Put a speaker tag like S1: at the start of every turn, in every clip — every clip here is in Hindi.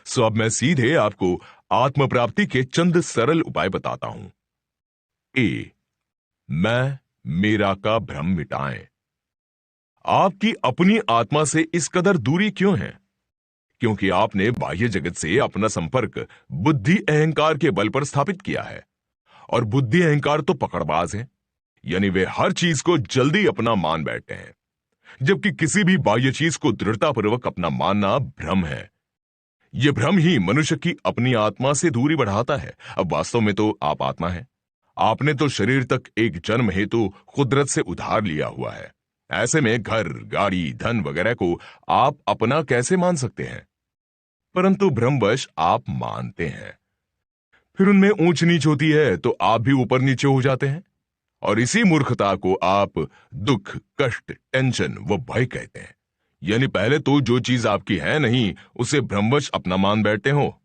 S1: सो अब मैं सीधे आपको आत्म प्राप्ति के चंद सरल उपाय बताता हूं। ए, मैं मेरा का भ्रम मिटाएं। आपकी अपनी आत्मा से इस कदर दूरी क्यों है? क्योंकि आपने बाह्य जगत से अपना संपर्क बुद्धि अहंकार के बल पर स्थापित किया है। और बुद्धि अहंकार तो पकड़बाज है, यानी वे हर चीज को जल्दी अपना मान बैठते हैं, जबकि किसी भी बाह्य चीज को दृढ़तापूर्वक अपना मानना भ्रम है। यह भ्रम ही मनुष्य की अपनी आत्मा से दूरी बढ़ाता है। अब वास्तव में तो आप आत्मा है। आपने तो शरीर तक एक जन्म हेतु कुदरत से उधार लिया हुआ है। ऐसे में घर, गाड़ी, धन वगैरह को आप अपना कैसे मान सकते हैं? परंतु भ्रमवश आप मानते हैं। फिर उनमें ऊंच नीच होती है तो आप भी ऊपर नीचे हो जाते हैं। और इसी मूर्खता को आप दुख, कष्ट, टेंशन व भय कहते हैं। यानी पहले तो जो चीज आपकी है नहीं उसे भ्रमवश अपना मान बैठते हो,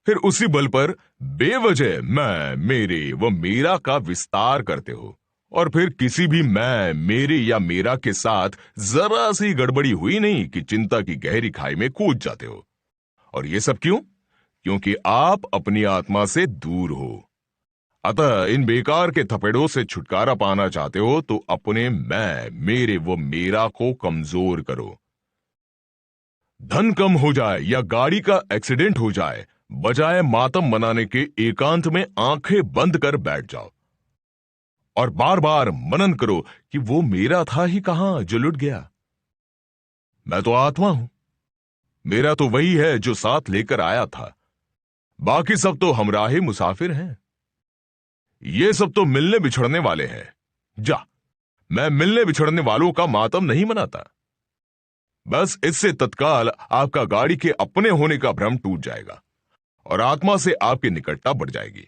S1: फिर उसी बल पर बेवजह मैं, मेरे व मेरा का विस्तार करते हो, और फिर किसी भी मैं, मेरे या मेरा के साथ जरा सी गड़बड़ी हुई नहीं कि चिंता की गहरी खाई में कूद जाते हो। और ये सब क्यों? क्योंकि आप अपनी आत्मा से दूर हो। अतः इन बेकार के थपेड़ों से छुटकारा पाना चाहते हो तो अपने मैं, मेरे व मेरा को कमजोर करो। धन कम हो जाए या गाड़ी का एक्सीडेंट हो जाए, बजाय मातम मनाने के एकांत में आंखें बंद कर बैठ जाओ और बार बार मनन करो कि वो मेरा था ही कहां जो लुट गया। मैं तो आत्मा हूं। मेरा तो वही है जो साथ लेकर आया था। बाकी सब तो हमराही मुसाफिर हैं। ये सब तो मिलने बिछड़ने वाले हैं। जा, मैं मिलने बिछड़ने वालों का मातम नहीं मनाता। बस इससे तत्काल आपका गाड़ी के अपने होने का भ्रम टूट जाएगा और आत्मा से आपकी निकटता बढ़ जाएगी।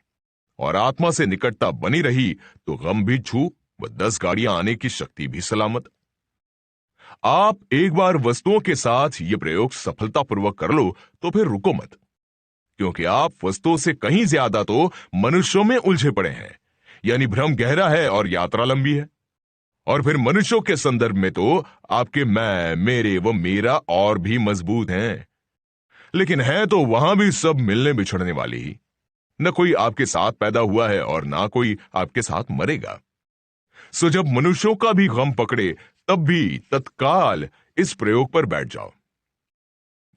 S1: और आत्मा से निकटता बनी रही तो गम भी छू व 10 गाड़ियां आने की शक्ति भी सलामत। आप एक बार वस्तुओं के साथ यह प्रयोग सफलतापूर्वक कर लो तो फिर रुको मत, क्योंकि आप वस्तुओं से कहीं ज्यादा तो मनुष्यों में उलझे पड़े हैं। यानी भ्रम गहरा है और यात्रा लंबी है। और फिर मनुष्यों के संदर्भ में तो आपके मैं, मेरे व मेरा और भी मजबूत हैं। लेकिन है तो वहां भी सब मिलने बिछड़ने वाली ही। न कोई आपके साथ पैदा हुआ है और ना कोई आपके साथ मरेगा। सो जब मनुष्यों का भी गम पकड़े तब भी तत्काल इस प्रयोग पर बैठ जाओ।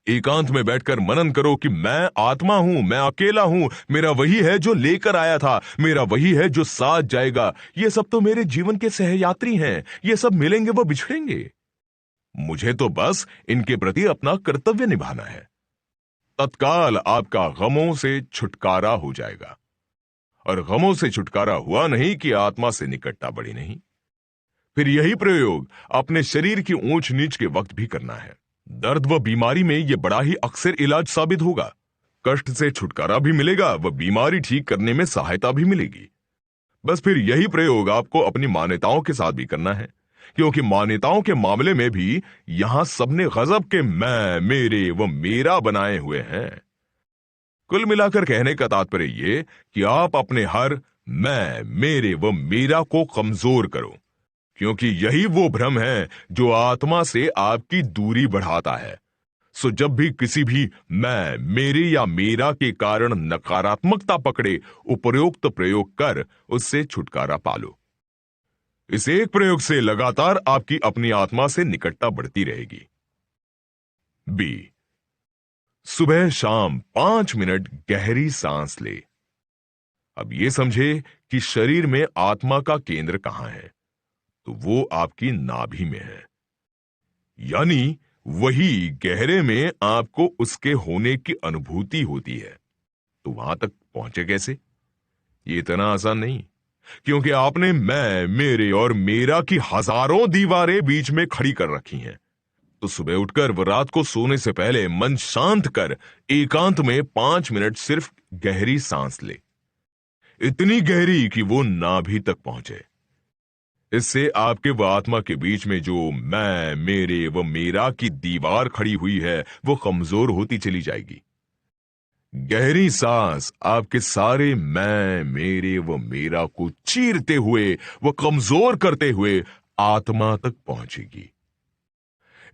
S1: एकांत में बैठकर मनन करो कि मैं आत्मा हूं, मैं अकेला हूं, मेरा वही है जो लेकर आया था, मेरा वही है जो साथ जाएगा। ये सब तो मेरे जीवन के सहयात्री हैं। ये सब मिलेंगे व बिछड़ेंगे। मुझे तो बस इनके प्रति अपना कर्तव्य निभाना है। तत्काल आपका गमों से छुटकारा हो जाएगा। और गमों से छुटकारा हुआ नहीं कि आत्मा से निकटता बढ़ी नहीं। फिर यही प्रयोग अपने शरीर की ऊंच नीच के वक्त भी करना है। दर्द व बीमारी में यह बड़ा ही अक्सर इलाज साबित होगा। कष्ट से छुटकारा भी मिलेगा व बीमारी ठीक करने में सहायता भी मिलेगी। बस फिर यही प्रयोग आपको अपनी मान्यताओं के साथ भी करना है, क्योंकि मान्यताओं के मामले में भी यहां सबने गजब के मैं, मेरे व मेरा बनाए हुए हैं। कुल मिलाकर कहने का तात्पर्य यह कि आप अपने हर मैं, मेरे व मेरा को कमजोर करो, क्योंकि यही वो भ्रम है जो आत्मा से आपकी दूरी बढ़ाता है। सो जब भी किसी भी मैं, मेरे या मेरा के कारण नकारात्मकता पकड़े, उपरोक्त प्रयोग कर उससे छुटकारा पालो। इस एक प्रयोग से लगातार आपकी अपनी आत्मा से निकटता बढ़ती रहेगी। बी, सुबह शाम 5 मिनट गहरी सांस ले। अब यह समझे कि शरीर में आत्मा का केंद्र कहां है, तो वो आपकी नाभि में है। यानी वही गहरे में आपको उसके होने की अनुभूति होती है। तो वहां तक पहुंचे कैसे? ये इतना आसान नहीं, क्योंकि आपने मैं, मेरे और मेरा की हजारों दीवारें बीच में खड़ी कर रखी हैं। तो सुबह उठकर व रात को सोने से पहले मन शांत कर एकांत में 5 मिनट सिर्फ गहरी सांस ले, इतनी गहरी कि वो नाभि तक पहुंचे। इससे आपके व आत्मा के बीच में जो मैं, मेरे व मेरा की दीवार खड़ी हुई है वो कमजोर होती चली जाएगी। गहरी सांस आपके सारे मैं, मेरे व मेरा को चीरते हुए व कमजोर करते हुए आत्मा तक पहुंचेगी।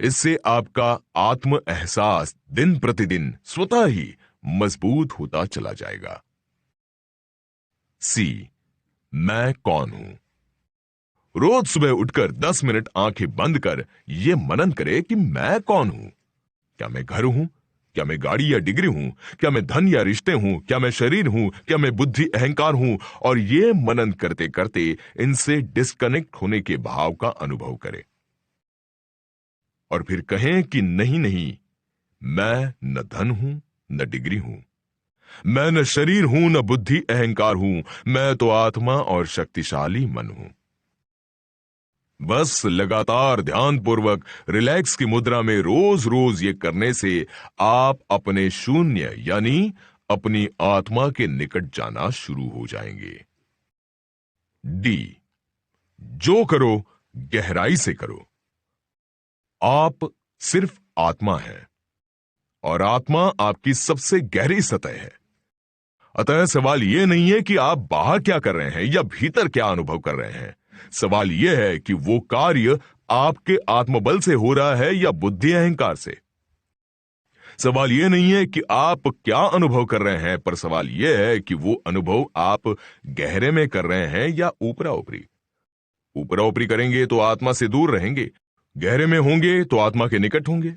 S1: इससे आपका आत्म एहसास दिन प्रतिदिन स्वतः ही मजबूत होता चला जाएगा। सी, मैं कौन हूं? रोज सुबह उठकर 10 मिनट आंखें बंद कर यह मनन करे कि मैं कौन हूं। क्या मैं घर हूं? क्या मैं गाड़ी या डिग्री हूं? क्या मैं धन या रिश्ते हूं? क्या मैं शरीर हूं? क्या मैं बुद्धि अहंकार हूं? और ये मनन करते करते इनसे डिस्कनेक्ट होने के भाव का अनुभव करें और फिर कहें कि नहीं नहीं, मैं न धन हूं न डिग्री हूं, मैं न शरीर हूं न बुद्धि अहंकार हूं, मैं तो आत्मा और शक्तिशाली मन हूं। बस लगातार ध्यानपूर्वक रिलैक्स की मुद्रा में रोज रोज ये करने से आप अपने शून्य यानी अपनी आत्मा के निकट जाना शुरू हो जाएंगे। डी, जो करो गहराई से करो। आप सिर्फ आत्मा है और आत्मा आपकी सबसे गहरी सतह है। अतः सवाल यह नहीं है कि आप बाहर क्या कर रहे हैं या भीतर क्या अनुभव कर रहे हैं। सवाल यह है कि वो कार्य आपके आत्मबल से हो रहा है या बुद्धि अहंकार से। सवाल यह नहीं है कि आप क्या अनुभव कर रहे हैं, पर सवाल यह है कि वो अनुभव आप गहरे में कर रहे हैं या ऊपरा ऊपरी। ऊपरा ऊपरी करेंगे तो आत्मा से दूर रहेंगे, गहरे में होंगे तो आत्मा के निकट होंगे।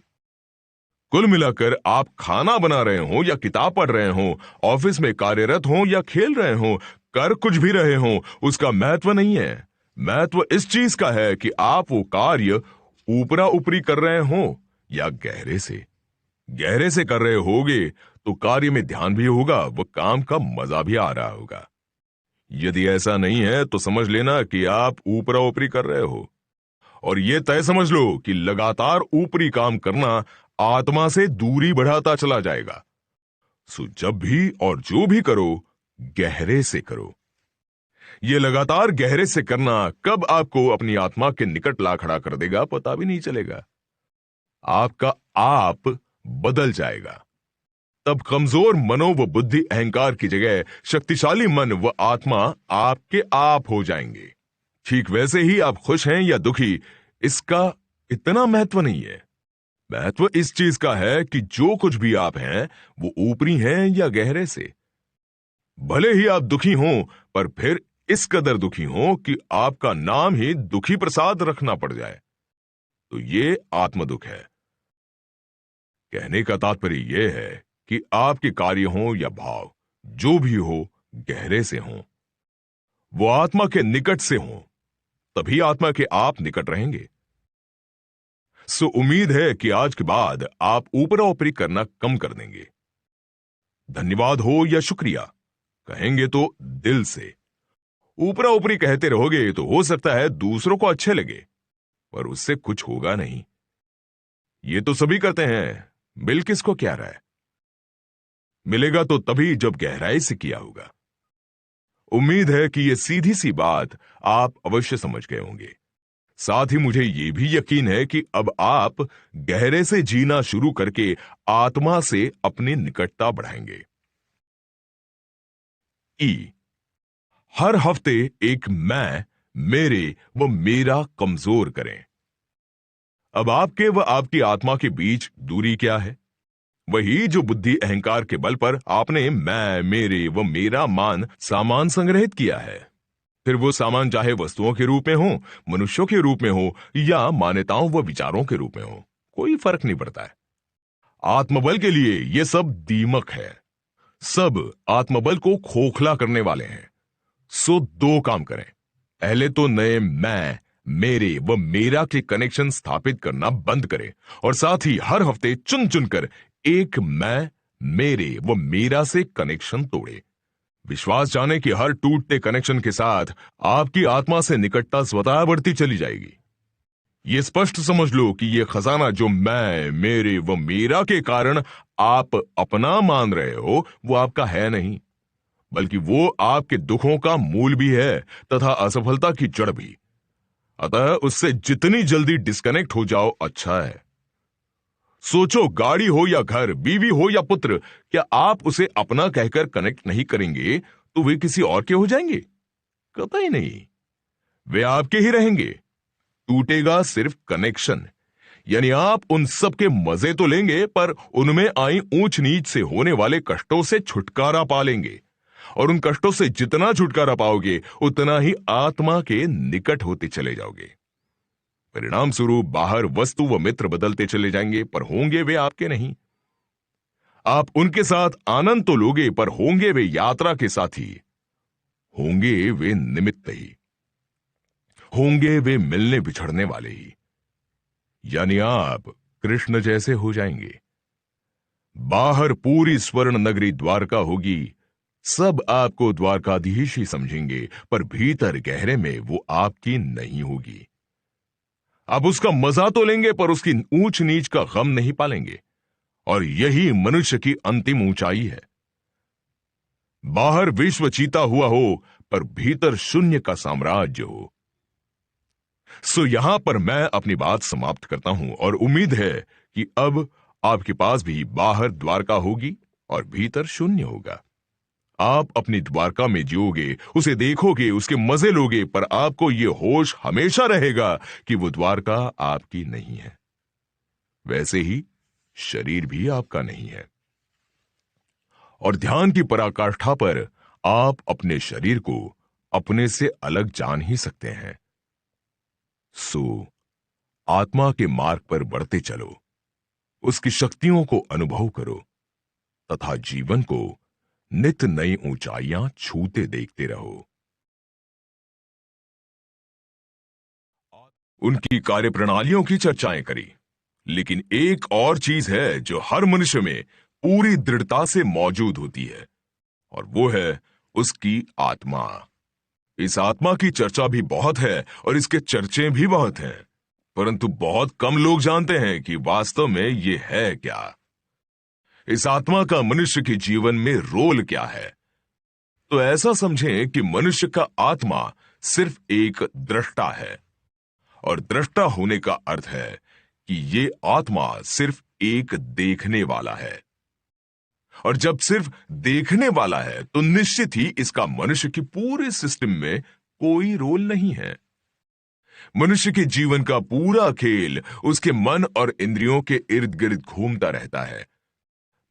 S1: कुल मिलाकर आप खाना बना रहे हो या किताब पढ़ रहे हो, ऑफिस में कार्यरत हो या खेल रहे हो, कर कुछ भी रहे हो, उसका महत्व नहीं है। महत्व इस चीज का है कि आप वो कार्य ऊपरा ऊपरी कर रहे हो या गहरे से। गहरे से कर रहे होगे तो कार्य में ध्यान भी होगा, वो काम का मजा भी आ रहा होगा। यदि ऐसा नहीं है तो समझ लेना कि आप ऊपरा ऊपरी कर रहे हो, और यह तय समझ लो कि लगातार ऊपरी काम करना आत्मा से दूरी बढ़ाता चला जाएगा। सो जब भी और जो भी करो गहरे से करो। यह लगातार गहरे से करना कब आपको अपनी आत्मा के निकट ला खड़ा कर देगा पता भी नहीं चलेगा। आपका आप बदल जाएगा। तब कमजोर मनो व बुद्धि अहंकार की जगह शक्तिशाली मन व आत्मा आपके आप हो जाएंगे। ठीक वैसे ही आप खुश हैं या दुखी, इसका इतना महत्व नहीं है। महत्व इस चीज का है कि जो कुछ भी आप हैं वो ऊपरी हैं या गहरे से। भले ही आप दुखी हों, पर फिर इस कदर दुखी हों कि आपका नाम ही दुखी प्रसाद रखना पड़ जाए, तो ये आत्मदुख है। कहने का तात्पर्य यह है कि आपके कार्य हो या भाव जो भी हो गहरे से हो, वो आत्मा के निकट से हो, तभी आत्मा के आप निकट रहेंगे। सो उम्मीद है कि आज के बाद आप ऊपरा ऊपरी करना कम कर देंगे। धन्यवाद हो या शुक्रिया कहेंगे तो दिल से। ऊपरा ऊपरी कहते रहोगे तो हो सकता है दूसरों को अच्छे लगे, पर उससे कुछ होगा नहीं। ये तो सभी करते हैं, मिल किसको क्या रहा है। मिलेगा तो तभी जब गहराई से किया होगा। उम्मीद है कि यह सीधी सी बात आप अवश्य समझ गए होंगे। साथ ही मुझे यह भी यकीन है कि अब आप गहरे से जीना शुरू करके आत्मा से अपनी निकटता बढ़ाएंगे। ई, हर हफ्ते एक मैं, मेरे व मेरा कमजोर करें। अब आपके व आपकी आत्मा के बीच दूरी क्या है? वही जो बुद्धि अहंकार के बल पर आपने मैं, मेरे व मेरा मान सामान संग्रहित किया है। फिर वो सामान चाहे वस्तुओं के रूप में हो, मनुष्यों के रूप में हो या मान्यताओं व विचारों के रूप में हो, कोई फर्क नहीं पड़ता है। आत्मबल के लिए ये सब दीमक है, सब आत्मबल को खोखला करने वाले हैं। सो दो काम करें। पहले तो नए मैं, मेरे व मेरा के कनेक्शन स्थापित करना बंद करें और साथ ही हर हफ्ते चुन चुनकर एक मैं, मेरे व मेरा से कनेक्शन तोड़े। विश्वास जाने कि हर टूटते कनेक्शन के साथ आपकी आत्मा से निकटता स्वतः बढ़ती चली जाएगी। ये स्पष्ट समझ लो कि यह खजाना जो मैं, मेरे व मेरा के कारण आप अपना मान रहे हो, वो आपका है नहीं, बल्कि वो आपके दुखों का मूल भी है तथा असफलता की जड़ भी। अतः उससे जितनी जल्दी डिस्कनेक्ट हो जाओ अच्छा है। सोचो, गाड़ी हो या घर, बीवी हो या पुत्र, क्या आप उसे अपना कहकर कनेक्ट नहीं करेंगे तो वे किसी और के हो जाएंगे? कतई नहीं, वे आपके ही रहेंगे। टूटेगा सिर्फ कनेक्शन, यानी आप उन सब के मजे तो लेंगे, पर उनमें आई ऊंच नीच से होने वाले कष्टों से छुटकारा पा लेंगे। और उन कष्टों से जितना छुटकारा पाओगे, उतना ही आत्मा के निकट होते चले जाओगे। परिणाम स्वरूप बाहर वस्तु व मित्र बदलते चले जाएंगे, पर होंगे वे आपके नहीं। आप उनके साथ आनंद तो लोगे, पर होंगे वे यात्रा के साथी, होंगे वे निमित्त ही, होंगे वे मिलने बिछड़ने वाले ही। यानी आप कृष्ण जैसे हो जाएंगे। बाहर पूरी स्वर्ण नगरी द्वारका होगी, सब आपको द्वारकाधीश ही समझेंगे, पर भीतर गहरे में वो आपकी नहीं होगी। आप उसका मजा तो लेंगे, पर उसकी ऊंच नीच का गम नहीं पालेंगे। और यही मनुष्य की अंतिम ऊंचाई है। बाहर विश्व चीता हुआ हो, पर भीतर शून्य का साम्राज्य हो। सो यहां पर मैं अपनी बात समाप्त करता हूं, और उम्मीद है कि अब आपके पास भी बाहर द्वारका होगी और भीतर शून्य होगा। आप अपनी द्वारका में जियोगे, उसे देखोगे, उसके मजे लोगे, पर आपको यह होश हमेशा रहेगा कि वो द्वारका आपकी नहीं है। वैसे ही शरीर भी आपका नहीं है। और ध्यान की पराकाष्ठा पर आप अपने शरीर को अपने से अलग जान ही सकते हैं। सो आत्मा के मार्ग पर बढ़ते चलो, उसकी शक्तियों को अनुभव करो तथा जीवन को नित नई ऊंचाइयां छूते देखते रहो। उनकी कार्यप्रणालियों की चर्चाएं करी, लेकिन एक और चीज है जो हर मनुष्य में पूरी दृढ़ता से मौजूद होती है, और वो है उसकी आत्मा। इस आत्मा की चर्चा भी बहुत है और इसके चर्चे भी बहुत हैं, परंतु बहुत कम लोग जानते हैं कि वास्तव में ये है क्या। इस आत्मा का मनुष्य के जीवन में रोल क्या है। तो ऐसा समझें कि मनुष्य का आत्मा सिर्फ एक दृष्टा है, और दृष्टा होने का अर्थ है कि ये आत्मा सिर्फ एक देखने वाला है। और जब सिर्फ देखने वाला है तो निश्चित ही इसका मनुष्य की पूरे सिस्टम में कोई रोल नहीं है। मनुष्य के जीवन का पूरा खेल उसके मन और इंद्रियों के इर्द गिर्द घूमता रहता है।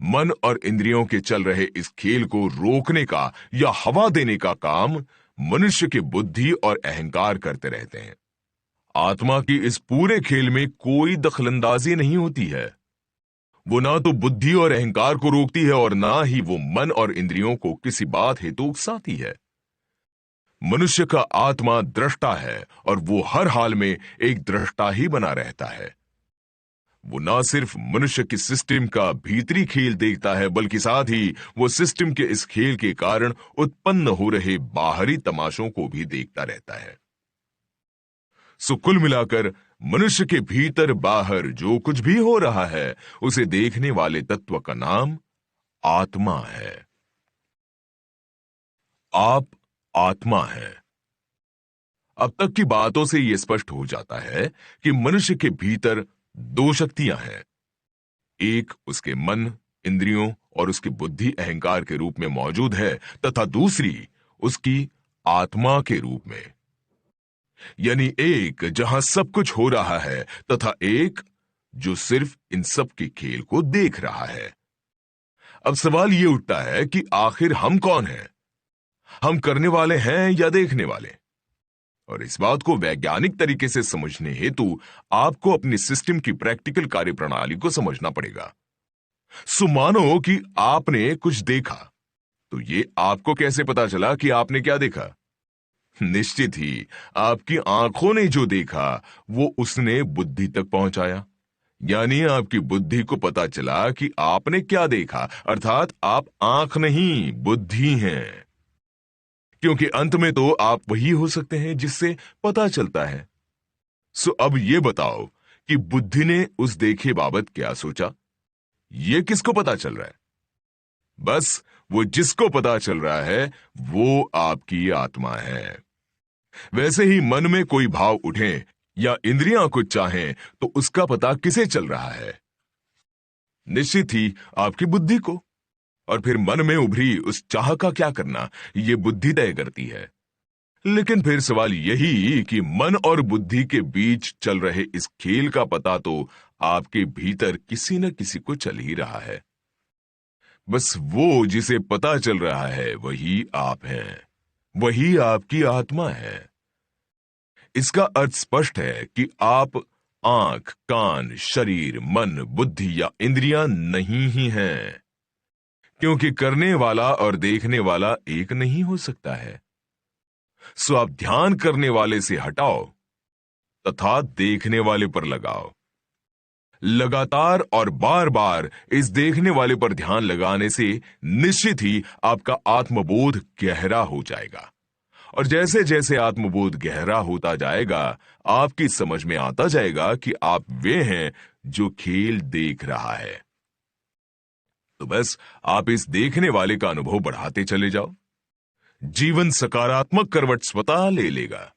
S1: मन और इंद्रियों के चल रहे इस खेल को रोकने का या हवा देने का काम मनुष्य की बुद्धि और अहंकार करते रहते हैं। आत्मा की इस पूरे खेल में कोई दखलंदाजी नहीं होती है। वो ना तो बुद्धि और अहंकार को रोकती है, और ना ही वो मन और इंद्रियों को किसी बात हेतु उकसाती है। मनुष्य का आत्मा दृष्टा है, और वो हर हाल में एक दृष्टा ही बना रहता है। वो ना सिर्फ मनुष्य की सिस्टम का भीतरी खेल देखता है, बल्कि साथ ही वो सिस्टम के इस खेल के कारण उत्पन्न हो रहे बाहरी तमाशों को भी देखता रहता है। सो कुल मिलाकर मनुष्य के भीतर बाहर जो कुछ भी हो रहा है, उसे देखने वाले तत्व का नाम आत्मा है। आप आत्मा है। अब तक की बातों से यह स्पष्ट हो जाता है कि मनुष्य के भीतर दो शक्तियां हैं। एक उसके मन, इंद्रियों और उसकी बुद्धि अहंकार के रूप में मौजूद है, तथा दूसरी उसकी आत्मा के रूप में। यानी एक जहां सब कुछ हो रहा है, तथा एक जो सिर्फ इन सब के खेल को देख रहा है। अब सवाल यह उठता है कि आखिर हम कौन हैं? हम करने वाले हैं या देखने वाले? और इस बात को वैज्ञानिक तरीके से समझने हेतु आपको अपनी सिस्टम की प्रैक्टिकल कार्यप्रणाली को समझना पड़ेगा। सो मानो कि आपने कुछ देखा, तो ये आपको कैसे पता चला कि आपने क्या देखा? निश्चित ही आपकी आंखों ने जो देखा वो उसने बुद्धि तक पहुंचाया। यानी आपकी बुद्धि को पता चला कि आपने क्या देखा, अर्थात आप आंख नहीं बुद्धि हैं। क्योंकि अंत में तो आप वही हो सकते हैं जिससे पता चलता है। सो अब ये बताओ कि बुद्धि ने उस देखे बाबत क्या सोचा? ये किसको पता चल रहा है? बस वो जिसको पता चल रहा है वो आपकी आत्मा है। वैसे ही मन में कोई भाव उठे या इंद्रियां कुछ चाहें तो उसका पता किसे चल रहा है? निश्चित ही आपकी बुद्धि को। और फिर मन में उभरी उस चाह का क्या करना, ये बुद्धि तय करती है। लेकिन फिर सवाल यही कि मन और बुद्धि के बीच चल रहे इस खेल का पता तो आपके भीतर किसी न किसी को चल ही रहा है। बस वो जिसे पता चल रहा है वही आप हैं, वही आपकी आत्मा है। इसका अर्थ स्पष्ट है कि आप आंख, कान, शरीर, मन, बुद्धि या इंद्रियां नहीं ही हैं, क्योंकि करने वाला और देखने वाला एक नहीं हो सकता है। सो आप ध्यान करने वाले से हटाओ तथा देखने वाले पर लगाओ। लगातार और बार बार इस देखने वाले पर ध्यान लगाने से निश्चित ही आपका आत्मबोध गहरा हो जाएगा। और जैसे जैसे आत्मबोध गहरा होता जाएगा, आपकी समझ में आता जाएगा कि आप वे हैं जो खेल देख रहा है। तो बस आप इस देखने वाले का अनुभव बढ़ाते चले जाओ। जीवन सकारात्मक करवट स्वतः ले लेगा।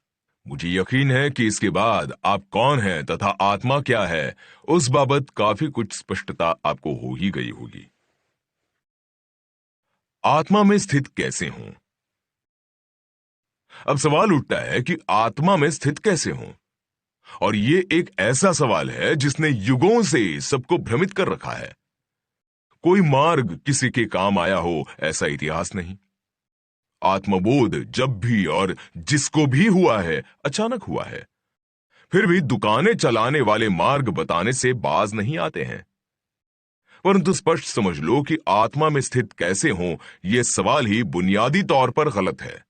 S1: मुझे यकीन है कि इसके बाद आप कौन हैं तथा आत्मा क्या है, उस बाबत काफी कुछ स्पष्टता आपको हो ही गई होगी। आत्मा में स्थित कैसे हूं? अब सवाल उठता है कि आत्मा में स्थित कैसे हूं? और ये एक ऐसा सवाल है जिसने युगों से सबको भ्रमित कर रखा है। कोई मार्ग किसी के काम आया हो ऐसा इतिहास नहीं। आत्मबोध जब भी और जिसको भी हुआ है अचानक हुआ है। फिर भी दुकानें चलाने वाले मार्ग बताने से बाज नहीं आते हैं। परंतु स्पष्ट समझ लो कि आत्मा में स्थित कैसे हो, यह सवाल ही बुनियादी तौर पर गलत है।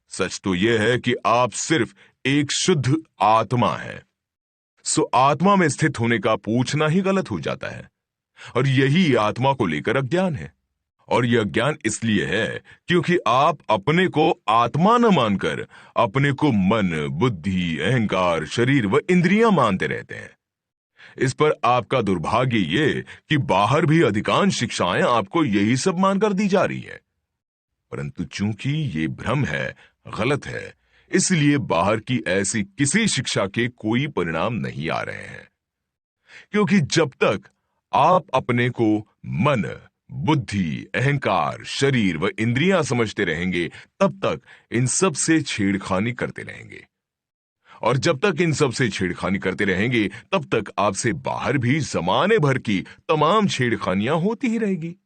S1: सच तो यह है कि आप सिर्फ एक शुद्ध आत्मा है। सो आत्मा में स्थित होने का पूछना ही गलत हो जाता है। और यही आत्मा को लेकर अज्ञान है। और यह ज्ञान इसलिए है क्योंकि आप अपने को आत्मा न मानकर अपने को मन, बुद्धि, अहंकार, शरीर व इंद्रियां मानते रहते हैं। इस पर आपका दुर्भाग्य ये कि बाहर भी अधिकांश शिक्षाएं आपको यही सब मानकर दी जा रही है। परंतु चूंकि ये भ्रम है, गलत है, इसलिए बाहर की ऐसी किसी शिक्षा के कोई परिणाम नहीं आ रहे हैं। क्योंकि जब तक आप अपने को मन, बुद्धि, अहंकार, शरीर व इंद्रियां समझते रहेंगे, तब तक इन सब से छेड़खानी करते रहेंगे। और जब तक इन सब से छेड़खानी करते रहेंगे, तब तक आपसे बाहर भी जमाने भर की तमाम छेड़खानियां होती ही रहेगी।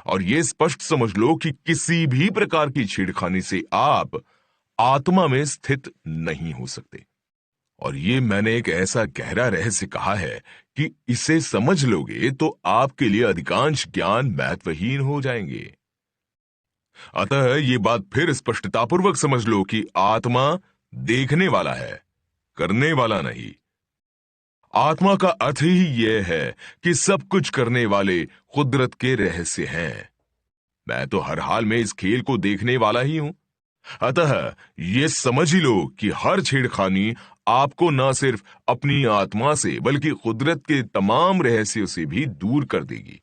S1: और यह स्पष्ट समझ लो कि किसी भी प्रकार की छेड़खानी से आप आत्मा में स्थित नहीं हो सकते। और ये मैंने एक ऐसा गहरा रहस्य कहा है कि इसे समझ लोगे तो आपके लिए अधिकांश ज्ञान महत्वहीन हो जाएंगे। अतः ये बात फिर स्पष्टतापूर्वक समझ लो कि आत्मा देखने वाला है, करने वाला नहीं। आत्मा का अर्थ ही यह है कि सब कुछ करने वाले कुदरत के रहस्य हैं। मैं तो हर हाल में इस खेल को देखने वाला ही हूं। अतः यह समझ ही लो कि हर छेड़खानी आपको न सिर्फ अपनी आत्मा से बल्कि कुदरत के तमाम रहस्यों से भी दूर कर देगी।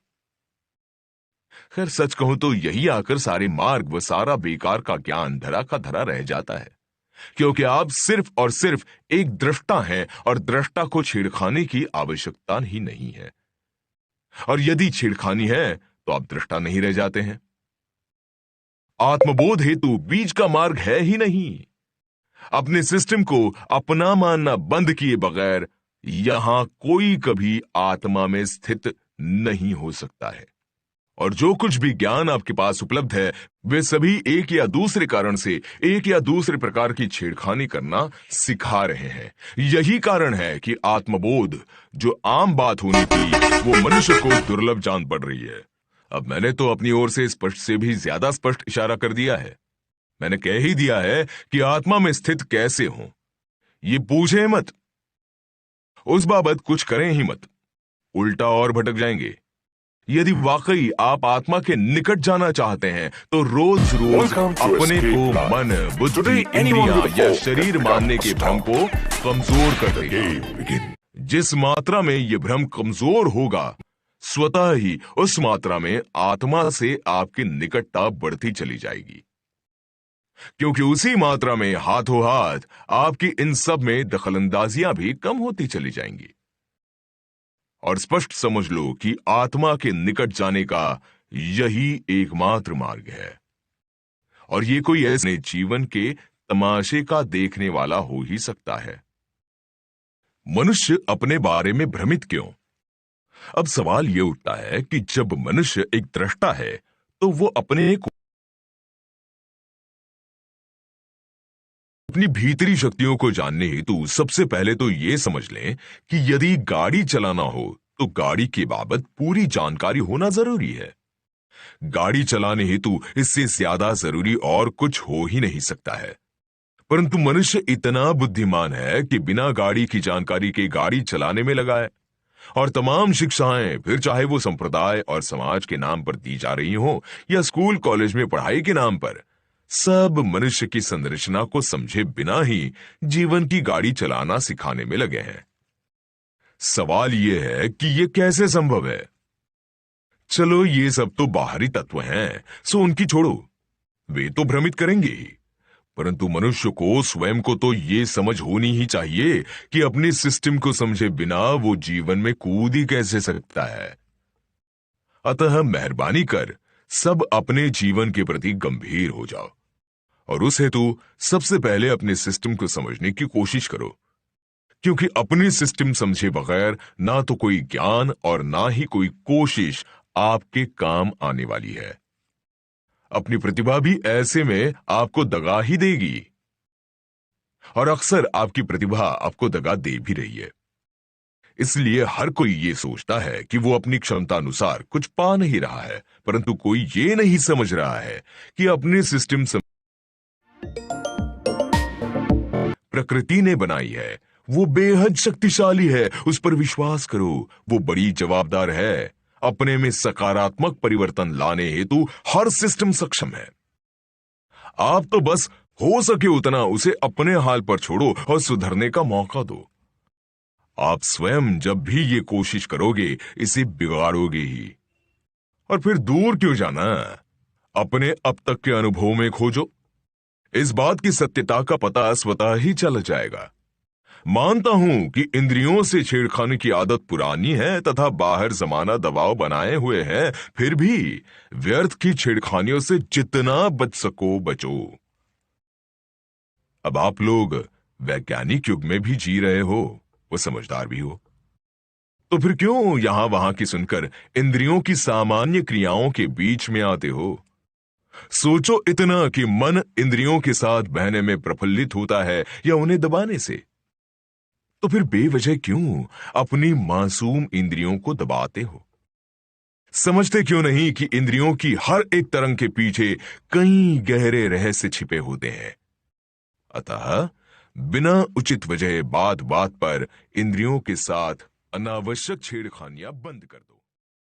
S1: खैर सच कहूं तो यही आकर सारे मार्ग व सारा बेकार का ज्ञान धरा का धरा रह जाता है। क्योंकि आप सिर्फ और सिर्फ एक दृष्टा हैं और दृष्टा को छेड़खानी की आवश्यकता ही नहीं है। और यदि छेड़खानी है तो आप दृष्टा नहीं रह जाते हैं। आत्मबोध हेतु बीच का मार्ग है ही नहीं। अपने सिस्टम को अपना मानना बंद किए बगैर यहां कोई कभी आत्मा में स्थित नहीं हो सकता है। और जो कुछ भी ज्ञान आपके पास उपलब्ध है, वे सभी एक या दूसरे कारण से एक या दूसरे प्रकार की छेड़खानी करना सिखा रहे हैं। यही कारण है कि आत्मबोध जो आम बात होनी थी, वो मनुष्य को दुर्लभ जान पड़ रही है। अब मैंने तो अपनी ओर से स्पष्ट से भी ज्यादा स्पष्ट इशारा कर दिया है। मैंने कह ही दिया है कि आत्मा में स्थित कैसे हो। ये पूछे मत, उस बाबत कुछ करें ही मत, उल्टा और भटक जाएंगे। यदि वाकई आप आत्मा के निकट जाना चाहते हैं तो रोज रोज अपने को मन, बुद्धि, इंद्रियां या शरीर मानने के भ्रम को कमजोर कर देगा। जिस मात्रा में यह भ्रम कमजोर होगा, स्वतः ही उस मात्रा में आत्मा से आपकी निकटता बढ़ती चली जाएगी। क्योंकि उसी मात्रा में हाथों हाथ आपकी इन सब में दखलंदाजियां भी कम होती चली जाएंगी। और स्पष्ट समझ लो कि आत्मा के निकट जाने का यही एकमात्र मार्ग है। और ये कोई ऐसे जीवन के तमाशे का देखने वाला हो ही सकता है। मनुष्य अपने बारे में भ्रमित क्यों? अब सवाल यह उठता है कि जब मनुष्य एक दृष्टा है तो वो अपनी भीतरी शक्तियों को जानने हेतु सबसे पहले तो यह समझ लें कि यदि गाड़ी चलाना हो तो गाड़ी के बाबत पूरी जानकारी होना जरूरी है। गाड़ी चलाने हेतु इससे ज्यादा जरूरी और कुछ हो ही नहीं सकता है। परंतु मनुष्य इतना बुद्धिमान है कि बिना गाड़ी की जानकारी के गाड़ी चलाने में लगा है, और तमाम शिक्षाएं, फिर चाहे वो संप्रदाय और समाज के नाम पर दी जा रही हो या स्कूल कॉलेज में पढ़ाई के नाम पर, सब मनुष्य की संरचना को समझे बिना ही जीवन की गाड़ी चलाना सिखाने में लगे हैं। सवाल यह है कि यह कैसे संभव है? चलो ये सब तो बाहरी तत्व हैं, सो उनकी छोड़ो, वे तो भ्रमित करेंगे ही। परंतु मनुष्य को स्वयं को तो ये समझ होनी ही चाहिए कि अपने सिस्टम को समझे बिना वो जीवन में कूद ही कैसे सकता है। अतः मेहरबानी कर सब अपने जीवन के प्रति गंभीर हो जाओ और उस हेतु सबसे पहले अपने सिस्टम को समझने की कोशिश करो, क्योंकि अपने सिस्टम समझे बगैर ना तो कोई ज्ञान और ना ही कोई कोशिश आपके काम आने वाली है। अपनी प्रतिभा भी ऐसे में आपको दगा ही देगी, और अक्सर आपकी प्रतिभा आपको दगा दे भी रही है। इसलिए हर कोई ये सोचता है कि वो अपनी क्षमता अनुसार कुछ पा नहीं रहा है, परंतु कोई ये नहीं समझ रहा है कि अपने सिस्टम प्रकृति ने बनाई है, वो बेहद शक्तिशाली है, उस पर विश्वास करो। वो बड़ी जवाबदार है। अपने में सकारात्मक परिवर्तन लाने हेतु हर सिस्टम सक्षम है। आप तो बस हो सके उतना उसे अपने हाल पर छोड़ो और सुधरने का मौका दो। आप स्वयं जब भी ये कोशिश करोगे इसे बिगाड़ोगे ही। और फिर दूर क्यों जाना, अपने अब तक के अनुभव में खोजो। इस बात की सत्यता का पता स्वतः ही चल जाएगा। मानता हूं कि इंद्रियों से छेड़खानी की आदत पुरानी है तथा बाहर जमाना दबाव बनाए हुए है, फिर भी व्यर्थ की छेड़खानियों से जितना बच सको बचो। अब आप लोग वैज्ञानिक युग में भी जी रहे हो, वो समझदार भी हो, तो फिर क्यों यहां वहां की सुनकर इंद्रियों की सामान्य क्रियाओं के बीच में आते हो? सोचो इतना कि मन इंद्रियों के साथ बहने में प्रफुल्लित होता है या उन्हें दबाने से। तो फिर बेवजह क्यों अपनी मासूम इंद्रियों को दबाते हो? समझते क्यों नहीं कि इंद्रियों की हर एक तरंग के पीछे कई गहरे रहस्य छिपे होते हैं? अतः बिना उचित वजह बात बात पर इंद्रियों के साथ अनावश्यक छेड़खानियां बंद कर दो।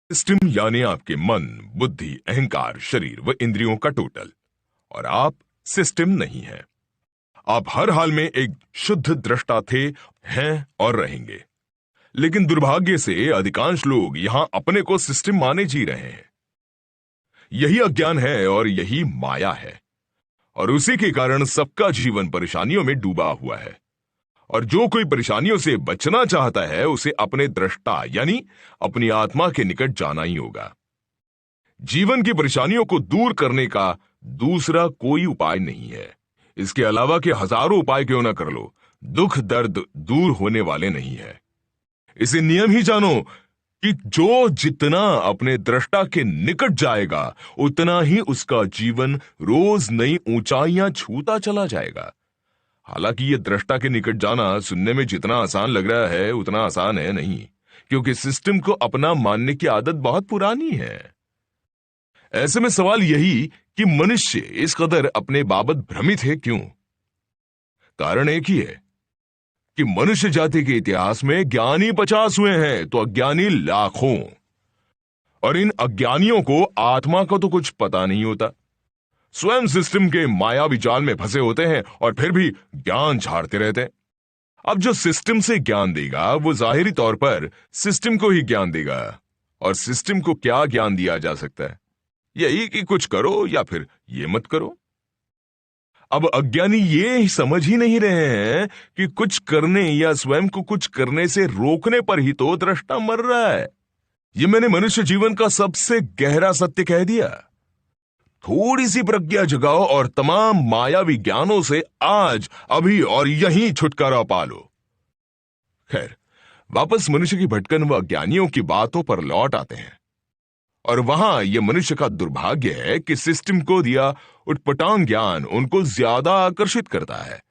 S1: सिस्टम यानी आपके मन, बुद्धि, अहंकार, शरीर व इंद्रियों का टोटल, और आप सिस्टम नहीं है। आप हर हाल में एक शुद्ध दृष्टा थे, हैं और रहेंगे। लेकिन दुर्भाग्य से अधिकांश लोग यहां अपने को सिस्टम माने जी रहे हैं। यही अज्ञान है और यही माया है, और उसी के कारण सबका जीवन परेशानियों में डूबा हुआ है। और जो कोई परेशानियों से बचना चाहता है उसे अपने दृष्टा यानी अपनी आत्मा के निकट जाना ही होगा। जीवन की परेशानियों को दूर करने का दूसरा कोई उपाय नहीं है। इसके अलावा के हजारों उपाय क्यों ना कर लो, दुख दर्द दूर होने वाले नहीं है। इसे नियम ही जानो कि जो जितना अपने दृष्टा के निकट जाएगा उतना ही उसका जीवन रोज नई ऊंचाइयां छूता चला जाएगा। हालांकि यह दृष्टा के निकट जाना सुनने में जितना आसान लग रहा है उतना आसान है नहीं, क्योंकि सिस्टम को अपना मानने की आदत बहुत पुरानी है। ऐसे में सवाल यही कि मनुष्य इस कदर अपने बाबत भ्रमित है क्यों? कारण एक ही है कि मनुष्य जाति के इतिहास में ज्ञानी 50 हुए हैं तो अज्ञानी लाखों, और इन अज्ञानियों को आत्मा का तो कुछ पता नहीं होता। स्वयं सिस्टम के मायावी जाल में फंसे होते हैं और फिर भी ज्ञान झाड़ते रहते हैं। अब जो सिस्टम से ज्ञान देगा वो जाहिरी तौर पर सिस्टम को ही ज्ञान देगा, और सिस्टम को क्या ज्ञान दिया जा सकता है? यही कि कुछ करो या फिर ये मत करो। अब अज्ञानी ये समझ ही नहीं रहे हैं कि कुछ करने या स्वयं को कुछ करने से रोकने पर ही तो दृष्टा मर रहा है। ये मैंने मनुष्य जीवन का सबसे गहरा सत्य कह दिया। थोड़ी सी प्रज्ञा जगाओ और तमाम मायावी ज्ञानों से आज, अभी और यहीं छुटकारा पालो। खैर, वापस मनुष्य की भटकन व अज्ञानियों की बातों पर लौट आते हैं। और वहां यह मनुष्य का दुर्भाग्य है कि सिस्टम को दिया उटपटांग ज्ञान उनको ज्यादा आकर्षित करता है।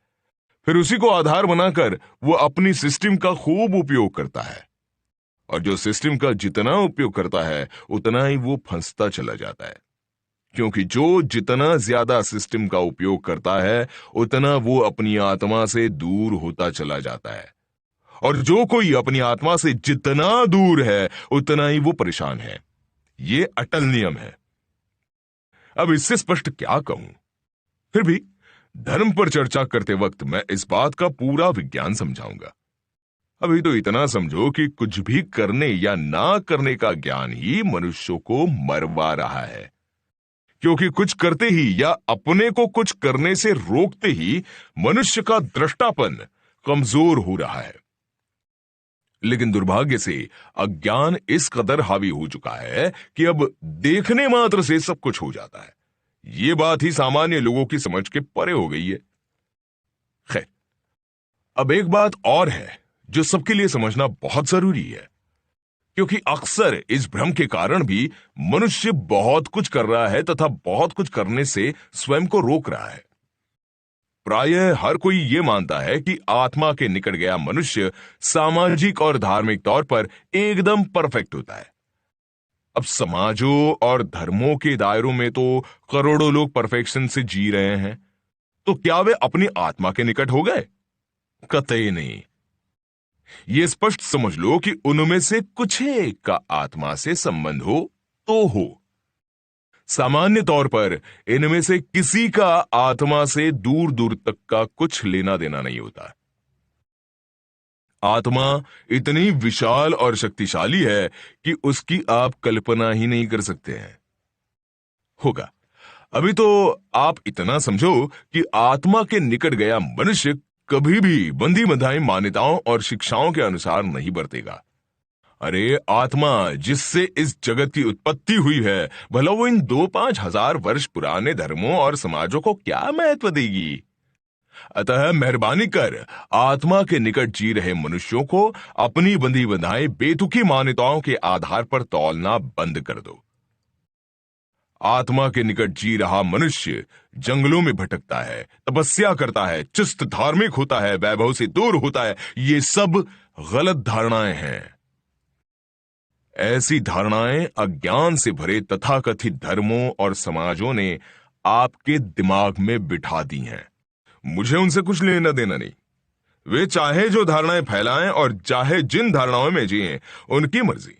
S1: फिर उसी को आधार बनाकर वो अपनी सिस्टम का खूब उपयोग करता है, और जो सिस्टम का जितना उपयोग करता है उतना ही वो फंसता चला जाता है, क्योंकि जो जितना ज्यादा सिस्टम का उपयोग करता है उतना वो अपनी आत्मा से दूर होता चला जाता है, और जो कोई अपनी आत्मा से जितना दूर है उतना ही वो परेशान है। ये अटल नियम है। अब इससे स्पष्ट क्या कहूं, फिर भी धर्म पर चर्चा करते वक्त मैं इस बात का पूरा विज्ञान समझाऊंगा। अभी तो इतना समझो कि कुछ भी करने या ना करने का ज्ञान ही मनुष्यों को मरवा रहा है, क्योंकि कुछ करते ही या अपने को कुछ करने से रोकते ही मनुष्य का दृष्टापन कमजोर हो रहा है। लेकिन दुर्भाग्य से अज्ञान इस कदर हावी हो चुका है कि अब देखने मात्र से सब कुछ हो जाता है। ये बात ही सामान्य लोगों की समझ के परे हो गई है। खैर, अब एक बात और है जो सबके लिए समझना बहुत जरूरी है, क्योंकि अक्सर इस भ्रम के कारण भी मनुष्य बहुत कुछ कर रहा है तथा बहुत कुछ करने से स्वयं को रोक रहा है। प्रायः हर कोई यह मानता है कि आत्मा के निकट गया मनुष्य सामाजिक और धार्मिक तौर पर एकदम परफेक्ट होता है। अब समाजों और धर्मों के दायरों में तो करोड़ों लोग परफेक्शन से जी रहे हैं, तो क्या वे अपनी आत्मा के निकट हो गए? कतई नहीं। यह स्पष्ट समझ लो कि उनमें से कुछ एक का आत्मा से संबंध हो तो हो। सामान्य तौर पर इनमें से किसी का आत्मा से दूर दूर तक का कुछ लेना देना नहीं होता। आत्मा इतनी विशाल और शक्तिशाली है कि उसकी आप कल्पना ही नहीं कर सकते हैं। होगा, अभी तो आप इतना समझो कि आत्मा के निकट गया मनुष्य कभी भी बंधी बंधाई मान्यताओं और शिक्षाओं के अनुसार नहीं बरतेगा। अरे, आत्मा जिससे इस जगत की उत्पत्ति हुई है, भला वो इन 2-5 हजार वर्ष पुराने धर्मों और समाजों को क्या महत्व देगी? अतः मेहरबानी कर आत्मा के निकट जी रहे मनुष्यों को अपनी बंधी बंधाई बेतुकी मान्यताओं के आधार पर तौलना बंद कर दो। आत्मा के निकट जी रहा मनुष्य जंगलों में भटकता है, तपस्या करता है, चुस्त धार्मिक होता है, वैभव से दूर होता है। ये सब गलत धारणाएं हैं। ऐसी धारणाएं अज्ञान से भरे तथाकथित धर्मों और समाजों ने आपके दिमाग में बिठा दी हैं। मुझे उनसे कुछ लेना देना नहीं। वे चाहे जो धारणाएं फैलाएं और चाहे जिन धारणाओं में जिएं, उनकी मर्जी।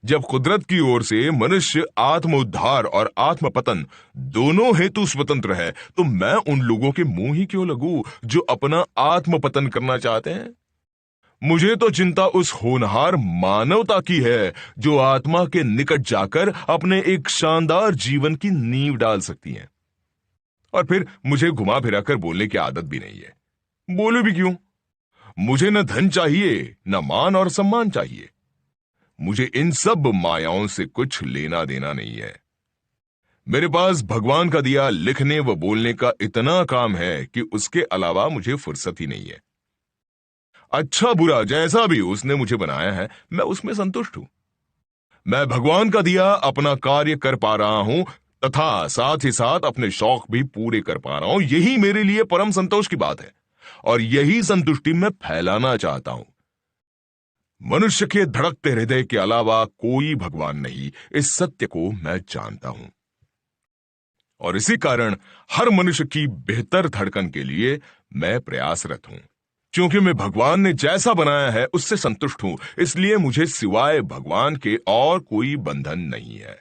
S1: जब कुदरत की ओर से मनुष्य आत्म उद्धार और आत्म पतन दोनों हेतु स्वतंत्र है, तो मैं उन लोगों के मुंह ही क्यों लगूं जो अपना आत्म पतन करना चाहते हैं? मुझे तो चिंता उस होनहार मानवता की है जो आत्मा के निकट जाकर अपने एक शानदार जीवन की नींव डाल सकती है। और फिर मुझे घुमा फिरा कर बोलने की आदत भी नहीं है। बोलूं भी क्यों? मुझे न धन चाहिए, न मान और सम्मान चाहिए। मुझे इन सब मायाओं से कुछ लेना देना नहीं है। मेरे पास भगवान का दिया लिखने व बोलने का इतना काम है कि उसके अलावा मुझे फुर्सत ही नहीं है। अच्छा बुरा जैसा भी उसने मुझे बनाया है, मैं उसमें संतुष्ट हूं। मैं भगवान का दिया अपना कार्य कर पा रहा हूं तथा साथ ही साथ अपने शौक भी पूरे कर पा रहा हूं। यही मेरे लिए परम संतोष की बात है, और यही संतुष्टि मैं फैलाना चाहता हूं। मनुष्य के धड़कते हृदय के अलावा कोई भगवान नहीं, इस सत्य को मैं जानता हूं। और इसी कारण हर मनुष्य की बेहतर धड़कन के लिए मैं प्रयासरत हूं। क्योंकि मैं भगवान ने जैसा बनाया है उससे संतुष्ट हूं, इसलिए मुझे सिवाय भगवान के और कोई बंधन नहीं है।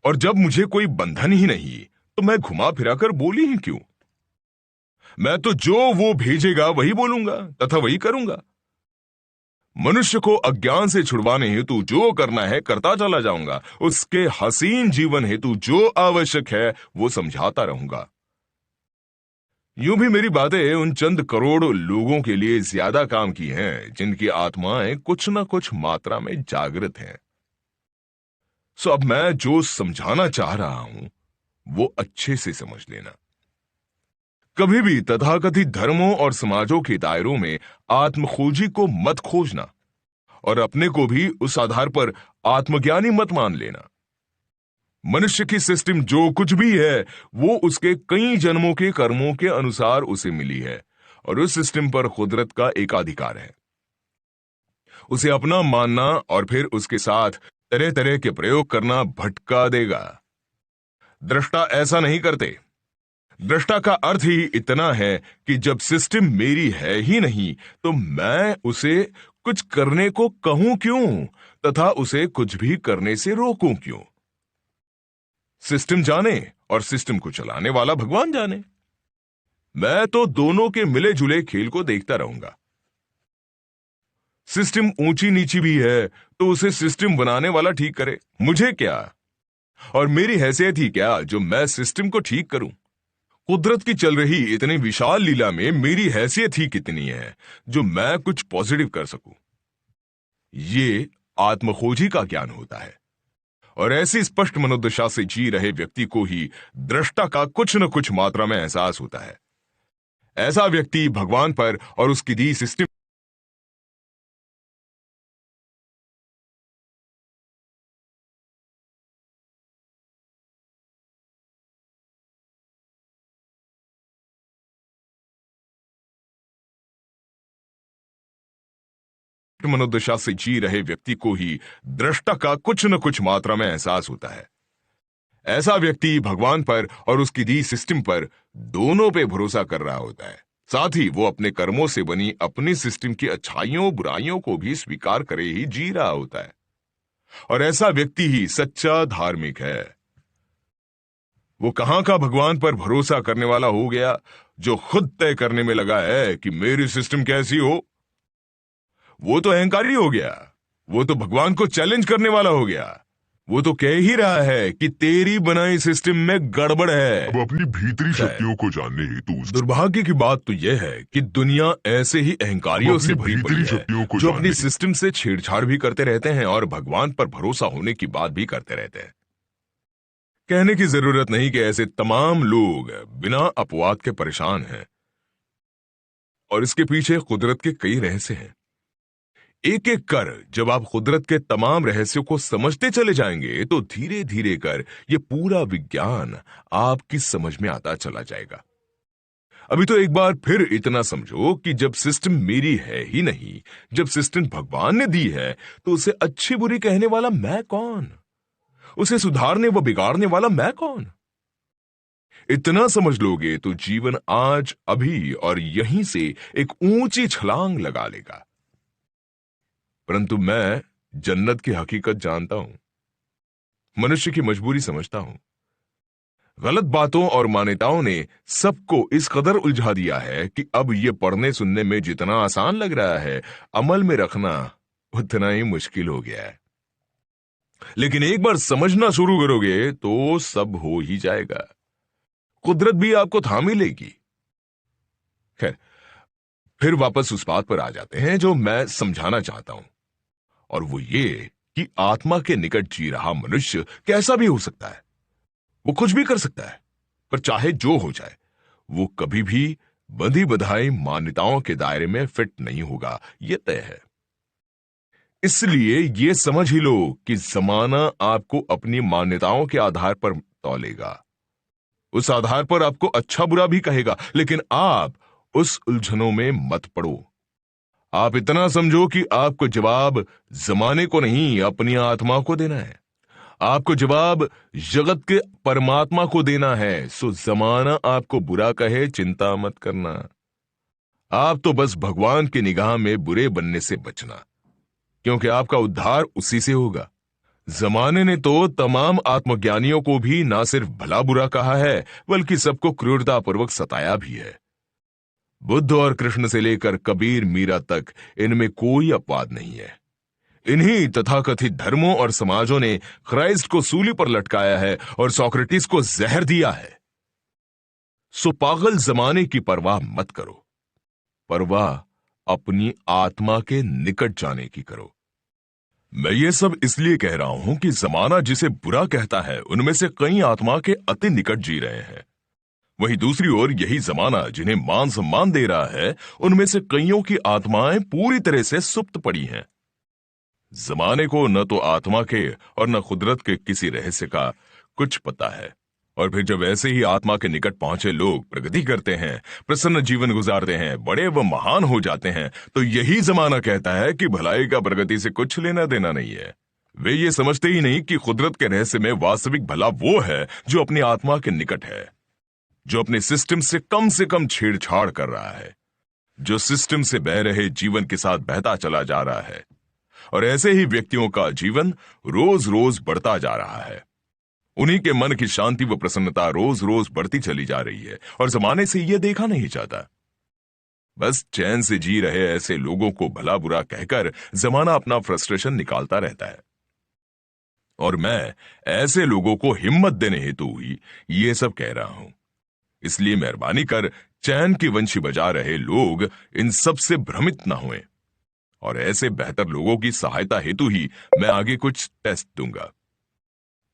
S1: और जब मुझे कोई बंधन ही नहीं, तो मैं घुमा फिरा कर बोली ही क्यों? मैं तो जो वो भेजेगा वही बोलूंगा तथा वही करूंगा। मनुष्य को अज्ञान से छुड़वाने हेतु जो करना है करता चला जाऊंगा। उसके हसीन जीवन हेतु जो आवश्यक है वो समझाता रहूंगा। यूं भी मेरी बातें उन चंद करोड़ लोगों के लिए ज्यादा काम की हैं जिनकी आत्माएं कुछ न कुछ मात्रा में जागृत हैं। सो अब मैं जो समझाना चाह रहा हूं वो अच्छे से समझ लेना। कभी भी तथाकथित धर्मों और समाजों के दायरों में आत्मखोजी को मत खोजना और अपने को भी उस आधार पर आत्मज्ञानी मत मान लेना। मनुष्य की सिस्टम जो कुछ भी है वो उसके कई जन्मों के कर्मों के अनुसार उसे मिली है और उस सिस्टम पर कुदरत का एकाधिकार है। उसे अपना मानना और फिर उसके साथ तरह तरह के प्रयोग करना भटका देगा। दृष्टा ऐसा नहीं करते। दृष्टा का अर्थ ही इतना है कि जब सिस्टम मेरी है ही नहीं तो मैं उसे कुछ करने को कहूं क्यों तथा उसे कुछ भी करने से रोकूं क्यों। सिस्टम जाने और सिस्टम को चलाने वाला भगवान जाने। मैं तो दोनों के मिले जुले खेल को देखता रहूंगा। सिस्टम ऊंची नीची भी है तो उसे सिस्टम बनाने वाला ठीक करे, मुझे क्या। और मेरी हैसियत ही क्या जो मैं सिस्टम को ठीक करूं। कुदरत की चल रही इतनी विशाल लीला में मेरी हैसियत ही कितनी है जो मैं कुछ पॉजिटिव कर सकूं। ये आत्मखोजी का ज्ञान होता है और ऐसी स्पष्ट मनोदशा से जी रहे व्यक्ति को ही दृष्टा का कुछ न कुछ मात्रा में एहसास होता है। ऐसा व्यक्ति भगवान पर और उसकी दी सिस्टम मनोदशा से जी रहे व्यक्ति को ही दृष्टा का कुछ न कुछ मात्रा में एहसास होता है। ऐसा व्यक्ति भगवान पर और उसकी दी सिस्टम पर दोनों पे भरोसा कर रहा होता है। साथ ही वो अपने कर्मों से बनी अपनी सिस्टम की अच्छाइयों बुराइयों को भी स्वीकार करे ही जी रहा होता है। और ऐसा व्यक्ति ही सच्चा धार्मिक है। वो कहां का भगवान पर भरोसा करने वाला हो गया जो खुद तय करने में लगा है कि मेरी सिस्टम कैसी हो। वो तो अहंकारी हो गया। वो तो भगवान को चैलेंज करने वाला हो गया। वो तो कह ही रहा है कि तेरी बनाई सिस्टम में गड़बड़ है।
S2: अब अपनी भीतरी शक्तियों को जानने हेतु
S1: दुर्भाग्य की बात तो यह है कि दुनिया ऐसे ही अहंकारियों से भरी पड़ी है जो अपनी सिस्टम से छेड़छाड़ भी करते रहते हैं और भगवान पर भरोसा होने की बात भी करते रहते हैं। कहने की जरूरत नहीं कि ऐसे तमाम लोग बिना अपवाद के परेशान हैं और इसके पीछे कुदरत के कई रहस्य हैं। एक एक कर जब आप कुदरत के तमाम रहस्यों को समझते चले जाएंगे तो धीरे धीरे कर ये पूरा विज्ञान आपकी समझ में आता चला जाएगा। अभी तो एक बार फिर इतना समझो कि जब सिस्टम मेरी है ही नहीं, जब सिस्टम भगवान ने दी है तो उसे अच्छी बुरी कहने वाला मैं कौन, उसे सुधारने व बिगाड़ने वाला मैं कौन। इतना समझ लोगे तो जीवन आज अभी और यहीं से एक ऊंची छलांग लगा लेगा। परंतु मैं जन्नत की हकीकत जानता हूं, मनुष्य की मजबूरी समझता हूं। गलत बातों और मान्यताओं ने सबको इस कदर उलझा दिया है कि अब यह पढ़ने सुनने में जितना आसान लग रहा है अमल में रखना उतना ही मुश्किल हो गया है। लेकिन एक बार समझना शुरू करोगे तो सब हो ही जाएगा। कुदरत भी आपको थाम ही लेगी। खैर, फिर वापस उस बात पर आ जाते हैं जो मैं समझाना चाहता हूं, और वो ये कि आत्मा के निकट जी रहा मनुष्य कैसा भी हो सकता है। वो कुछ भी कर सकता है, पर चाहे जो हो जाए वो कभी भी बंधी बधाई मान्यताओं के दायरे में फिट नहीं होगा, यह तय है। इसलिए यह समझ ही लो कि जमाना आपको अपनी मान्यताओं के आधार पर तौलेगा। उस आधार पर आपको अच्छा बुरा भी कहेगा, लेकिन आप उस उलझनों में मत पड़ो। आप इतना समझो कि आपको जवाब जमाने को नहीं अपनी आत्मा को देना है। आपको जवाब जगत के परमात्मा को देना है। सो जमाना आपको बुरा कहे चिंता मत करना। आप तो बस भगवान की निगाह में बुरे बनने से बचना, क्योंकि आपका उद्धार उसी से होगा। जमाने ने तो तमाम आत्मज्ञानियों को भी ना सिर्फ भला बुरा कहा है बल्कि सबको क्रूरतापूर्वक सताया भी है। बुद्ध और कृष्ण से लेकर कबीर मीरा तक इनमें कोई अपवाद नहीं है। इन्हीं तथाकथित धर्मों और समाजों ने क्राइस्ट को सूली पर लटकाया है और सोक्रेटिस को जहर दिया है। सो पागल जमाने की परवाह मत करो, परवाह अपनी आत्मा के निकट जाने की करो। मैं ये सब इसलिए कह रहा हूं कि जमाना जिसे बुरा कहता है उनमें से कई आत्मा के अति निकट जी रहे हैं। वहीं दूसरी ओर यही जमाना जिन्हें मान सम्मान दे रहा है उनमें से कईयों की आत्माएं पूरी तरह से सुप्त पड़ी हैं। जमाने को न तो आत्मा के और न कुदरत के किसी रहस्य का कुछ पता है। और फिर जब ऐसे ही आत्मा के निकट पहुंचे लोग प्रगति करते हैं, प्रसन्न जीवन गुजारते हैं, बड़े व महान हो जाते हैं, तो यही जमाना कहता है कि भलाई का प्रगति से कुछ लेना देना नहीं है। वे ये समझते ही नहीं कि कुदरत के रहस्य में वास्तविक भला वो है जो अपनी आत्मा के निकट है, जो अपने सिस्टम से कम छेड़छाड़ कर रहा है, जो सिस्टम से बह रहे जीवन के साथ बहता चला जा रहा है। और ऐसे ही व्यक्तियों का जीवन रोज रोज बढ़ता जा रहा है। उन्हीं के मन की शांति व प्रसन्नता रोज रोज बढ़ती चली जा रही है और जमाने से यह देखा नहीं जाता। बस चैन से जी रहे ऐसे लोगों को भला बुरा कहकर जमाना अपना फ्रस्ट्रेशन निकालता रहता है। और मैं ऐसे लोगों को हिम्मत देने हेतु ही ये सब कह रहा हूं। इसलिए मेहरबानी कर चैन की वंशी बजा रहे लोग इन सब से भ्रमित न हुए। और ऐसे बेहतर लोगों की सहायता हेतु ही मैं आगे कुछ टेस्ट दूंगा।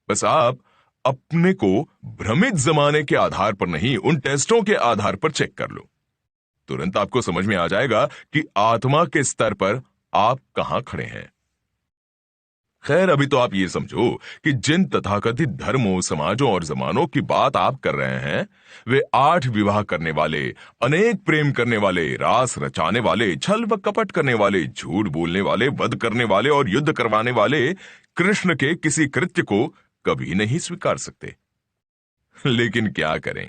S1: बस आप अपने को भ्रमित जमाने के आधार पर नहीं, उन टेस्टों के आधार पर चेक कर लो। तुरंत आपको समझ में आ जाएगा कि आत्मा के स्तर पर आप कहां खड़े हैं। खैर, अभी तो आप ये समझो कि जिन तथाकथित धर्मों, समाजों और जमानों की बात आप कर रहे हैं, वे 8 विवाह करने वाले, अनेक प्रेम करने वाले, रास रचाने वाले, छल व कपट करने वाले, झूठ बोलने वाले, वध करने वाले और युद्ध करवाने वाले कृष्ण के किसी कृत्य को कभी नहीं स्वीकार सकते। लेकिन क्या करें,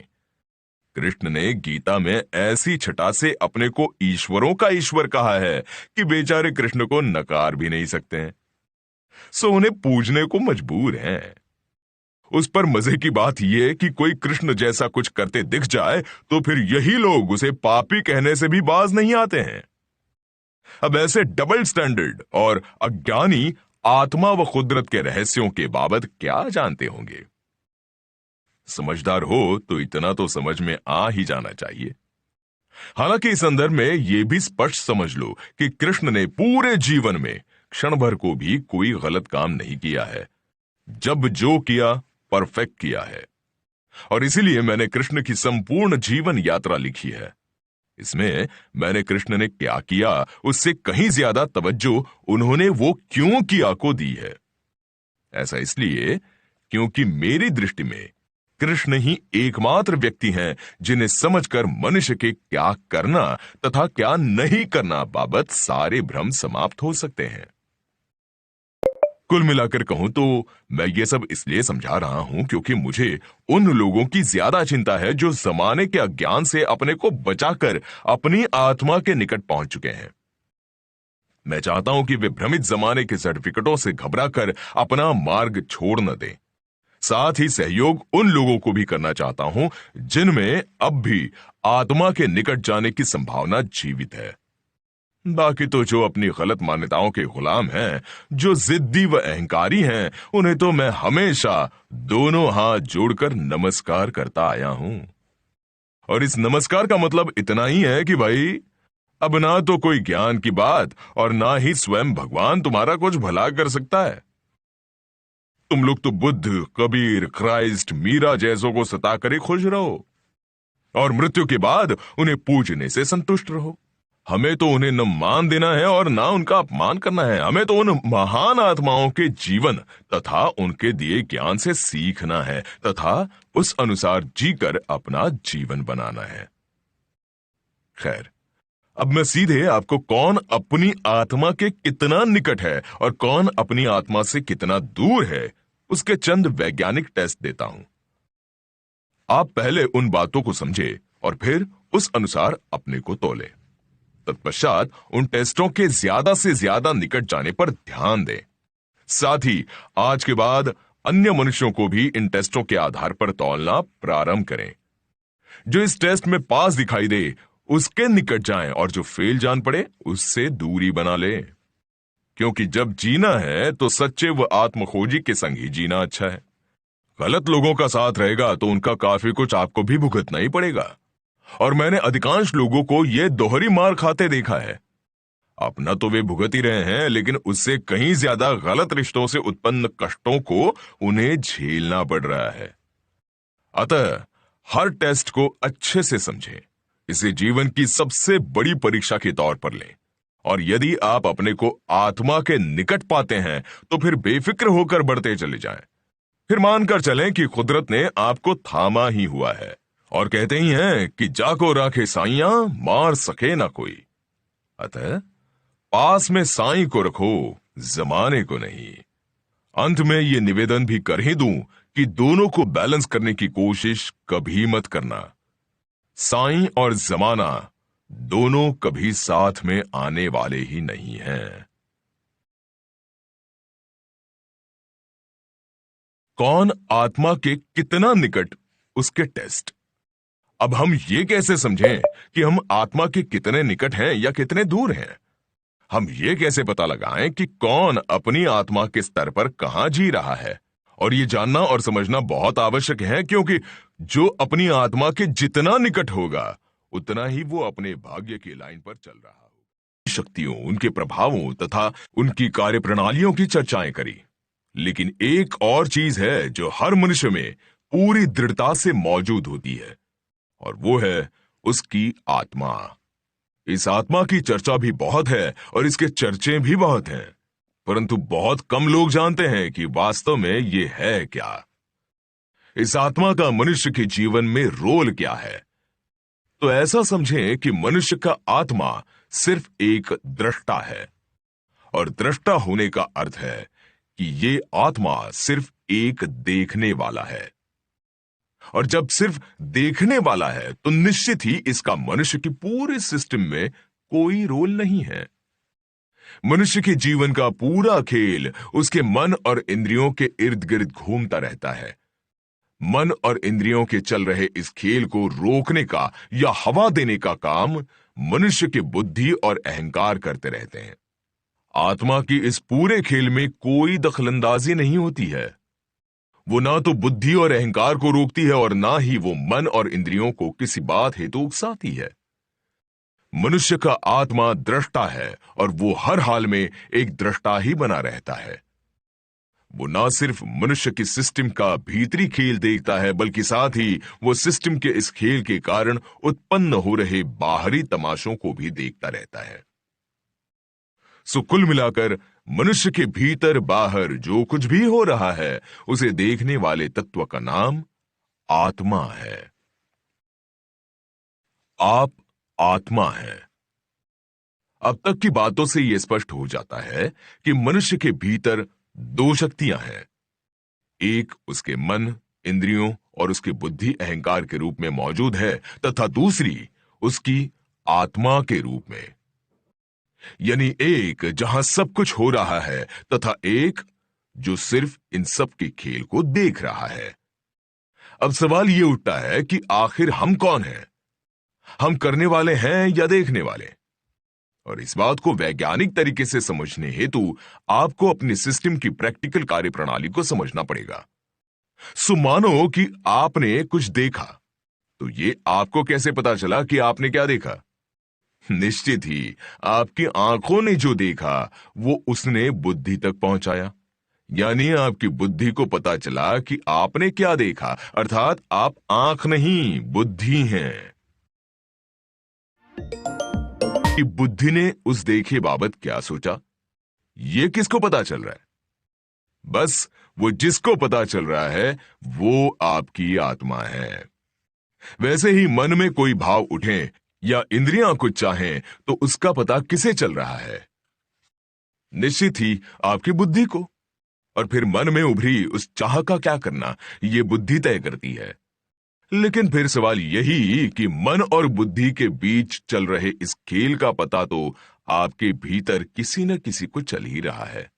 S1: कृष्ण ने गीता में ऐसी छटा से अपने को ईश्वरों का ईश्वर कहा है कि बेचारे कृष्ण को नकार भी नहीं सकते हैं, सो उन्हें पूजने को मजबूर हैं। उस पर मजे की बात यह कि कोई कृष्ण जैसा कुछ करते दिख जाए तो फिर यही लोग उसे पापी कहने से भी बाज नहीं आते हैं। अब ऐसे डबल स्टैंडर्ड और अज्ञानी आत्मा व कुदरत के रहस्यों के बाबत क्या जानते होंगे? समझदार हो तो इतना तो समझ में आ ही जाना चाहिए। हालांकि इस संदर्भ में यह भी स्पष्ट समझ लो कि कृष्ण ने पूरे जीवन में क्षण भर को भी कोई गलत काम नहीं किया है। जब जो किया परफेक्ट किया है। और इसीलिए मैंने कृष्ण की संपूर्ण जीवन यात्रा लिखी है। इसमें मैंने कृष्ण ने क्या किया उससे कहीं ज्यादा तवज्जो उन्होंने वो क्यों किया को दी है। ऐसा इसलिए क्योंकि मेरी दृष्टि में कृष्ण ही एकमात्र व्यक्ति हैं जिन्हें समझकर मनुष्य के क्या करना तथा क्या नहीं करना बाबत सारे भ्रम समाप्त हो सकते हैं। कुल मिलाकर कहूं तो मैं ये सब इसलिए समझा रहा हूं क्योंकि मुझे उन लोगों की ज्यादा चिंता है जो जमाने के अज्ञान से अपने को बचाकर अपनी आत्मा के निकट पहुंच चुके हैं। मैं चाहता हूं कि वे भ्रमित जमाने के सर्टिफिकेटों से घबराकर अपना मार्ग छोड़ न दें। साथ ही सहयोग उन लोगों को भी करना चाहता हूं जिनमें अब भी आत्मा के निकट जाने की संभावना जीवित है। बाकी तो जो अपनी गलत मान्यताओं के गुलाम हैं, जो जिद्दी व अहंकारी हैं, उन्हें तो मैं हमेशा दोनों हाथ जोड़कर नमस्कार करता आया हूं। और इस नमस्कार का मतलब इतना ही है कि भाई अब ना तो कोई ज्ञान की बात और ना ही स्वयं भगवान तुम्हारा कुछ भला कर सकता है। तुम लोग तो बुद्ध, कबीर, क्राइस्ट, मीरा जैसों को सताकर ही खुश रहो और मृत्यु के बाद उन्हें पूजने से संतुष्ट रहो। हमें तो उन्हें न मान देना है और ना उनका अपमान करना है। हमें तो उन महान आत्माओं के जीवन तथा उनके दिए ज्ञान से सीखना है तथा उस अनुसार जीकर अपना जीवन बनाना है। खैर, अब मैं सीधे आपको कौन अपनी आत्मा के कितना निकट है और कौन अपनी आत्मा से कितना दूर है उसके चंद वैज्ञानिक टेस्ट देता हूं। आप पहले उन बातों को समझे और फिर उस अनुसार अपने को तोले। तत्पश्चात उन टेस्टों के ज्यादा से ज्यादा निकट जाने पर ध्यान दें। साथ ही आज के बाद अन्य मनुष्यों को भी इन टेस्टों के आधार पर तौलना प्रारंभ करें। जो इस टेस्ट में पास दिखाई दे उसके निकट जाएं और जो फेल जान पड़े उससे दूरी बना लें। क्योंकि जब जीना है तो सच्चे व आत्मखोजी के संग ही जीना अच्छा है। गलत लोगों का साथ रहेगा तो उनका काफी कुछ आपको भी भुगतना ही पड़ेगा। और मैंने अधिकांश लोगों को यह दोहरी मार खाते देखा है। अपना तो वे भुगत ही रहे हैं, लेकिन उससे कहीं ज्यादा गलत रिश्तों से उत्पन्न कष्टों को उन्हें झेलना पड़ रहा है। अतः हर टेस्ट को अच्छे से समझें, इसे जीवन की सबसे बड़ी परीक्षा के तौर पर लें, और यदि आप अपने को आत्मा के निकट पाते हैं तो फिर बेफिक्र होकर बढ़ते चले जाएं। फिर मानकर चलें कि कुदरत ने आपको थामा ही हुआ है, और कहते ही हैं कि जाको राखे साइयां, मार सके ना कोई। अतः पास में साईं को रखो, जमाने को नहीं। अंत में ये निवेदन भी कर ही दूं कि दोनों को बैलेंस करने की कोशिश कभी मत करना। साईं और जमाना दोनों कभी साथ में आने वाले ही नहीं हैं। कौन आत्मा के कितना निकट, उसके टेस्ट। अब हम ये कैसे समझें कि हम आत्मा के कितने निकट हैं या कितने दूर हैं? हम ये कैसे पता लगाएं कि कौन अपनी आत्मा के स्तर पर कहां जी रहा है? और ये जानना और समझना बहुत आवश्यक है, क्योंकि जो अपनी आत्मा के जितना निकट होगा उतना ही वो अपने भाग्य की लाइन पर चल रहा होगा। शक्तियों, उनके प्रभावों तथा उनकी कार्यप्रणालियों की चर्चाएं करी, लेकिन एक और चीज है जो हर मनुष्य में पूरी दृढ़ता से मौजूद होती है, और वो है उसकी आत्मा। इस आत्मा की चर्चा भी बहुत है और इसके चर्चे भी बहुत हैं, परंतु बहुत कम लोग जानते हैं कि वास्तव में ये है क्या। इस आत्मा का मनुष्य के जीवन में रोल क्या है? तो ऐसा समझें कि मनुष्य का आत्मा सिर्फ एक दृष्टा है, और दृष्टा होने का अर्थ है कि ये आत्मा सिर्फ एक देखने वाला है। और जब सिर्फ देखने वाला है तो निश्चित ही इसका मनुष्य की पूरे सिस्टम में कोई रोल नहीं है। मनुष्य के जीवन का पूरा खेल उसके मन और इंद्रियों के इर्द गिर्द घूमता रहता है। मन और इंद्रियों के चल रहे इस खेल को रोकने का या हवा देने का काम मनुष्य की बुद्धि और अहंकार करते रहते हैं। आत्मा की इस पूरे खेल में कोई दखलंदाजी नहीं होती है। वो ना तो बुद्धि और अहंकार को रोकती है और ना ही वो मन और इंद्रियों को किसी बात हेतु उकसाती है। मनुष्य का आत्मा दृष्टा है, और वो हर हाल में एक दृष्टा ही बना रहता है। वो ना सिर्फ मनुष्य की सिस्टम का भीतरी खेल देखता है, बल्कि साथ ही वो सिस्टम के इस खेल के कारण उत्पन्न हो रहे बाहरी तमाशों को भी देखता रहता है। सो कुल मिलाकर मनुष्य के भीतर बाहर जो कुछ भी हो रहा है, उसे देखने वाले तत्व का नाम आत्मा है। आप आत्मा है। अब तक की बातों से यह स्पष्ट हो जाता है कि मनुष्य के भीतर दो शक्तियां हैं। एक उसके मन, इंद्रियों और उसकी बुद्धि अहंकार के रूप में मौजूद है, तथा दूसरी उसकी आत्मा के रूप में। यानी एक जहां सब कुछ हो रहा है, तथा एक जो सिर्फ इन सब के खेल को देख रहा है। अब सवाल यह उठता है कि आखिर हम कौन हैं? हम करने वाले हैं या देखने वाले? और इस बात को वैज्ञानिक तरीके से समझने हेतु आपको अपने सिस्टम की प्रैक्टिकल कार्यप्रणाली को समझना पड़ेगा। सो मानो कि आपने कुछ देखा, तो ये आपको कैसे पता चला कि आपने क्या देखा? निश्चित ही आपकी आंखों ने जो देखा वो उसने बुद्धि तक पहुंचाया। यानी आपकी बुद्धि को पता चला कि आपने क्या देखा, अर्थात आप आंख नहीं, बुद्धि हैं। कि बुद्धि ने उस देखे बाबत क्या सोचा, ये किसको पता चल रहा है? बस वो जिसको पता चल रहा है वो आपकी आत्मा है। वैसे ही मन में कोई भाव उठे या इंद्रियां कुछ चाहें तो उसका पता किसे चल रहा है? निश्चित ही आपकी बुद्धि को। और फिर मन में उभरी उस चाह का क्या करना, ये बुद्धि तय करती है। लेकिन फिर सवाल यही कि मन और बुद्धि के बीच चल रहे इस खेल का पता तो आपके भीतर किसी न किसी को चल ही रहा है।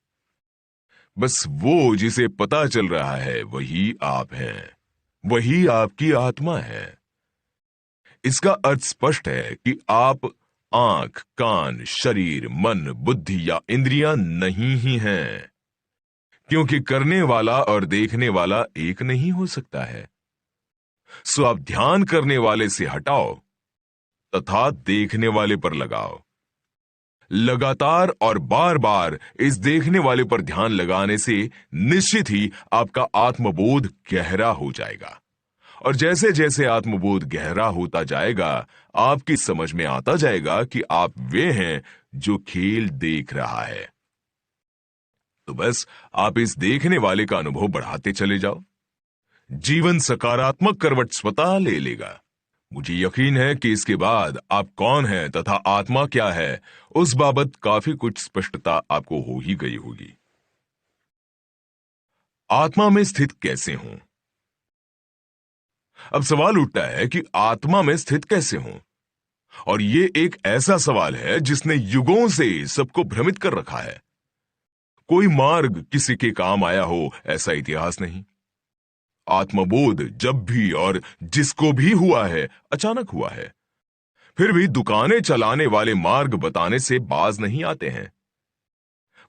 S1: बस वो जिसे पता चल रहा है वही आप हैं, वही आपकी आत्मा है। इसका अर्थ स्पष्ट है कि आप आंख, कान, शरीर, मन, बुद्धि या इंद्रियां नहीं ही हैं, क्योंकि करने वाला और देखने वाला एक नहीं हो सकता है। सो आप ध्यान करने वाले से हटाओ तथा देखने वाले पर लगाओ। लगातार और बार बार इस देखने वाले पर ध्यान लगाने से निश्चित ही आपका आत्मबोध गहरा हो जाएगा। और जैसे जैसे आत्मबोध गहरा होता जाएगा, आपकी समझ में आता जाएगा कि आप वे हैं जो खेल देख रहा है। तो बस आप इस देखने वाले का अनुभव बढ़ाते चले जाओ। जीवन सकारात्मक करवट स्वतः ले लेगा। मुझे यकीन है कि इसके बाद आप कौन हैं तथा आत्मा क्या है, उस बाबत काफी कुछ स्पष्टता आपको हो ही गई होगी। आत्मा में स्थित कैसे हूं? अब सवाल उठता है कि आत्मा में स्थित कैसे हूं? और ये एक ऐसा सवाल है जिसने युगों से सबको भ्रमित कर रखा है। कोई मार्ग किसी के काम आया हो, ऐसा इतिहास नहीं। आत्मबोध जब भी और जिसको भी हुआ है, अचानक हुआ है। फिर भी दुकानें चलाने वाले मार्ग बताने से बाज नहीं आते हैं।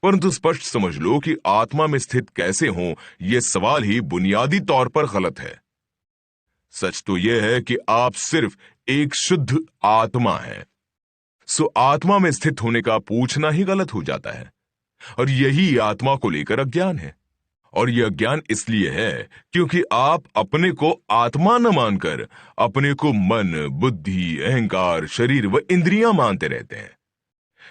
S1: परंतु स्पष्ट समझ लो कि आत्मा में स्थित कैसे हो, यह सवाल ही बुनियादी तौर पर गलत है। सच तो यह है कि आप सिर्फ एक शुद्ध आत्मा हैं। सो आत्मा में स्थित होने का पूछना ही गलत हो जाता है। और यही आत्मा को लेकर अज्ञान है। और यह ज्ञान इसलिए है क्योंकि आप अपने को आत्मा न मानकर अपने को मन, बुद्धि, अहंकार, शरीर व इंद्रियां मानते रहते हैं।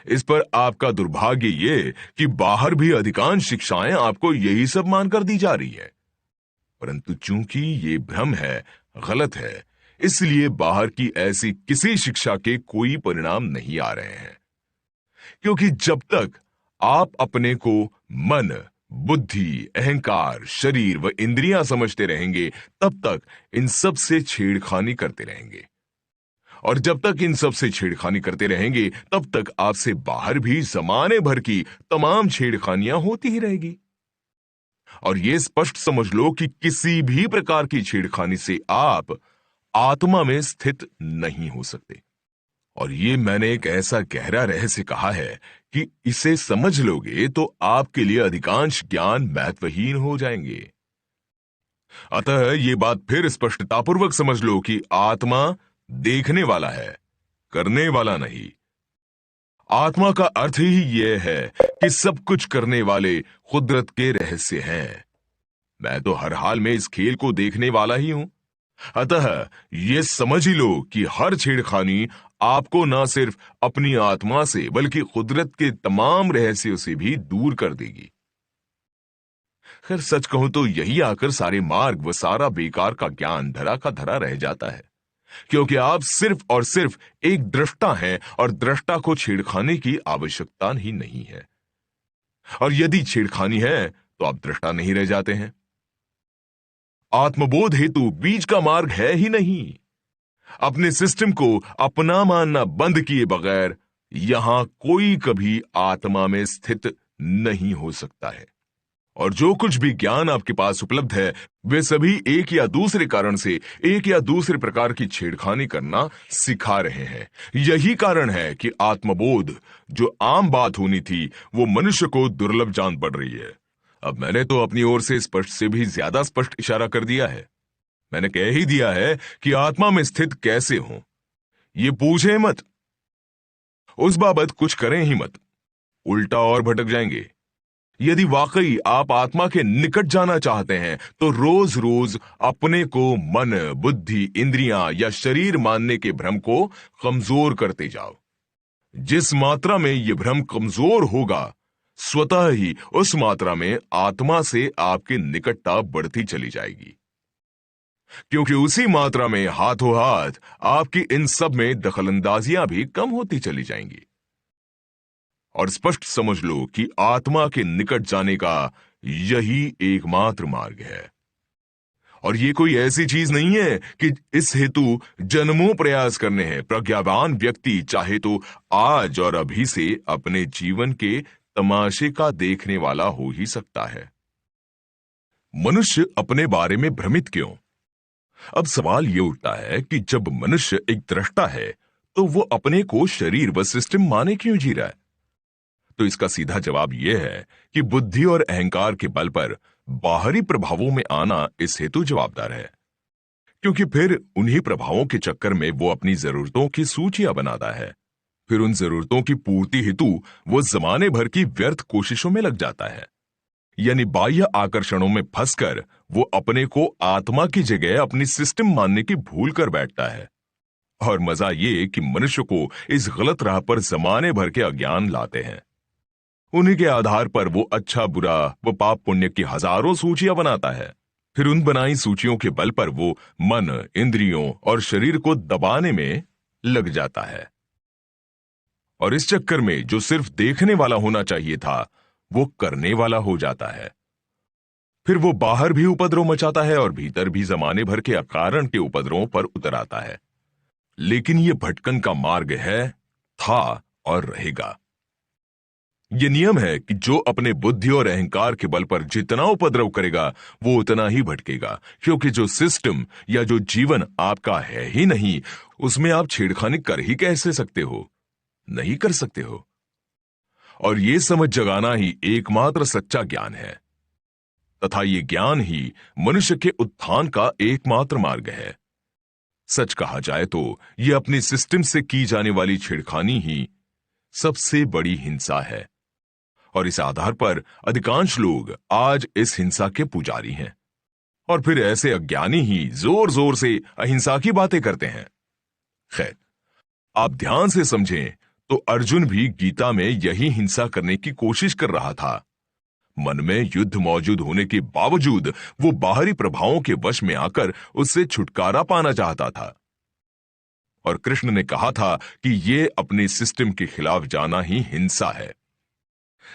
S1: इस पर आपका दुर्भाग्य ये कि बाहर भी अधिकांश शिक्षाएं आपको यही सब मानकर दी जा रही है। परंतु चूंकि ये भ्रम है, गलत है, इसलिए बाहर की ऐसी किसी शिक्षा के कोई परिणाम नहीं आ रहे हैं। क्योंकि जब तक आप अपने को मन, बुद्धि, अहंकार, शरीर व इंद्रियां समझते रहेंगे, तब तक इन सब से छेड़खानी करते रहेंगे। और जब तक इन सब से छेड़खानी करते रहेंगे, तब तक आपसे बाहर भी जमाने भर की तमाम छेड़खानियां होती ही रहेगी। और यह स्पष्ट समझ लो कि किसी भी प्रकार की छेड़खानी से आप आत्मा में स्थित नहीं हो सकते। और ये मैंने एक ऐसा गहरा रहस्य कहा है कि इसे समझ लोगे तो आपके लिए अधिकांश ज्ञान महत्वहीन हो जाएंगे। अतः ये बात फिर स्पष्टतापूर्वक समझ लो कि आत्मा देखने वाला है, करने वाला नहीं। आत्मा का अर्थ ही यह है कि सब कुछ करने वाले कुदरत के रहस्य हैं। मैं तो हर हाल में इस खेल को देखने वाला ही हूं। अतः यह समझ ही लो कि हर छेड़खानी आपको न सिर्फ अपनी आत्मा से बल्कि कुदरत के तमाम रहस्यों से भी दूर कर देगी। खैर सच कहूं तो यही आकर सारे मार्ग व सारा बेकार का ज्ञान धरा का धरा रह जाता है। क्योंकि आप सिर्फ और सिर्फ एक दृष्टा हैं और दृष्टा को छेड़खानी की आवश्यकता ही नहीं है। और यदि छेड़खानी है तो आप दृष्टा नहीं रह जाते हैं। आत्मबोध हेतु बीच का मार्ग है ही नहीं। अपने सिस्टम को अपना मानना बंद किए बगैर यहां कोई कभी आत्मा में स्थित नहीं हो सकता है। और जो कुछ भी ज्ञान आपके पास उपलब्ध है, वे सभी एक या दूसरे कारण से एक या दूसरे प्रकार की छेड़खानी करना सिखा रहे हैं। यही कारण है कि आत्मबोध जो आम बात होनी थी, वो मनुष्य को दुर्लभ जान पड़ रही है। अब मैंने तो अपनी ओर से स्पष्ट से भी ज्यादा स्पष्ट इशारा कर दिया है। मैंने कह ही दिया है कि आत्मा में स्थित कैसे हो। ये पूछे मत, उस बाबत कुछ करें ही मत, उल्टा और भटक जाएंगे। यदि वाकई आप आत्मा के निकट जाना चाहते हैं तो रोज रोज अपने को मन, बुद्धि, इंद्रियां या शरीर मानने के भ्रम को कमजोर करते जाओ। जिस मात्रा में यह भ्रम कमजोर होगा, स्वतः ही उस मात्रा में आत्मा से आपकी निकटता बढ़ती चली जाएगी। क्योंकि उसी मात्रा में हाथों हाथ आपकी इन सब में दखलंदाजियां भी कम होती चली जाएंगी। और स्पष्ट समझ लो कि आत्मा के निकट जाने का यही एकमात्र मार्ग है। और ये कोई ऐसी चीज नहीं है कि इस हेतु जन्मों प्रयास करने हैं। प्रज्ञावान व्यक्ति चाहे तो आज और अभी से अपने जीवन के तमाशे का देखने वाला हो ही सकता है। मनुष्य अपने बारे में भ्रमित क्यों? अब सवाल यह उठता है कि जब मनुष्य एक दृष्टा है तो वो अपने को शरीर व सिस्टम माने क्यों जी रहा है? तो इसका सीधा जवाब यह है कि बुद्धि और अहंकार के बल पर बाहरी प्रभावों में आना इस हेतु जवाबदार है। क्योंकि फिर उन्हीं प्रभावों के चक्कर में वो अपनी जरूरतों की सूचियां बनाता है। फिर उन जरूरतों की पूर्ति हेतु वो जमाने भर की व्यर्थ कोशिशों में लग जाता है, यानी बाह्य आकर्षणों में फंसकर वो अपने को आत्मा की जगह अपनी सिस्टम मानने की भूल कर बैठता है। और मजा ये कि मनुष्य को इस गलत राह पर जमाने भर के अज्ञान लाते हैं। उन्हीं के आधार पर वो अच्छा बुरा व पाप पुण्य की हजारों सूचियां बनाता है। फिर उन बनाई सूचियों के बल पर वो मन, इंद्रियों और शरीर को दबाने में लग जाता है। और इस चक्कर में जो सिर्फ देखने वाला होना चाहिए था, वो करने वाला हो जाता है। फिर वो बाहर भी उपद्रव मचाता है और भीतर भी जमाने भर के अकारण के उपद्रवों पर उतर आता है। लेकिन ये भटकन का मार्ग है, था और रहेगा। ये नियम है कि जो अपने बुद्धि और अहंकार के बल पर जितना उपद्रव करेगा वो उतना ही भटकेगा, क्योंकि जो सिस्टम या जो जीवन आपका है ही नहीं, उसमें आप छेड़खानी कर ही कैसे सकते हो? नहीं कर सकते हो। और ये समझ जगाना ही एकमात्र सच्चा ज्ञान है, तथा ये ज्ञान ही मनुष्य के उत्थान का एकमात्र मार्ग है। सच कहा जाए तो ये अपनी सिस्टम से की जाने वाली छेड़खानी ही सबसे बड़ी हिंसा है, और इस आधार पर अधिकांश लोग आज इस हिंसा के पुजारी हैं। और फिर ऐसे अज्ञानी ही जोर जोर से अहिंसा की बातें करते हैं। खैर, आप ध्यान से समझें तो अर्जुन भी गीता में यही हिंसा करने की कोशिश कर रहा था। मन में युद्ध मौजूद होने के बावजूद वो बाहरी प्रभावों के वश में आकर उससे छुटकारा पाना चाहता था। और कृष्ण ने कहा था कि ये अपने सिस्टम के खिलाफ जाना ही हिंसा है।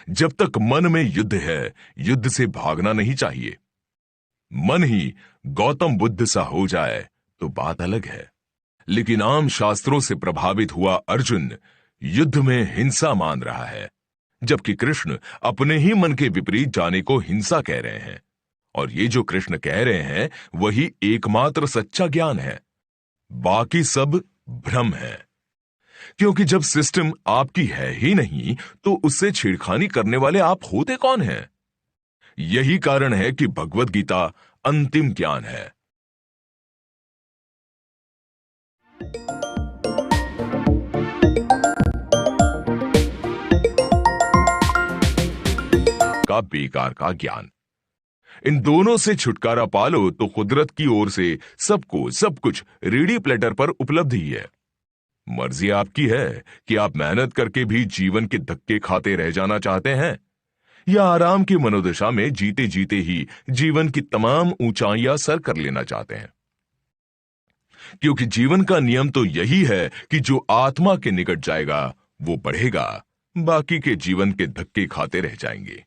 S1: जब तक मन में युद्ध है, युद्ध से भागना नहीं चाहिए। मन ही गौतम बुद्ध सा हो जाए तो बात अलग है। लेकिन आम शास्त्रों से प्रभावित हुआ अर्जुन युद्ध में हिंसा मान रहा है, जबकि कृष्ण अपने ही मन के विपरीत जाने को हिंसा कह रहे हैं। और ये जो कृष्ण कह रहे हैं वही एकमात्र सच्चा ज्ञान है, बाकी सब भ्रम है। क्योंकि जब सिस्टम आपकी है ही नहीं तो उससे छेड़खानी करने वाले आप होते कौन हैं? यही कारण है कि भगवद गीता अंतिम ज्ञान है। का बेकार का ज्ञान। इन दोनों से छुटकारा पालो तो कुदरत की ओर से सबको सब कुछ रेडी प्लेटर पर उपलब्ध ही है। मर्जी आपकी है कि आप मेहनत करके भी जीवन के धक्के खाते रह जाना चाहते हैं, या आराम की मनोदशा में जीते जीते ही जीवन की तमाम ऊंचाइयां सर कर लेना चाहते हैं। क्योंकि जीवन का नियम तो यही है कि जो आत्मा के निकट जाएगा वो बढ़ेगा, बाकी के जीवन के धक्के खाते रह जाएंगे।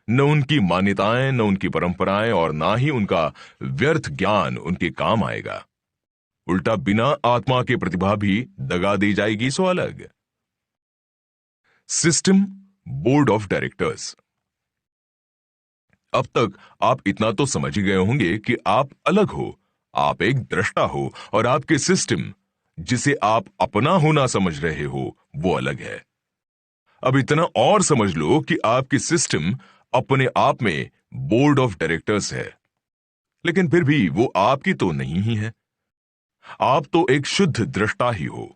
S1: न उनकी मान्यताएं, न उनकी परंपराएं और ना ही उनका व्यर्थ ज्ञान उनके काम आएगा। उल्टा बिना आत्मा के प्रतिभा भी दगा दी जाएगी सो अलग। System board of directors. अब तक आप इतना तो समझ ही गए होंगे कि आप अलग हो, आप एक दृष्टा हो, और आपके सिस्टम जिसे आप अपना होना समझ रहे हो वो अलग है। अब इतना और समझ लो कि आपकी सिस्टम अपने आप में बोर्ड ऑफ डायरेक्टर्स है, लेकिन फिर भी वो आपकी तो नहीं ही है। आप तो एक शुद्ध दृष्टा ही हो।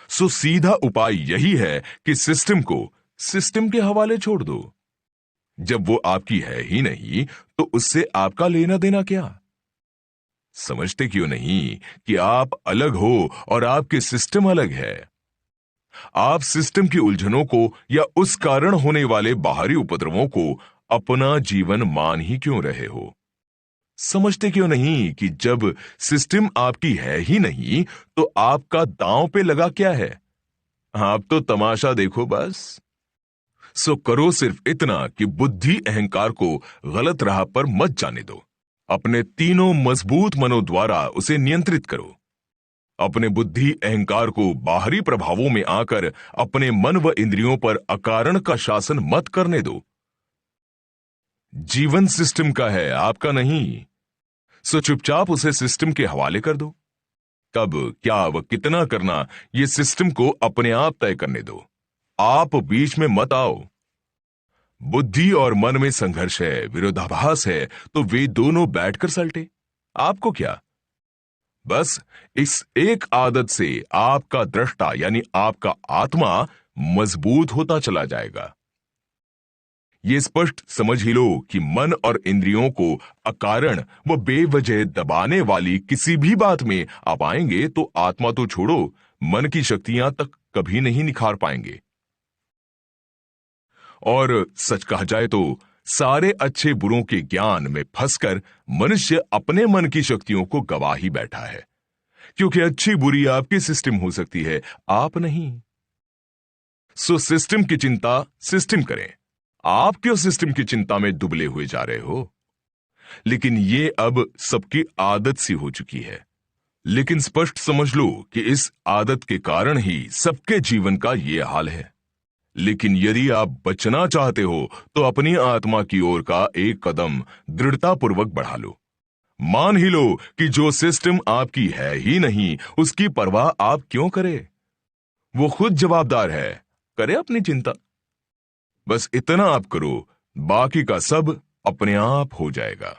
S1: सो सीधा उपाय यही है कि सिस्टम को सिस्टम के हवाले छोड़ दो। जब वो आपकी है ही नहीं तो उससे आपका लेना देना क्या? समझते क्यों नहीं कि आप अलग हो और आपके सिस्टम अलग है? आप सिस्टम की उलझनों को या उस कारण होने वाले बाहरी उपद्रवों को अपना जीवन मान ही क्यों रहे हो? समझते क्यों नहीं कि जब सिस्टम आपकी है ही नहीं तो आपका दांव पे लगा क्या है? आप तो तमाशा देखो बस। सो करो सिर्फ इतना कि बुद्धि अहंकार को गलत राह पर मत जाने दो। अपने तीनों मजबूत मनों द्वारा उसे नियंत्रित करो। अपने बुद्धि अहंकार को बाहरी प्रभावों में आकर अपने मन व इंद्रियों पर अकारण का शासन मत करने दो। जीवन सिस्टम का है, आपका नहीं। सो चुपचाप उसे सिस्टम के हवाले कर दो। कब, क्या व कितना करना ये सिस्टम को अपने आप तय करने दो। आप बीच में मत आओ। बुद्धि और मन में संघर्ष है, विरोधाभास है, तो वे दोनों बैठकर सलटे। आपको क्या? बस इस एक आदत से आपका दृष्टा यानी आपका आत्मा मजबूत होता चला जाएगा। ये स्पष्ट समझ ही लो कि मन और इंद्रियों को अकारण व बेवजह दबाने वाली किसी भी बात में आप आएंगे तो आत्मा तो छोड़ो, मन की शक्तियां तक कभी नहीं निखार पाएंगे। और सच कहा जाए तो सारे अच्छे बुरों के ज्ञान में फंसकर मनुष्य अपने मन की शक्तियों को गवा ही बैठा है, क्योंकि अच्छी बुरी आपकी सिस्टम हो सकती है, आप नहीं। सो सिस्टम की चिंता सिस्टम करें। आप क्यों सिस्टम की चिंता में दुबले हुए जा रहे हो? लेकिन ये अब सबकी आदत सी हो चुकी है। लेकिन स्पष्ट समझ लो कि इस आदत के कारण ही सबके जीवन का ये हाल है। लेकिन यदि आप बचना चाहते हो तो अपनी आत्मा की ओर का एक कदम दृढ़तापूर्वक बढ़ा लो। मान ही लो कि जो सिस्टम आपकी है ही नहीं, उसकी परवाह आप क्यों करें? वो खुद जवाबदार है, करे अपनी चिंता। बस इतना आप करो, बाकी का सब अपने आप हो जाएगा।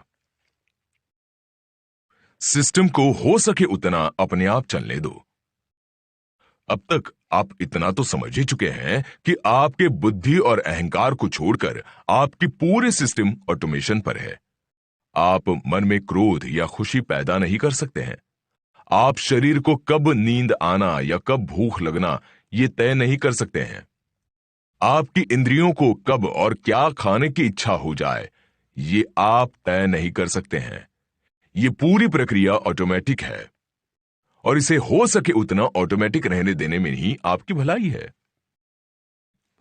S1: सिस्टम को हो सके उतना अपने आप चलने दो। अब तक आप इतना तो समझ ही चुके हैं कि आपके बुद्धि और अहंकार को छोड़कर आपकी पूरे सिस्टम ऑटोमेशन पर है। आप मन में क्रोध या खुशी पैदा नहीं कर सकते हैं। आप शरीर को कब नींद आना या कब भूख लगना ये तय नहीं कर सकते हैं। आपकी इंद्रियों को कब और क्या खाने की इच्छा हो जाए ये आप तय नहीं कर सकते हैं। ये पूरी प्रक्रिया ऑटोमेटिक है और इसे हो सके उतना ऑटोमेटिक रहने देने में ही आपकी भलाई है।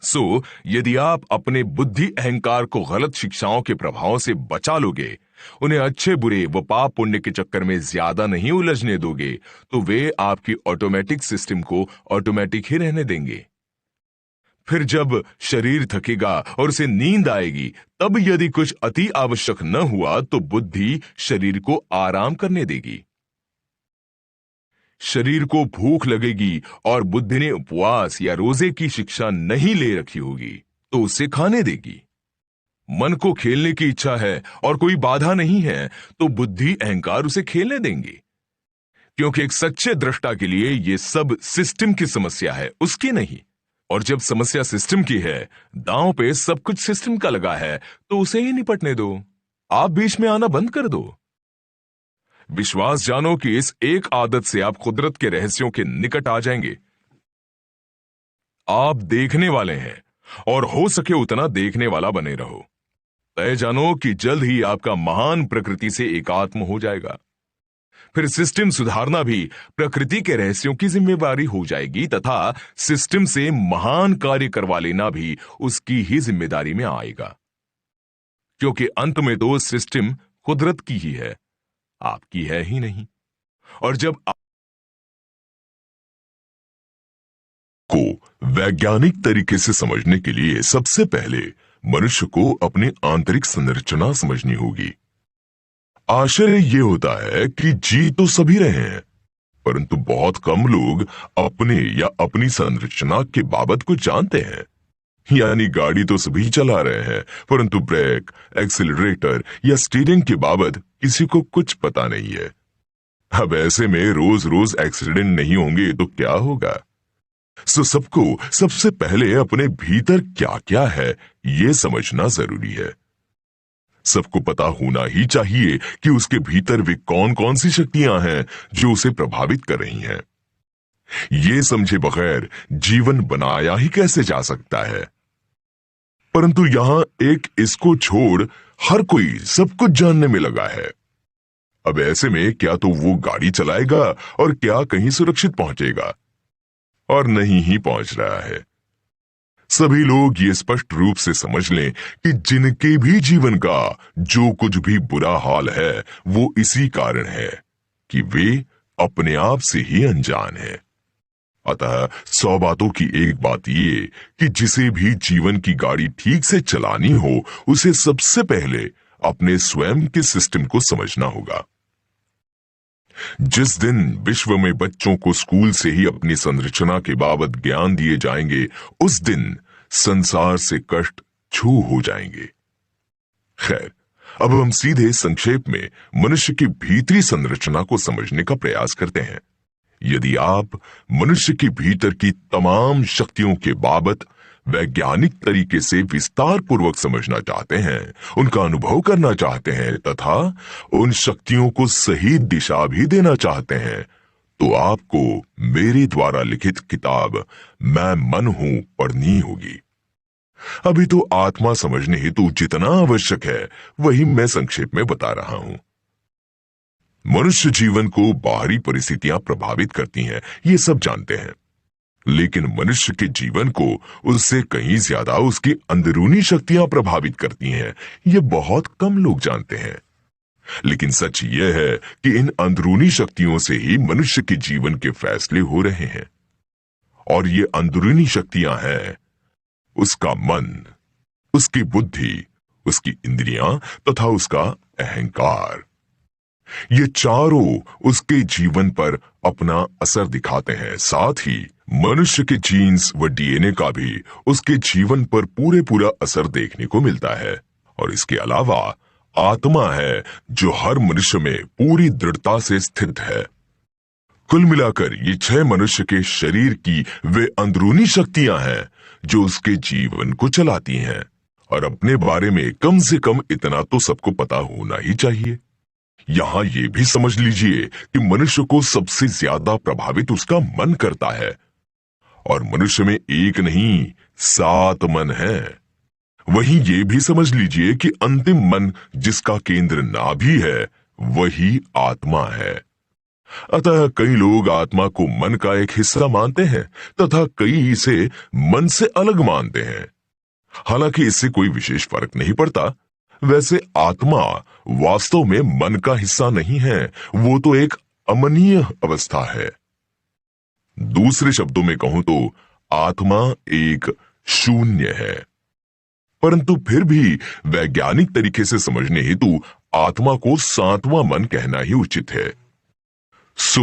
S1: सो यदि आप अपने बुद्धि अहंकार को गलत शिक्षाओं के प्रभाव से बचा लोगे, उन्हें अच्छे बुरे व पाप पुण्य के चक्कर में ज्यादा नहीं उलझने दोगे, तो वे आपकी ऑटोमेटिक सिस्टम को ऑटोमेटिक ही रहने देंगे। फिर जब शरीर थकेगा और उसे नींद आएगी, तब यदि कुछ अति आवश्यक न हुआ तो बुद्धि शरीर को आराम करने देगी। शरीर को भूख लगेगी और बुद्धि ने उपवास या रोजे की शिक्षा नहीं ले रखी होगी तो उसे खाने देगी। मन को खेलने की इच्छा है और कोई बाधा नहीं है तो बुद्धि अहंकार उसे खेलने देंगे, क्योंकि एक सच्चे दृष्टा के लिए यह सब सिस्टम की समस्या है, उसकी नहीं। और जब समस्या सिस्टम की है, दांव पे सब कुछ सिस्टम का लगा है, तो उसे ही निपटने दो। आप बीच में आना बंद कर दो। विश्वास जानो कि इस एक आदत से आप कुदरत के रहस्यों के निकट आ जाएंगे। आप देखने वाले हैं और हो सके उतना देखने वाला बने रहो। तय जानो कि जल्द ही आपका महान प्रकृति से एकात्म हो जाएगा। फिर सिस्टम सुधारना भी प्रकृति के रहस्यों की जिम्मेवारी हो जाएगी तथा सिस्टम से महान कार्य करवा लेना भी उसकी ही जिम्मेदारी में आएगा, क्योंकि अंत में तो सिस्टम कुदरत की ही है, आपकी है ही नहीं। और जब को वैज्ञानिक तरीके से समझने के लिए सबसे पहले मनुष्य को अपनी आंतरिक संरचना समझनी होगी। आश्चर्य ये होता है कि जी तो सभी रहे हैं, परंतु बहुत कम लोग अपने या अपनी संरचना के बाबत कुछ जानते हैं। यानी गाड़ी तो सभी चला रहे हैं, परंतु ब्रेक, एक्सीलरेटर या स्टीयरिंग के बाबत किसी को कुछ पता नहीं है। अब ऐसे में रोज रोज एक्सीडेंट नहीं होंगे तो क्या होगा? सो सबको सबसे पहले अपने भीतर क्या क्या है ये समझना जरूरी है। सबको पता होना ही चाहिए कि उसके भीतर वे कौन कौन सी शक्तियां हैं जो उसे प्रभावित कर रही हैं। ये समझे बगैर जीवन बनाया ही कैसे जा सकता है? परंतु यहां एक इसको छोड़ हर कोई सब कुछ जानने में लगा है। अब ऐसे में क्या तो वो गाड़ी चलाएगा और क्या कहीं सुरक्षित पहुंचेगा, और नहीं ही पहुंच रहा है। सभी लोग ये स्पष्ट रूप से समझ लें कि जिनके भी जीवन का जो कुछ भी बुरा हाल है वो इसी कारण है कि वे अपने आप से ही अनजान हैं। अतः 100 बातों की एक बात ये कि जिसे भी जीवन की गाड़ी ठीक से चलानी हो उसे सबसे पहले अपने स्वयं के सिस्टम को समझना होगा। जिस दिन विश्व में बच्चों को स्कूल से ही अपनी संरचना के बाबत ज्ञान दिए जाएंगे, उस दिन संसार से कष्ट छू हो जाएंगे। खैर, अब हम सीधे संक्षेप में मनुष्य की भीतरी संरचना को समझने का प्रयास करते हैं। यदि आप मनुष्य के भीतर की तमाम शक्तियों के बाबत वैज्ञानिक तरीके से विस्तार पूर्वक समझना चाहते हैं, उनका अनुभव करना चाहते हैं तथा उन शक्तियों को सही दिशा भी देना चाहते हैं, तो आपको मेरे द्वारा लिखित किताब मैं मन हूं पढ़नी होगी। अभी तो आत्मा समझने हेतु जितना आवश्यक है वही मैं संक्षेप में बता रहा हूं। मनुष्य जीवन को बाहरी परिस्थितियां प्रभावित करती हैं, ये सब जानते हैं, लेकिन मनुष्य के जीवन को उससे कहीं ज्यादा उसकी अंदरूनी शक्तियां प्रभावित करती हैं, ये बहुत कम लोग जानते हैं। लेकिन सच यह है कि इन अंदरूनी शक्तियों से ही मनुष्य के जीवन के फैसले हो रहे हैं। और ये अंदरूनी शक्तियां हैं उसका मन, उसकी बुद्धि, उसकी इंद्रियां तथा उसका अहंकार। ये चारों उसके जीवन पर अपना असर दिखाते हैं। साथ ही मनुष्य के जीन्स व डीएनए का भी उसके जीवन पर पूरा असर देखने को मिलता है। और इसके अलावा आत्मा है जो हर मनुष्य में पूरी दृढ़ता से स्थित है। कुल मिलाकर ये 6 मनुष्य के शरीर की वे अंदरूनी शक्तियां हैं जो उसके जीवन को चलाती हैं। और अपने बारे में कम से कम इतना तो सबको पता होना ही चाहिए। यहां ये भी समझ लीजिए कि मनुष्य को सबसे ज्यादा प्रभावित उसका मन करता है। और मनुष्य में एक नहीं 7 मन है। वहीं ये भी समझ लीजिए कि अंतिम मन जिसका केंद्र नाभि है वही आत्मा है। अतः कई लोग आत्मा को मन का एक हिस्सा मानते हैं तथा कई इसे मन से अलग मानते हैं। हालांकि इससे कोई विशेष फर्क नहीं पड़ता। वैसे आत्मा वास्तव में मन का हिस्सा नहीं है, वो तो एक अमनीय अवस्था है। दूसरे शब्दों में कहूं तो आत्मा एक शून्य है। परंतु फिर भी वैज्ञानिक तरीके से समझने हेतु आत्मा को 7वां मन कहना ही उचित है। सो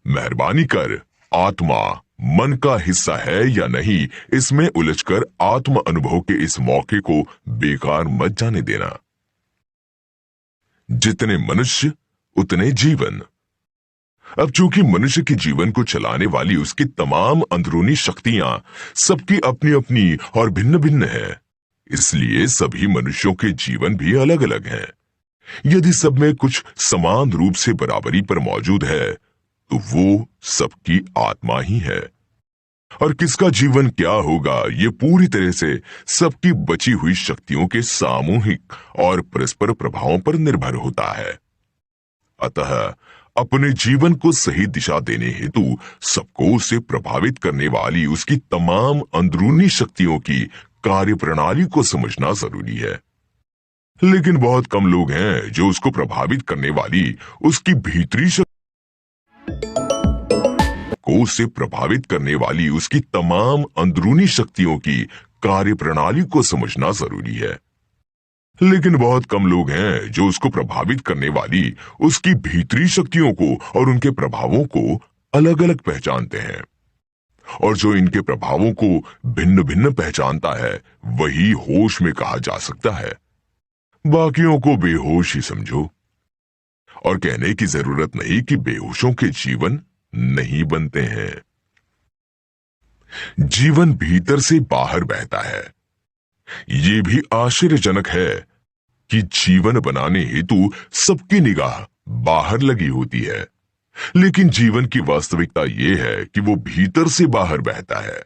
S1: मेहरबानी कर आत्मा मन का हिस्सा है या नहीं, इसमें उलझकर आत्म अनुभव के इस मौके को बेकार मत जाने देना। जितने मनुष्य उतने जीवन। अब चूंकि मनुष्य के जीवन को चलाने वाली उसकी तमाम अंदरूनी शक्तियां सबकी अपनी अपनी और भिन्न भिन्न है, इसलिए सभी मनुष्यों के जीवन भी अलग अलग हैं। यदि सब में कुछ समान रूप से बराबरी पर मौजूद है तो वो सबकी आत्मा ही है। और किसका जीवन क्या होगा ये पूरी तरह से सबकी बची हुई शक्तियों के सामूहिक और परस्पर प्रभावों पर निर्भर होता है। अतः अपने जीवन को सही दिशा देने हेतु सबको उसे प्रभावित करने वाली उसकी तमाम अंदरूनी शक्तियों की कार्यप्रणाली को समझना जरूरी है। लेकिन बहुत कम लोग हैं जो उसको प्रभावित करने वाली उसकी भीतरी को उससे प्रभावित करने वाली उसकी तमाम अंदरूनी शक्तियों की कार्यप्रणाली को समझना जरूरी है। लेकिन बहुत कम लोग हैं जो उसको प्रभावित करने वाली उसकी भीतरी शक्तियों को और उनके प्रभावों को अलग अलग पहचानते हैं। और जो इनके प्रभावों को भिन्न भिन्न पहचानता है वही होश में कहा जा सकता है। बाकियों को बेहोश ही समझो। और कहने की जरूरत नहीं कि बेहोशों के जीवन नहीं बनते हैं। जीवन भीतर से बाहर बहता है। ये भी आश्चर्यजनक है कि जीवन बनाने हेतु सबकी निगाह बाहर लगी होती है, लेकिन जीवन की वास्तविकता यह है कि वो भीतर से बाहर बहता है।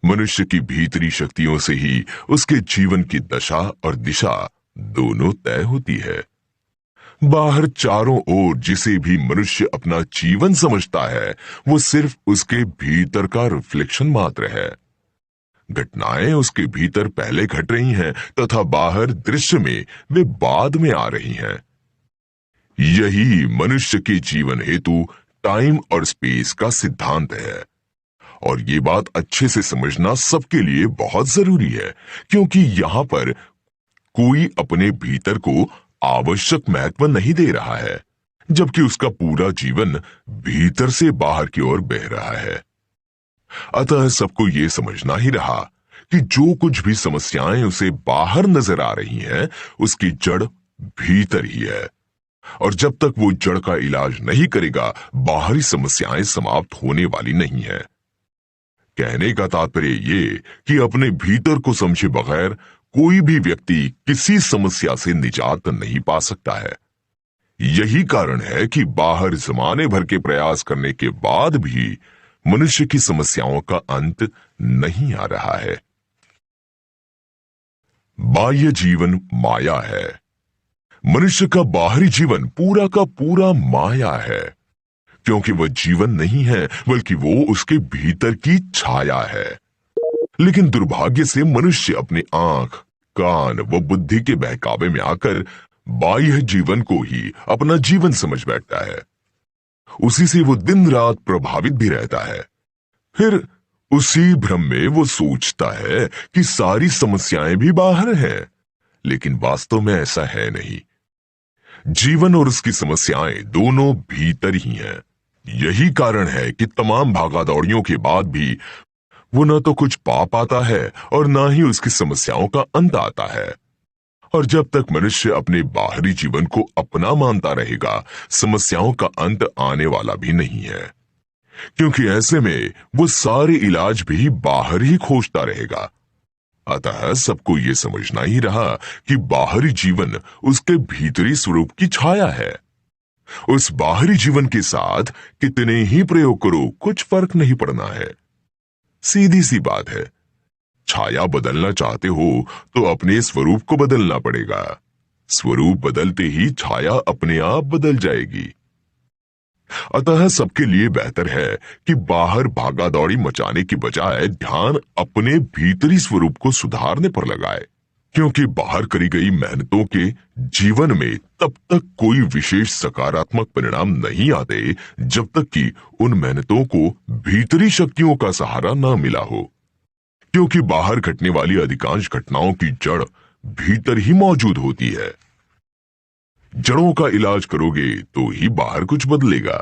S1: मनुष्य की भीतरी शक्तियों से ही उसके जीवन की दशा और दिशा दोनों तय होती है। बाहर चारों ओर जिसे भी मनुष्य अपना जीवन समझता है वो सिर्फ उसके भीतर का रिफ्लेक्शन मात्र है। घटनाएं उसके भीतर पहले घट रही हैं तथा बाहर दृश्य में वे बाद में आ रही हैं। यही मनुष्य के जीवन हेतु टाइम और स्पेस का सिद्धांत है। और ये बात अच्छे से समझना सबके लिए बहुत जरूरी है, क्योंकि यहां पर कोई अपने भीतर को आवश्यक महत्व नहीं दे रहा है, जबकि उसका पूरा जीवन भीतर से बाहर की ओर बह रहा है। अतः सबको यह समझना ही रहा कि जो कुछ भी समस्याएं उसे बाहर नजर आ रही हैं, उसकी जड़ भीतर ही है, और जब तक वो जड़ का इलाज नहीं करेगा, बाहरी समस्याएं समाप्त होने वाली नहीं है। कहने का तात्पर्य ये कि अपने भीतर को समझे बगैर कोई भी व्यक्ति किसी समस्या से निजात नहीं पा सकता है। यही कारण है कि बाहर जमाने भर के प्रयास करने के बाद भी मनुष्य की समस्याओं का अंत नहीं आ रहा है। बाह्य जीवन माया है। मनुष्य का बाहरी जीवन पूरा का पूरा माया है, क्योंकि वह जीवन नहीं है, बल्कि वो उसके भीतर की छाया है। लेकिन दुर्भाग्य से मनुष्य अपनी आंख, कान व बुद्धि के बहकावे में आकर बाह्य जीवन को ही अपना जीवन समझ बैठता है। उसी से वो दिन रात प्रभावित भी रहता है। फिर उसी भ्रम में वो सोचता है कि सारी समस्याएं भी बाहर हैं, लेकिन वास्तव में ऐसा है नहीं। जीवन और उसकी समस्याएं दोनों भीतर ही हैं। यही कारण है कि तमाम भागादौड़ियों के बाद भी वो न तो कुछ पा पाता है और ना ही उसकी समस्याओं का अंत आता है। और जब तक मनुष्य अपने बाहरी जीवन को अपना मानता रहेगा, समस्याओं का अंत आने वाला भी नहीं है, क्योंकि ऐसे में वो सारे इलाज भी बाहर ही खोजता रहेगा। अतः सबको ये समझना ही रहा कि बाहरी जीवन उसके भीतरी स्वरूप की छाया है। उस बाहरी जीवन के साथ कितने ही प्रयोग करो, कुछ फर्क नहीं पड़ना है। सीधी सी बात है, छाया बदलना चाहते हो तो अपने स्वरूप को बदलना पड़ेगा। स्वरूप बदलते ही छाया अपने आप बदल जाएगी। अतः सबके लिए बेहतर है कि बाहर भागादौड़ी मचाने की बजाय ध्यान अपने भीतरी स्वरूप को सुधारने पर लगाए, क्योंकि बाहर करी गई मेहनतों के जीवन में तब तक कोई विशेष सकारात्मक परिणाम नहीं आते जब तक कि उन मेहनतों को भीतरी शक्तियों का सहारा ना मिला हो। क्योंकि बाहर घटने वाली अधिकांश घटनाओं की जड़ भीतर ही मौजूद होती है। जड़ों का इलाज करोगे तो ही बाहर कुछ बदलेगा।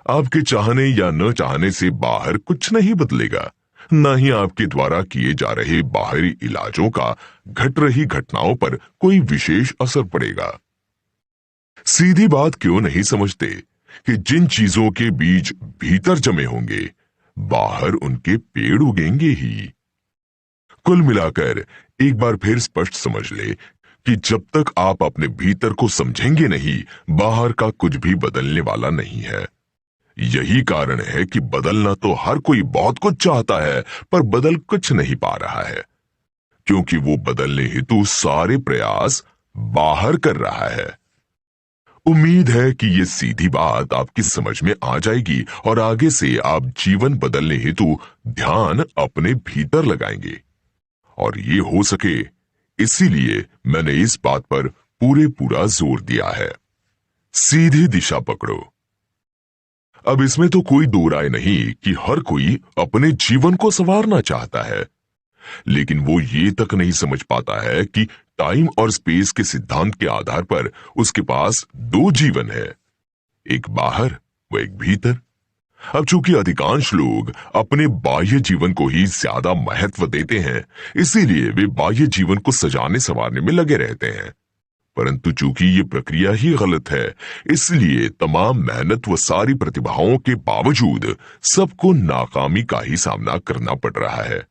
S1: आपके चाहने या न चाहने से बाहर कुछ नहीं बदलेगा, न ही आपके द्वारा किए जा रहे बाहरी इलाजों का घट रही घटनाओं पर कोई विशेष असर पड़ेगा। सीधी बात क्यों नहीं समझते कि जिन चीजों के बीज भीतर जमे होंगे, बाहर उनके पेड़ उगेंगे ही। कुल मिलाकर एक बार फिर स्पष्ट समझ ले कि जब तक आप अपने भीतर को समझेंगे नहीं, बाहर का कुछ भी बदलने वाला नहीं है। यही कारण है कि बदलना तो हर कोई बहुत कुछ चाहता है, पर बदल कुछ नहीं पा रहा है, क्योंकि वो बदलने हेतु सारे प्रयास बाहर कर रहा है। उम्मीद है कि ये सीधी बात आपकी समझ में आ जाएगी और आगे से आप जीवन बदलने हेतु ध्यान अपने भीतर लगाएंगे। और ये हो सके इसीलिए मैंने इस बात पर पूरा जोर दिया है। सीधी दिशा पकड़ो। अब इसमें तो कोई दो राय नहीं कि हर कोई अपने जीवन को संवारना चाहता है, लेकिन वो ये तक नहीं समझ पाता है कि टाइम और स्पेस के सिद्धांत के आधार पर उसके पास दो जीवन है, एक बाहर व एक भीतर। अब चूंकि अधिकांश लोग अपने बाह्य जीवन को ही ज्यादा महत्व देते हैं, इसीलिए वे बाह्य जीवन को सजाने संवारने में लगे रहते हैं। परंतु चूंकि ये प्रक्रिया ही गलत है, इसलिए तमाम मेहनत व सारी प्रतिभाओं के बावजूद सबको नाकामी का ही सामना करना पड़ रहा है।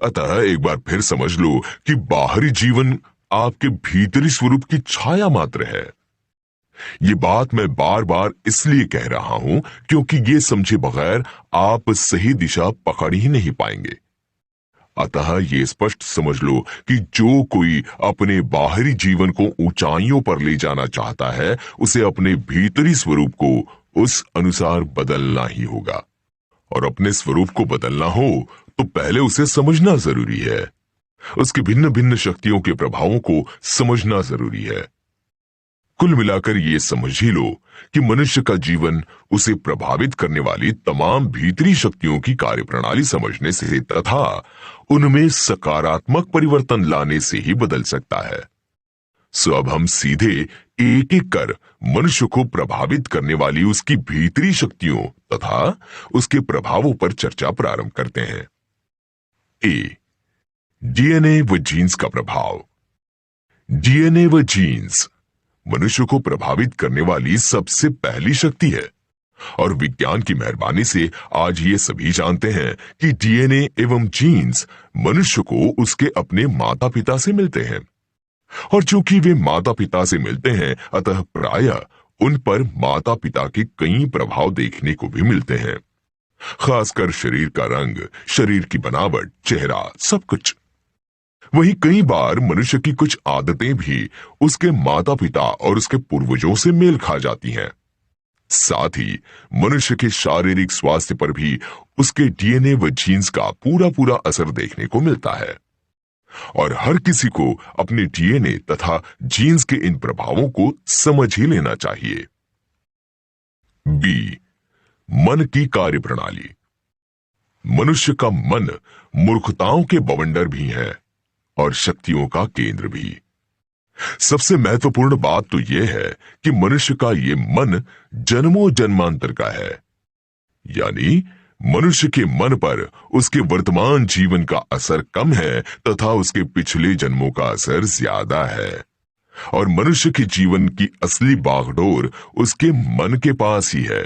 S1: अतः एक बार फिर समझ लो कि बाहरी जीवन आपके भीतरी स्वरूप की छाया मात्र है। ये बात मैं बार बार इसलिए कह रहा हूं क्योंकि ये समझे बगैर आप सही दिशा पकड़ ही नहीं पाएंगे। अतः ये स्पष्ट समझ लो कि जो कोई अपने बाहरी जीवन को ऊंचाइयों पर ले जाना चाहता है, उसे अपने भीतरी स्वरूप को उस अनुसार बदलना ही होगा। और अपने स्वरूप को बदलना हो तो पहले उसे समझना जरूरी है। उसकी भिन्न भिन्न शक्तियों के प्रभावों को समझना जरूरी है। कुल मिलाकर ये समझ ही लो कि मनुष्य का जीवन उसे प्रभावित करने वाली तमाम भीतरी शक्तियों की कार्यप्रणाली समझने से तथा उनमें सकारात्मक परिवर्तन लाने से ही बदल सकता है। सो अब हम सीधे एक एक कर मनुष्य को प्रभावित करने वाली उसकी भीतरी शक्तियों तथा उसके प्रभावों पर चर्चा प्रारंभ करते हैं। ए, डीएनए व जीन्स का प्रभाव। डीएनए व जीन्स मनुष्य को प्रभावित करने वाली सबसे पहली शक्ति है और विज्ञान की मेहरबानी से आज ये सभी जानते हैं कि डीएनए एवं जीन्स मनुष्य को उसके अपने माता पिता से मिलते हैं और चूंकि वे माता पिता से मिलते हैं अतः प्रायः उन पर माता पिता के कई प्रभाव देखने को भी मिलते हैं, खासकर शरीर का रंग, शरीर की बनावट, चेहरा, सब कुछ। वहीं कई बार मनुष्य की कुछ आदतें भी उसके माता पिता और उसके पूर्वजों से मेल खा जाती हैं। साथ ही मनुष्य के शारीरिक स्वास्थ्य पर भी उसके डीएनए व जीन्स का पूरा असर देखने को मिलता है और हर किसी को अपने डीएनए तथा जीन्स के इन प्रभावों को समझ ही लेना चाहिए। बी, मन की कार्यप्रणाली। मनुष्य का मन मूर्खताओं के बवंडर भी है और शक्तियों का केंद्र भी। सबसे महत्वपूर्ण बात तो यह है कि मनुष्य का ये मन जन्मों जन्मांतर का है, यानी मनुष्य के मन पर उसके वर्तमान जीवन का असर कम है तथा उसके पिछले जन्मों का असर ज्यादा है और मनुष्य के जीवन की असली बागडोर उसके मन के पास ही है।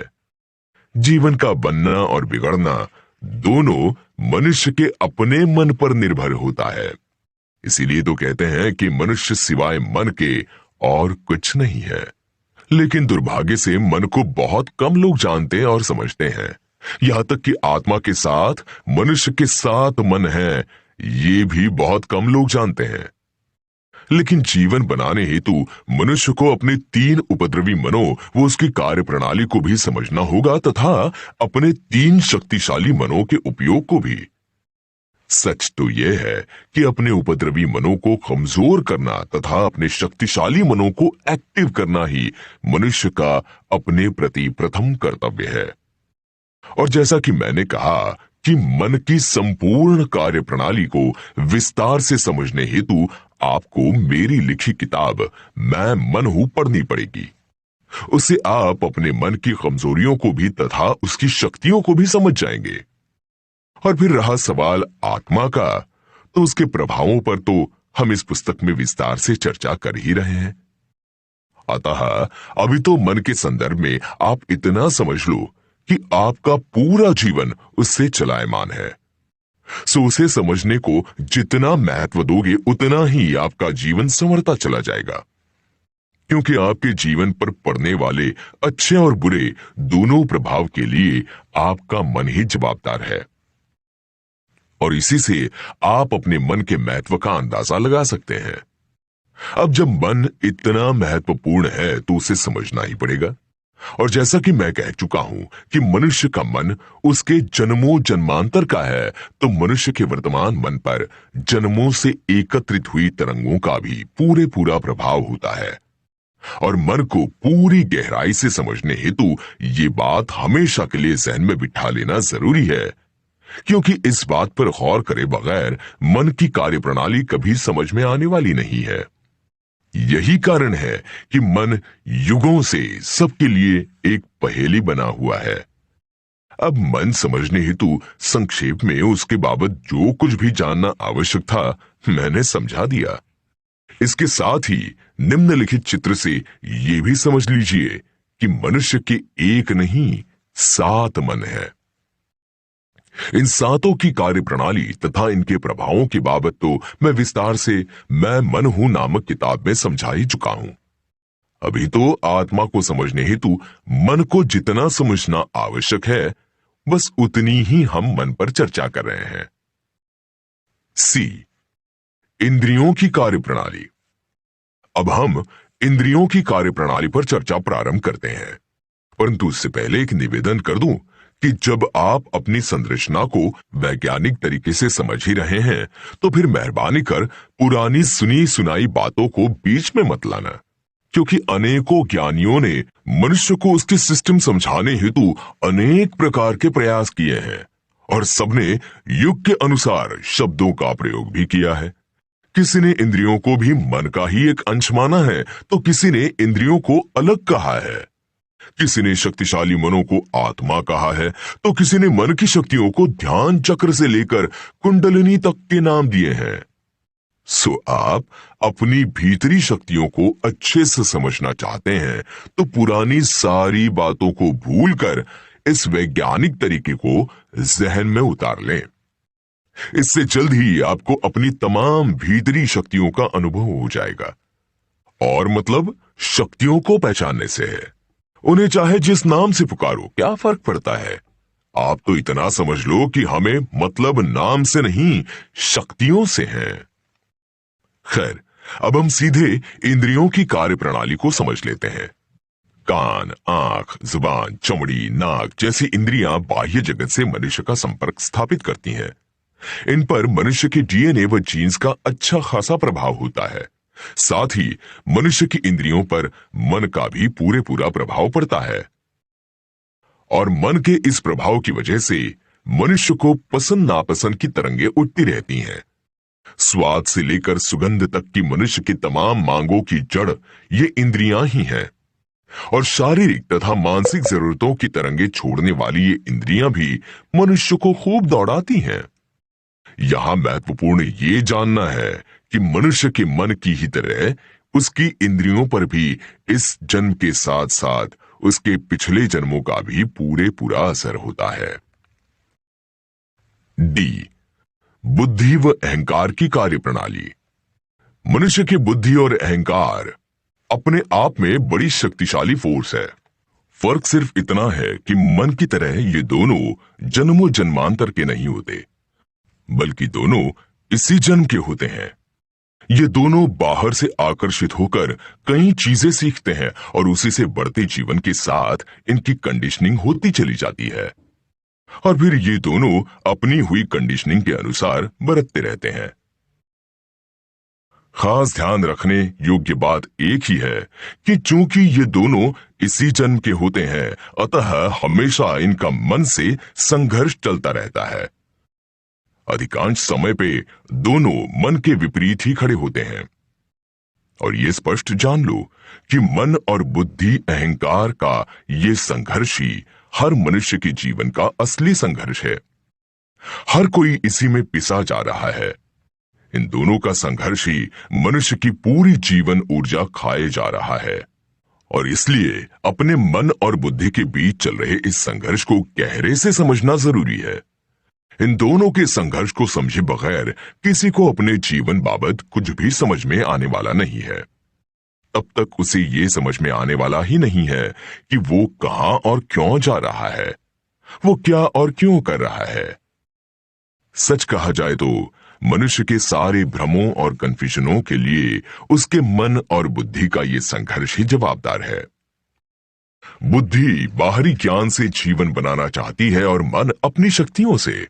S1: जीवन का बनना और बिगड़ना दोनों मनुष्य के अपने मन पर निर्भर होता है। इसीलिए तो कहते हैं कि मनुष्य सिवाय मन के और कुछ नहीं है। लेकिन दुर्भाग्य से मन को बहुत कम लोग जानते और समझते हैं। यहां तक कि आत्मा के साथ मनुष्य के 7 मन हैं, ये भी बहुत कम लोग जानते हैं। लेकिन जीवन बनाने हेतु मनुष्य को अपने 3 उपद्रवी मनों वो उसकी कार्यप्रणाली को भी समझना होगा तथा अपने 3 शक्तिशाली मनों के उपयोग को भी। सच तो यह है कि अपने उपद्रवी मनों को कमजोर करना तथा अपने शक्तिशाली मनों को एक्टिव करना ही मनुष्य का अपने प्रति प्रथम कर्तव्य है। और जैसा कि मैंने कहा कि मन की संपूर्ण कार्यप्रणाली को विस्तार से समझने हेतु आपको मेरी लिखी किताब मैं मन हूं पढ़नी पड़ेगी। उससे आप अपने मन की कमजोरियों को भी तथा उसकी शक्तियों को भी समझ जाएंगे। और फिर रहा सवाल आत्मा का, तो उसके प्रभावों पर तो हम इस पुस्तक में विस्तार से चर्चा कर ही रहे हैं। अतः अभी तो मन के संदर्भ में आप इतना समझ लो कि आपका पूरा जीवन उससे चलायमान है। सो उसे समझने को जितना महत्व दोगे उतना ही आपका जीवन संवरता चला जाएगा, क्योंकि आपके जीवन पर पड़ने वाले अच्छे और बुरे दोनों प्रभाव के लिए आपका मन ही जवाबदार है। और इसी से आप अपने मन के महत्व का अंदाजा लगा सकते हैं। अब जब मन इतना महत्वपूर्ण है तो उसे समझना ही पड़ेगा। और जैसा कि मैं कह चुका हूं कि मनुष्य का मन उसके जन्मों जन्मांतर का है, तो मनुष्य के वर्तमान मन पर जन्मों से एकत्रित हुई तरंगों का भी पूरा प्रभाव होता है। और मन को पूरी गहराई से समझने हेतु ये बात हमेशा के लिए जहन में बिठा लेना जरूरी है, क्योंकि इस बात पर गौर करे बगैर मन की कार्यप्रणाली कभी समझ में आने वाली नहीं है। यही कारण है कि मन युगों से सबके लिए एक पहेली बना हुआ है। अब मन समझने हेतु संक्षेप में उसके बाबत जो कुछ भी जानना आवश्यक था मैंने समझा दिया। इसके साथ ही निम्नलिखित चित्र से ये भी समझ लीजिए कि मनुष्य के एक नहीं 7 मन है। इन 7 की कार्यप्रणाली तथा इनके प्रभावों की बाबत तो मैं विस्तार से मैं मन हूं नामक किताब में समझा ही चुका हूं। अभी तो आत्मा को समझने हेतु मन को जितना समझना आवश्यक है बस उतनी ही हम मन पर चर्चा कर रहे हैं। सी, इंद्रियों की कार्यप्रणाली। अब हम इंद्रियों की कार्यप्रणाली पर चर्चा प्रारंभ करते हैं, परंतु उससे पहले एक निवेदन कर दूं कि जब आप अपनी संरचना को वैज्ञानिक तरीके से समझ ही रहे हैं तो फिर मेहरबानी कर पुरानी सुनी सुनाई बातों को बीच में मत लाना, क्योंकि अनेकों ज्ञानियों ने मनुष्य को उसके सिस्टम समझाने हेतु अनेक प्रकार के प्रयास किए हैं और सबने युग के अनुसार शब्दों का प्रयोग भी किया है। किसी ने इंद्रियों को भी मन का ही एक अंश माना है तो किसी ने इंद्रियों को अलग कहा है। किसी ने शक्तिशाली मनों को आत्मा कहा है तो किसी ने मन की शक्तियों को ध्यान चक्र से लेकर कुंडलिनी तक के नाम दिए हैं।
S2: सो आप अपनी भीतरी शक्तियों को अच्छे से समझना चाहते हैं तो पुरानी सारी बातों को भूलकर इस वैज्ञानिक तरीके को जहन में उतार लें। इससे जल्द ही आपको अपनी तमाम भीतरी शक्तियों का अनुभव हो जाएगा। और मतलब शक्तियों को पहचानने से है। उन्हें चाहे जिस नाम से पुकारो, क्या फर्क पड़ता है। आप तो इतना समझ लो कि हमें मतलब नाम से नहीं, शक्तियों से है। खैर, अब हम सीधे इंद्रियों की कार्यप्रणाली को समझ लेते हैं। कान, आंख, जुबान, चमड़ी, नाक जैसी इंद्रियां बाह्य जगत से मनुष्य का संपर्क स्थापित करती हैं। इन पर मनुष्य के डीएनए व जीन्स का अच्छा खासा प्रभाव होता है। साथ ही मनुष्य की इंद्रियों पर मन का भी पूरा प्रभाव पड़ता है। और मन के इस प्रभाव की वजह से मनुष्य को पसंद नापसंद की तरंगे उठती रहती हैं। स्वाद से लेकर सुगंध तक की मनुष्य की तमाम मांगों की जड़ ये इंद्रियां ही हैं। और शारीरिक तथा मानसिक जरूरतों की तरंगे छोड़ने वाली ये इंद्रियां भी मनुष्य को खूब दौड़ाती हैं। यहां महत्वपूर्ण ये जानना है कि मनुष्य के मन की ही तरह उसकी इंद्रियों पर भी इस जन्म के साथ साथ उसके पिछले जन्मों का भी पूरा असर होता है। डी, बुद्धि व अहंकार की कार्यप्रणाली। मनुष्य की बुद्धि और अहंकार अपने आप में बड़ी शक्तिशाली फोर्स है। फर्क सिर्फ इतना है कि मन की तरह ये दोनों जन्मों जन्मांतर के नहीं होते, बल्कि दोनों इसी जन्म के होते हैं। ये दोनों बाहर से आकर्षित होकर कई चीजें सीखते हैं और उसी से बढ़ते जीवन के साथ इनकी कंडीशनिंग होती चली जाती है। और फिर ये दोनों अपनी हुई कंडीशनिंग के अनुसार बरतते रहते हैं। खास ध्यान रखने योग्य बात एक ही है कि चूंकि ये दोनों इसी जन्म के होते हैं, अतः हमेशा इनका मन से संघर्ष चलता रहता है। अधिकांश समय पे दोनों मन के विपरीत ही खड़े होते हैं। और ये स्पष्ट जान लो कि मन और बुद्धि अहंकार का ये संघर्ष ही हर मनुष्य के जीवन का असली संघर्ष है। हर कोई इसी में पिसा जा रहा है। इन दोनों का संघर्ष ही मनुष्य की पूरी जीवन ऊर्जा खाए जा रहा है। और इसलिए अपने मन और बुद्धि के बीच चल रहे इस संघर्ष को गहरे से समझना जरूरी है। इन दोनों के संघर्ष को समझे बगैर किसी को अपने जीवन बाबत कुछ भी समझ में आने वाला नहीं है। तब तक उसे ये समझ में आने वाला ही नहीं है कि वो कहां और क्यों जा रहा है, वो क्या और क्यों कर रहा है। सच कहा जाए तो मनुष्य के सारे भ्रमों और कंफ्यूजनों के लिए उसके मन और बुद्धि का ये संघर्ष ही जवाबदार है। बुद्धि बाहरी ज्ञान से जीवन बनाना चाहती है और मन अपनी शक्तियों से।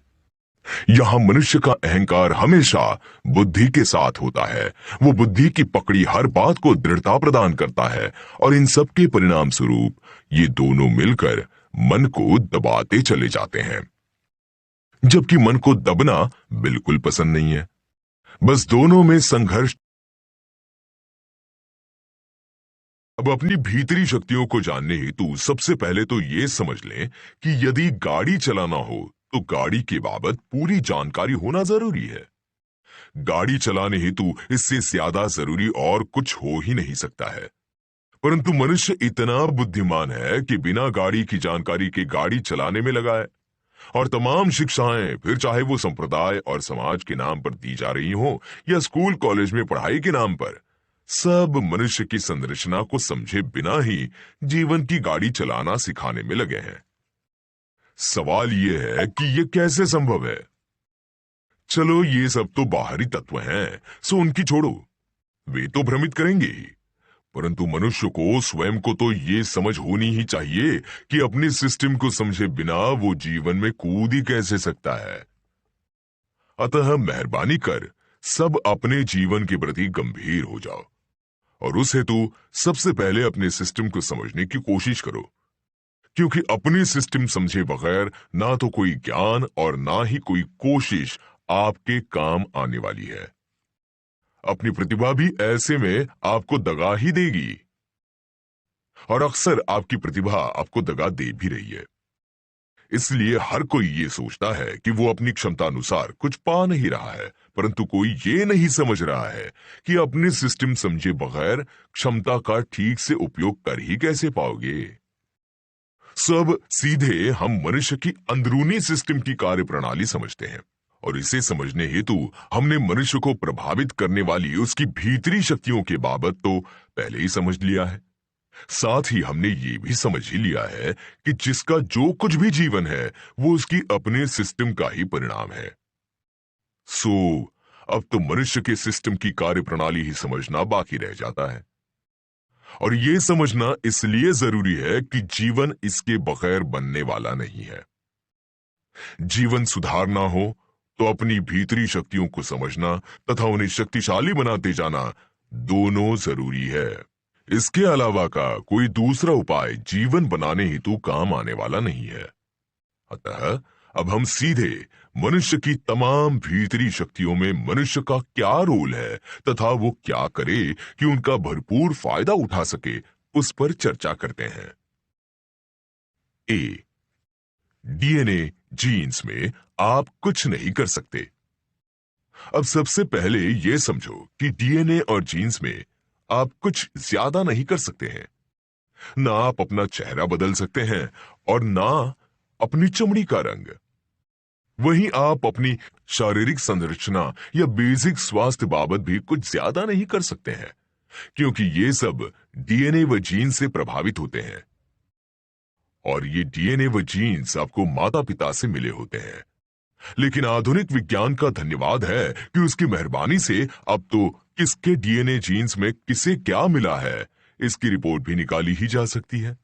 S2: यहां मनुष्य का अहंकार हमेशा बुद्धि के साथ होता है। वो बुद्धि की पकड़ी हर बात को दृढ़ता प्रदान करता है और इन सब के परिणाम स्वरूप ये दोनों मिलकर मन को दबाते चले जाते हैं। जबकि मन को दबना बिल्कुल पसंद नहीं है। बस दोनों में संघर्ष। अब अपनी भीतरी शक्तियों को जानने हेतु सबसे पहले तो ये समझ लें कि यदि गाड़ी चलाना हो तो गाड़ी के बाबत पूरी जानकारी होना जरूरी है। गाड़ी चलाने हेतु इससे ज्यादा जरूरी और कुछ हो ही नहीं सकता है। परंतु मनुष्य इतना बुद्धिमान है कि बिना गाड़ी की जानकारी के गाड़ी चलाने में लगा है। और तमाम शिक्षाएं, फिर चाहे वो संप्रदाय और समाज के नाम पर दी जा रही हो या स्कूल कॉलेज में पढ़ाई के नाम पर, सब मनुष्य की संरचना को समझे बिना ही जीवन की गाड़ी चलाना सिखाने में लगे हैं। सवाल यह है कि यह कैसे संभव है। चलो ये सब तो बाहरी तत्व हैं, सो उनकी छोड़ो, वे तो भ्रमित करेंगे ही। परंतु मनुष्य को स्वयं को तो ये समझ होनी ही चाहिए कि अपने सिस्टम को समझे बिना वो जीवन में कूद ही कैसे सकता है। अतः मेहरबानी कर सब अपने जीवन के प्रति गंभीर हो जाओ और उस हेतु सबसे पहले अपने सिस्टम को समझने की कोशिश करो, क्योंकि अपनी सिस्टम समझे बगैर ना तो कोई ज्ञान और ना ही कोई कोशिश आपके काम आने वाली है। अपनी प्रतिभा भी ऐसे में आपको दगा ही देगी और अक्सर आपकी प्रतिभा आपको दगा दे भी रही है। इसलिए हर कोई ये सोचता है कि वो अपनी क्षमता अनुसार कुछ पा नहीं रहा है, परंतु कोई ये नहीं समझ रहा है कि अपने सिस्टम समझे बगैर क्षमता का ठीक से उपयोग कर ही कैसे पाओगे। सब सीधे हम मनुष्य की अंदरूनी सिस्टम की कार्यप्रणाली समझते हैं, और इसे समझने हेतु हमने मनुष्य को प्रभावित करने वाली उसकी भीतरी शक्तियों के बाबत तो पहले ही समझ लिया है। साथ ही हमने ये भी समझ ही लिया है कि जिसका जो कुछ भी जीवन है वो उसकी अपने सिस्टम का ही परिणाम है। सो अब तो मनुष्य के सिस्टम की कार्यप्रणाली ही समझना बाकी रह जाता है, और ये समझना इसलिए जरूरी है कि जीवन इसके बगैर बनने वाला नहीं है। जीवन सुधारना हो तो अपनी भीतरी शक्तियों को समझना तथा उन्हें शक्तिशाली बनाते जाना दोनों जरूरी है। इसके अलावा का कोई दूसरा उपाय जीवन बनाने हेतु काम आने वाला नहीं है। अतः अब हम सीधे मनुष्य की तमाम भीतरी शक्तियों में मनुष्य का क्या रोल है तथा वो क्या करे कि उनका भरपूर फायदा उठा सके, उस पर चर्चा करते हैं। ए, डीएनए जीन्स में आप कुछ नहीं कर सकते। अब सबसे पहले यह समझो कि डीएनए और जीन्स में आप कुछ ज्यादा नहीं कर सकते हैं। ना आप अपना चेहरा बदल सकते हैं और ना अपनी चमड़ी का रंग। वहीं आप अपनी शारीरिक संरचना या बेसिक स्वास्थ्य बाबत भी कुछ ज्यादा नहीं कर सकते हैं, क्योंकि ये सब डीएनए व जीन से प्रभावित होते हैं, और ये डीएनए व जीन्स आपको माता पिता से मिले होते हैं। लेकिन आधुनिक विज्ञान का धन्यवाद है कि उसकी मेहरबानी से अब तो किसके डीएनए जीन्स में किसे क्या मिला है, इसकी रिपोर्ट भी निकाली ही जा सकती है।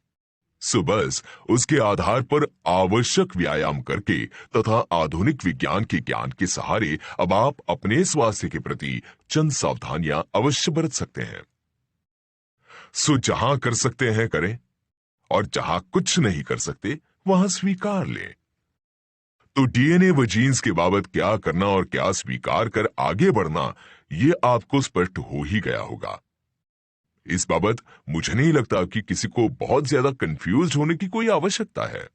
S2: सो बस उसके आधार पर आवश्यक व्यायाम करके तथा आधुनिक विज्ञान के ज्ञान के सहारे अब आप अपने स्वास्थ्य के प्रति चंद सावधानियां अवश्य बरत सकते हैं। सो जहां कर सकते हैं करें, और जहां कुछ नहीं कर सकते वहां स्वीकार लें। तो डीएनए व जीन्स के बाबत क्या करना और क्या स्वीकार कर आगे बढ़ना, ये आपको स्पष्ट हो ही गया होगा। इस बाबत मुझे नहीं लगता कि किसी को बहुत ज्यादा कंफ्यूज होने की कोई आवश्यकता है।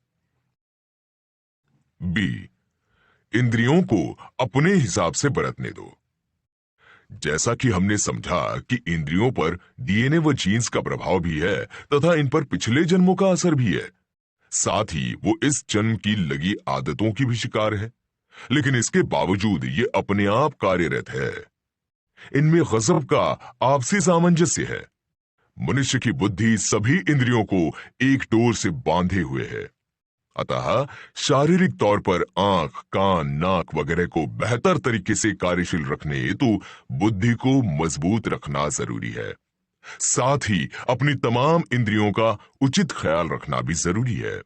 S2: बी, इंद्रियों को अपने हिसाब से बरतने दो। जैसा कि हमने समझा कि इंद्रियों पर डीएनए व जीन्स का प्रभाव भी है तथा इन पर पिछले जन्मों का असर भी है, साथ ही वो इस जन्म की लगी आदतों की भी शिकार है, लेकिन इसके बावजूद ये अपने आप कार्यरत है। इनमें गजब का आपसी सामंजस्य है। मनुष्य की बुद्धि सभी इंद्रियों को एक डोर से बांधे हुए है, अतः शारीरिक तौर पर आंख, कान, नाक वगैरह को बेहतर तरीके से कार्यशील रखने हेतु बुद्धि को मजबूत रखना जरूरी है। साथ ही अपनी तमाम इंद्रियों का उचित ख्याल रखना भी जरूरी है।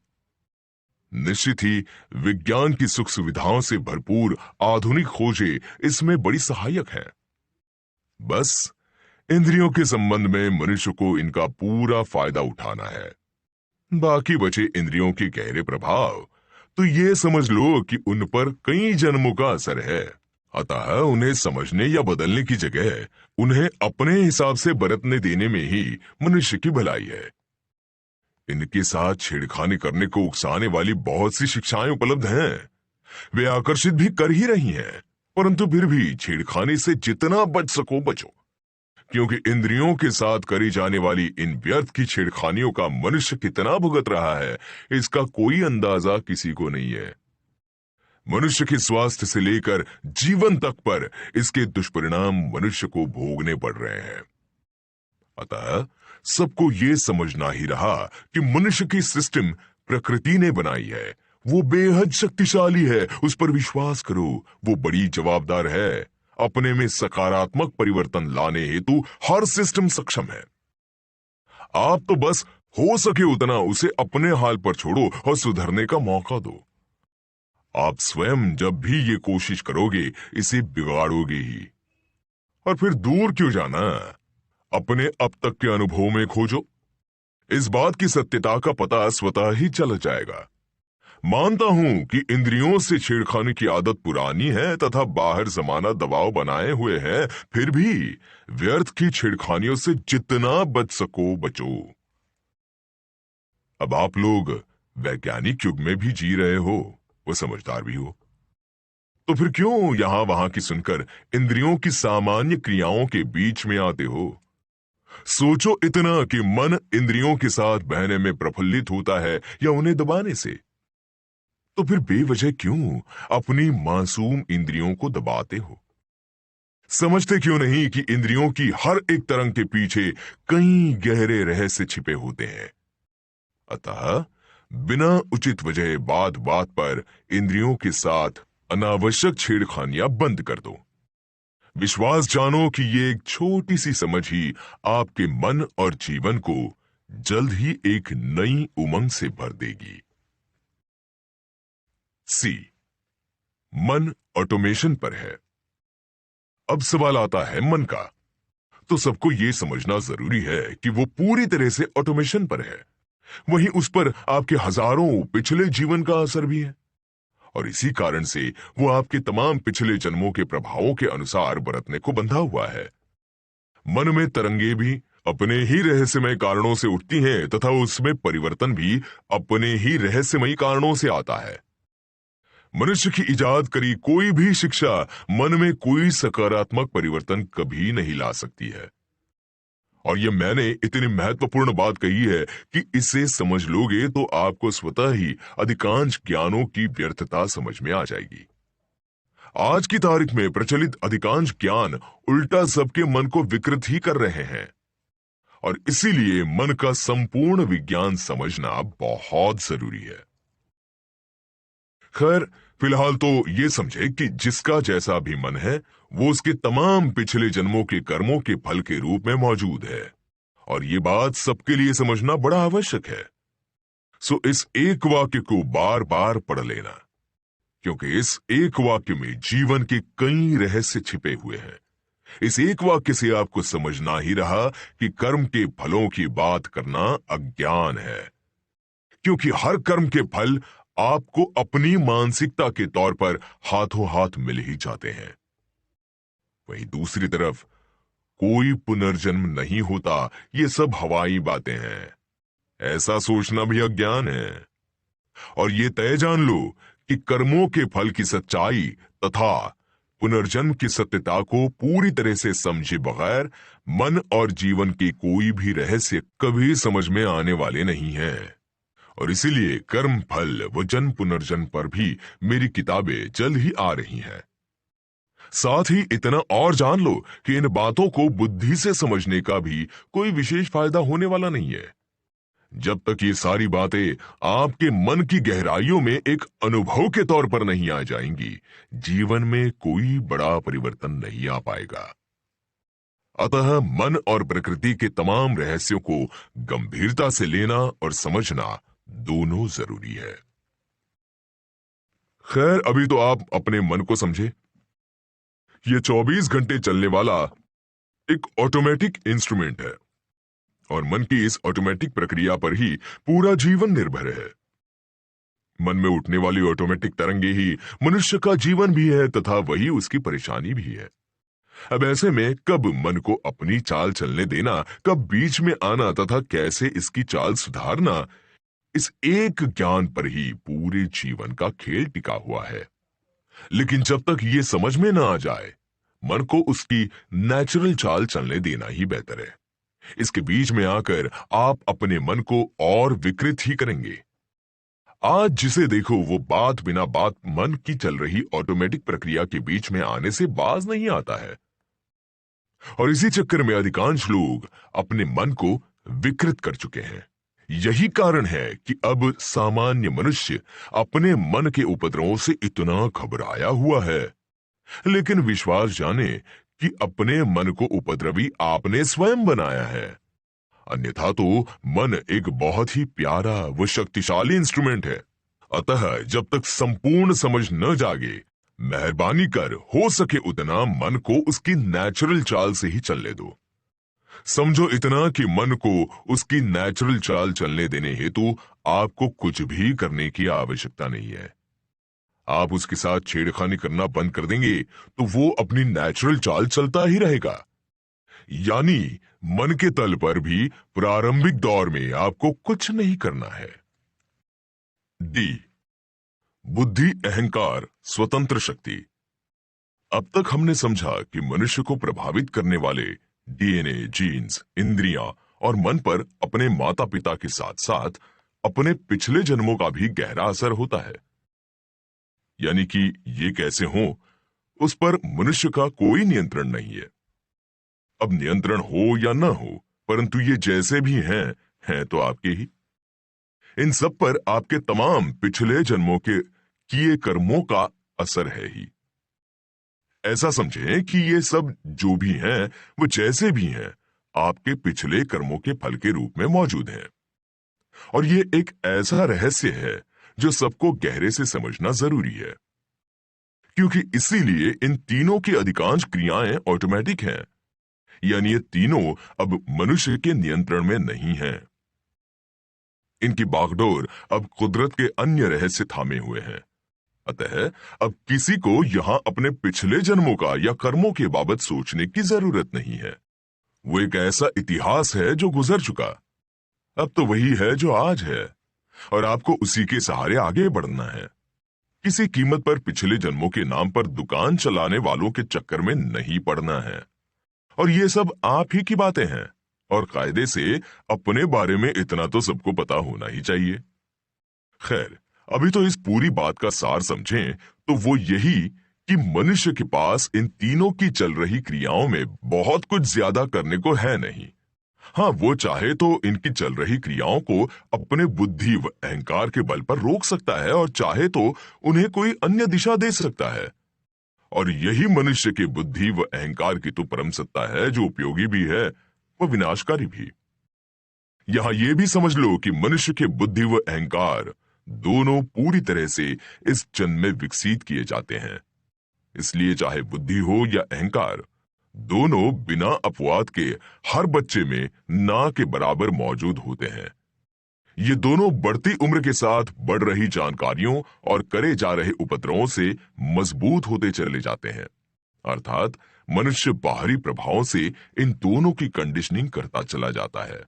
S2: निश्चित ही विज्ञान की सुख सुविधाओं से भरपूर आधुनिक खोजें इसमें बड़ी सहायक हैं। बस इंद्रियों के संबंध में मनुष्य को इनका पूरा फायदा उठाना है। बाकी बचे इंद्रियों के गहरे प्रभाव तो ये समझ लो कि उन पर कई जन्मों का असर है, अतः उन्हें समझने या बदलने की जगह उन्हें अपने हिसाब से बरतने देने में ही मनुष्य की भलाई है। इनके साथ छेड़खानी करने को उकसाने वाली बहुत सी शिक्षाएं उपलब्ध हैं। वे आकर्षित भी कर ही रही हैं, परंतु फिर भी छेड़खानी से जितना बच सको बचो, क्योंकि इंद्रियों के साथ करी जाने वाली इन व्यर्थ की छेड़खानियों का मनुष्य कितना भुगत रहा है, इसका कोई अंदाजा किसी को नहीं है। मनुष्य के स्वास्थ्य से लेकर जीवन तक पर इसके दुष्परिणाम मनुष्य को भोगने पड़ रहे हैं। अतः सबको ये समझना ही रहा कि मनुष्य की सिस्टम प्रकृति ने बनाई है, वो बेहद शक्तिशाली है, उस पर विश्वास करो। वो बड़ी जवाबदार है। अपने में सकारात्मक परिवर्तन लाने हेतु हर सिस्टम सक्षम है। आप तो बस हो सके उतना उसे अपने हाल पर छोड़ो और सुधरने का मौका दो। आप स्वयं जब भी ये कोशिश करोगे इसे बिगाड़ोगे ही। और फिर दूर क्यों जाना, अपने अब तक के अनुभव में खोजो। इस बात की सत्यता का पता स्वतः ही चल जाएगा। मानता हूं कि इंद्रियों से छेड़खानी की आदत पुरानी है तथा बाहर जमाना दबाव बनाए हुए है, फिर भी व्यर्थ की छेड़खानियों से जितना बच सको बचो। अब आप लोग वैज्ञानिक युग में भी जी रहे हो, वो समझदार भी हो, तो फिर क्यों यहां वहां की सुनकर इंद्रियों की सामान्य क्रियाओं के बीच में आते हो? सोचो इतना कि मन इंद्रियों के साथ बहने में प्रफुल्लित होता है या उन्हें दबाने से। तो फिर बेवजह क्यों अपनी मासूम इंद्रियों को दबाते हो? समझते क्यों नहीं कि इंद्रियों की हर एक तरंग के पीछे कई गहरे रहस्य छिपे होते हैं? अतः बिना उचित वजह बात बात पर इंद्रियों के साथ अनावश्यक छेड़खानियां बंद कर दो। विश्वास जानो कि ये एक छोटी सी समझ ही आपके मन और जीवन को जल्द ही एक नई उमंग से भर देगी। सी, मन ऑटोमेशन पर है। अब सवाल आता है मन का। तो सबको यह समझना जरूरी है कि वो पूरी तरह से ऑटोमेशन पर है। वहीं उस पर आपके हजारों पिछले जीवन का असर भी है, और इसी कारण से वो आपके तमाम पिछले जन्मों के प्रभावों के अनुसार बरतने को बंधा हुआ है। मन में तरंगे भी अपने ही रहस्यमय कारणों से उठती हैं तथा उसमें परिवर्तन भी अपने ही रहस्यमयी कारणों से आता है। मनुष्य की इजाद करी कोई भी शिक्षा मन में कोई सकारात्मक परिवर्तन कभी नहीं ला सकती है। और ये मैंने इतनी महत्वपूर्ण बात कही है कि इसे समझ लोगे तो आपको स्वतः ही अधिकांश ज्ञानों की व्यर्थता समझ में आ जाएगी। आज की तारीख में प्रचलित अधिकांश ज्ञान उल्टा सबके मन को विकृत ही कर रहे हैं, और इसीलिए मन का संपूर्ण विज्ञान समझना बहुत जरूरी है। खैर, फिलहाल तो ये समझे कि जिसका जैसा भी मन है वो उसके तमाम पिछले जन्मों के कर्मों के फल के रूप में मौजूद है, और ये बात सबके लिए समझना बड़ा आवश्यक है। सो इस एक वाक्य को बार बार पढ़ लेना, क्योंकि इस एक वाक्य में जीवन के कई रहस्य छिपे हुए हैं। इस एक वाक्य से आपको समझना ही रहा कि कर्म के फलों की बात करना अज्ञान है, क्योंकि हर कर्म के फल आपको अपनी मानसिकता के तौर पर हाथों हाथ मिल ही जाते हैं। वहीं दूसरी तरफ कोई पुनर्जन्म नहीं होता, ये सब हवाई बातें हैं, ऐसा सोचना भी अज्ञान है। और ये तय जान लो कि कर्मों के फल की सच्चाई तथा पुनर्जन्म की सत्यता को पूरी तरह से समझे बगैर मन और जीवन के कोई भी रहस्य कभी समझ में आने वाले नहीं हैं। और इसीलिए कर्म फल व जन्म पुनर्जन्म पर भी मेरी किताबें जल्द ही आ रही हैं। साथ ही इतना और जान लो कि इन बातों को बुद्धि से समझने का भी कोई विशेष फायदा होने वाला नहीं है। जब तक ये सारी बातें आपके मन की गहराइयों में एक अनुभव के तौर पर नहीं आ जाएंगी, जीवन में कोई बड़ा परिवर्तन नहीं आ पाएगा। अतः मन और प्रकृति के तमाम रहस्यों को गंभीरता से लेना और समझना दोनों जरूरी है। खैर, अभी तो आप अपने मन को समझे। ये 24 घंटे चलने वाला एक ऑटोमेटिक इंस्ट्रूमेंट है, और मन की इस ऑटोमेटिक प्रक्रिया पर ही पूरा जीवन निर्भर है। मन में उठने वाली ऑटोमेटिक तरंगे ही मनुष्य का जीवन भी है तथा वही उसकी परेशानी भी है। अब ऐसे में कब मन को अपनी चाल चलने देना, कब बीच में आना तथा कैसे इसकी चाल सुधारना, इस एक ज्ञान पर ही पूरे जीवन का खेल टिका हुआ है। लेकिन जब तक ये समझ में ना आ जाए, मन को उसकी नेचुरल चाल चलने देना ही बेहतर है। इसके बीच में आकर आप अपने मन को और विकृत ही करेंगे। आज जिसे देखो वो बात बिना बात मन की चल रही ऑटोमेटिक प्रक्रिया के बीच में आने से बाज नहीं आता है, और इसी चक्कर में अधिकांश लोग अपने मन को विकृत कर चुके हैं। यही कारण है कि अब सामान्य मनुष्य अपने मन के उपद्रवों से इतना घबराया हुआ है। लेकिन विश्वास जाने कि अपने मन को उपद्रवी आपने स्वयं बनाया है। अन्यथा तो मन एक बहुत ही प्यारा व शक्तिशाली इंस्ट्रूमेंट है। अतः जब तक संपूर्ण समझ न जागे, मेहरबानी कर हो सके उतना मन को उसकी नेचुरल चाल से ही चलने दो। समझो इतना कि मन को उसकी नेचुरल चाल चलने देने हेतु आपको कुछ भी करने की आवश्यकता नहीं है। आप उसके साथ छेड़खानी करना बंद कर देंगे तो वो अपनी नेचुरल चाल चलता ही रहेगा। यानी मन के तल पर भी प्रारंभिक दौर में आपको कुछ नहीं करना है। डी, बुद्धि, अहंकार, स्वतंत्र शक्ति। अब तक हमने समझा कि मनुष्य को प्रभावित करने वाले डीएनए, जीन्स, इंद्रियां और मन पर अपने माता पिता के साथ साथ अपने पिछले जन्मों का भी गहरा असर होता है। यानी कि ये कैसे हो, उस पर मनुष्य का कोई नियंत्रण नहीं है। अब नियंत्रण हो या न हो, परंतु ये जैसे भी हैं तो आपके ही। इन सब पर आपके तमाम पिछले जन्मों के किए कर्मों का असर है ही। ऐसा समझें कि ये सब जो भी हैं, वो जैसे भी हैं, आपके पिछले कर्मों के फल के रूप में मौजूद हैं। और ये एक ऐसा रहस्य है जो सबको गहरे से समझना जरूरी है, क्योंकि इसीलिए इन तीनों की अधिकांश क्रियाएं ऑटोमेटिक हैं। यानी ये तीनों अब मनुष्य के नियंत्रण में नहीं हैं। इनकी बागडोर अब कुदरत के अन्य रहस्य थामे हुए हैं। अतः अब किसी को यहां अपने पिछले जन्मों का या कर्मों के बाबत सोचने की जरूरत नहीं है। वो एक ऐसा इतिहास है जो गुजर चुका, अब तो वही है जो आज है, और आपको उसी के सहारे आगे बढ़ना है। किसी कीमत पर पिछले जन्मों के नाम पर दुकान चलाने वालों के चक्कर में नहीं पड़ना है। और ये सब आप ही की बातें हैं, और कायदे से अपने बारे में इतना तो सबको पता होना ही चाहिए। खैर, अभी तो इस पूरी बात का सार समझें तो वो यही कि मनुष्य के पास इन तीनों की चल रही क्रियाओं में बहुत कुछ ज्यादा करने को है नहीं। हाँ, वो चाहे तो इनकी चल रही क्रियाओं को अपने बुद्धि व अहंकार के बल पर रोक सकता है, और चाहे तो उन्हें कोई अन्य दिशा दे सकता है। और यही मनुष्य के बुद्धि व अहंकार की तो परम सत्ता है, जो उपयोगी भी है व विनाशकारी भी। यहां यह भी समझ लो कि मनुष्य के बुद्धि व अहंकार दोनों पूरी तरह से इस जन्म में विकसित किए जाते हैं। इसलिए चाहे बुद्धि हो या अहंकार, दोनों बिना अपवाद के हर बच्चे में ना के बराबर मौजूद होते हैं। ये दोनों बढ़ती उम्र के साथ बढ़ रही जानकारियों और करे जा रहे उपद्रवों से मजबूत होते चले जाते हैं। अर्थात मनुष्य बाहरी प्रभावों से इन दोनों की कंडीशनिंग करता चला जाता है।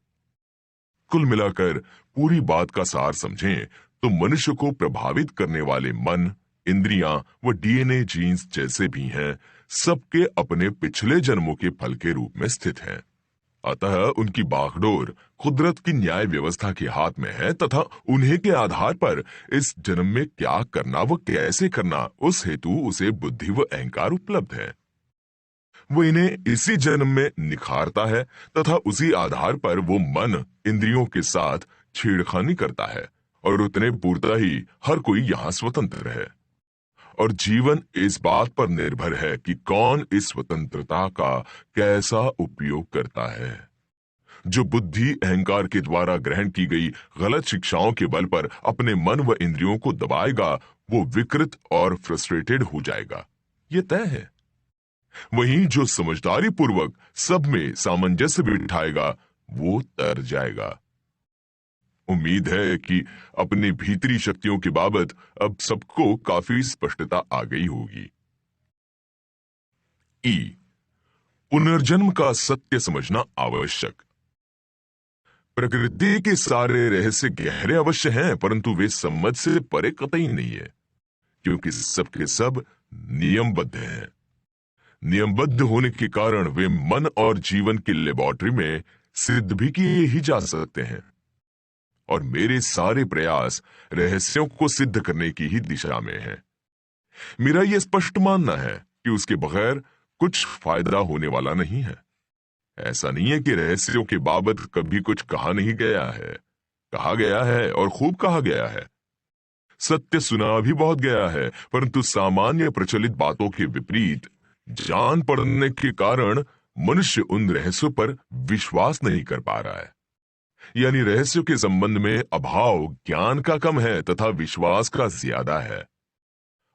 S2: कुल मिलाकर पूरी बात का सार समझें तो मनुष्य को प्रभावित करने वाले मन, इंद्रियां व डीएनए, जीन्स जैसे भी हैं, सबके अपने पिछले जन्मों के फल के रूप में स्थित हैं। अतः उनकी बागडोर कुदरत की न्याय व्यवस्था के हाथ में है, तथा उन्हीं के आधार पर इस जन्म में क्या करना व कैसे करना, उस हेतु उसे बुद्धि व अहंकार उपलब्ध है। वो इन्हें इसी जन्म में निखारता है, तथा उसी आधार पर वो मन, इंद्रियों के साथ छेड़खानी करता है, और उतने पूर्ता ही हर कोई यहां स्वतंत्र है। और जीवन इस बात पर निर्भर है कि कौन इस स्वतंत्रता का कैसा उपयोग करता है। जो बुद्धि अहंकार के द्वारा ग्रहण की गई गलत शिक्षाओं के बल पर अपने मन व इंद्रियों को दबाएगा, वो विकृत और फ्रस्ट्रेटेड हो जाएगा, ये तय है। वहीं जो समझदारी पूर्वक सब में सामंजस्य बिठाएगा, वो तर जाएगा। उम्मीद है कि अपनी भीतरी शक्तियों की बाबत अब सबको काफी स्पष्टता आ गई होगी। ई, पुनर्जन्म का सत्य समझना आवश्यक। प्रकृति के सारे रहस्य गहरे अवश्य हैं, परंतु वे समझ से परे कतई नहीं है, क्योंकि सब के सब नियमबद्ध हैं। नियमबद्ध होने के कारण वे मन और जीवन की लेबोरेटरी में सिद्ध भी किए ही जा सकते हैं। और मेरे सारे प्रयास रहस्यों को सिद्ध करने की ही दिशा में हैं। मेरा यह स्पष्ट मानना है कि उसके बगैर कुछ फायदा होने वाला नहीं है। ऐसा नहीं है कि रहस्यों के बाबत कभी कुछ कहा नहीं गया है। कहा गया है, और खूब कहा गया है। सत्य सुना भी बहुत गया है, परंतु सामान्य प्रचलित बातों के विपरीत जान पड़ने के कारण मनुष्य उन रहस्यों पर विश्वास नहीं कर पा रहा है। यानी रहस्यों के संबंध में अभाव ज्ञान का कम है तथा विश्वास का ज्यादा है।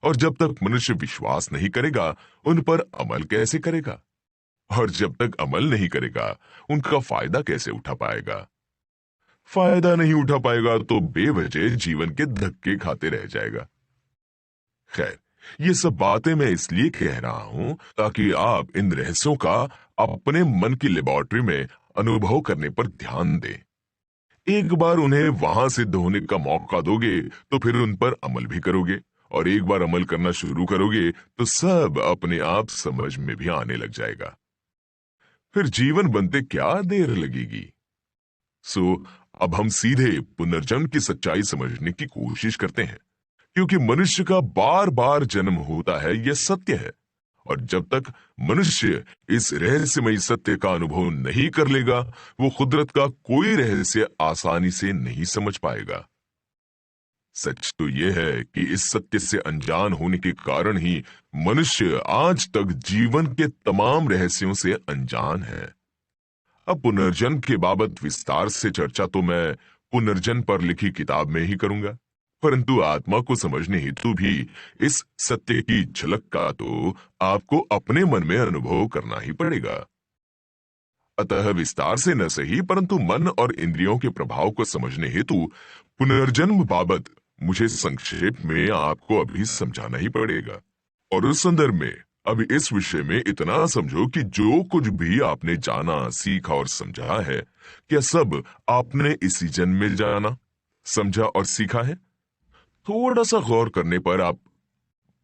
S2: और जब तक मनुष्य विश्वास नहीं करेगा, उन पर अमल कैसे करेगा? और जब तक अमल नहीं करेगा, उनका फायदा कैसे उठा पाएगा? फायदा नहीं उठा पाएगा तो बेवजह जीवन के धक्के खाते रह जाएगा। खैर, ये सब बातें मैं इसलिए कह रहा हूं ताकि आप इन रहस्यों का अपने मन की लेबोरेटरी में अनुभव करने पर ध्यान दें। एक बार उन्हें वहां सिद्ध होने का मौका दोगे तो फिर उन पर अमल भी करोगे, और एक बार अमल करना शुरू करोगे तो सब अपने आप समझ में भी आने लग जाएगा। फिर जीवन बनते क्या देर लगेगी। सो अब हम सीधे पुनर्जन्म की सच्चाई समझने की कोशिश करते हैं, क्योंकि मनुष्य का बार बार जन्म होता है, यह सत्य है। और जब तक मनुष्य इस रहस्यमयी सत्य का अनुभव नहीं कर लेगा, वो कुदरत का कोई रहस्य आसानी से नहीं समझ पाएगा। सच तो यह है कि इस सत्य से अनजान होने के कारण ही मनुष्य आज तक जीवन के तमाम रहस्यों से अनजान है। अब पुनर्जन्म के बाबत विस्तार से चर्चा तो मैं पुनर्जन्म पर लिखी किताब में ही करूंगा, परंतु आत्मा को समझने हेतु भी इस सत्य की झलक का तो आपको अपने मन में अनुभव करना ही पड़ेगा। अतः विस्तार से न सही, परंतु मन और इंद्रियों के प्रभाव को समझने हेतु पुनर्जन्म बाबत मुझे संक्षेप में आपको अभी समझाना ही पड़ेगा। और उस संदर्भ में अभी इस विषय में इतना समझो कि जो कुछ भी आपने जाना, सीखा और समझा है, क्या सब आपने इसी जन्म में जाना, समझा और सीखा है? थोड़ा सा गौर करने पर आप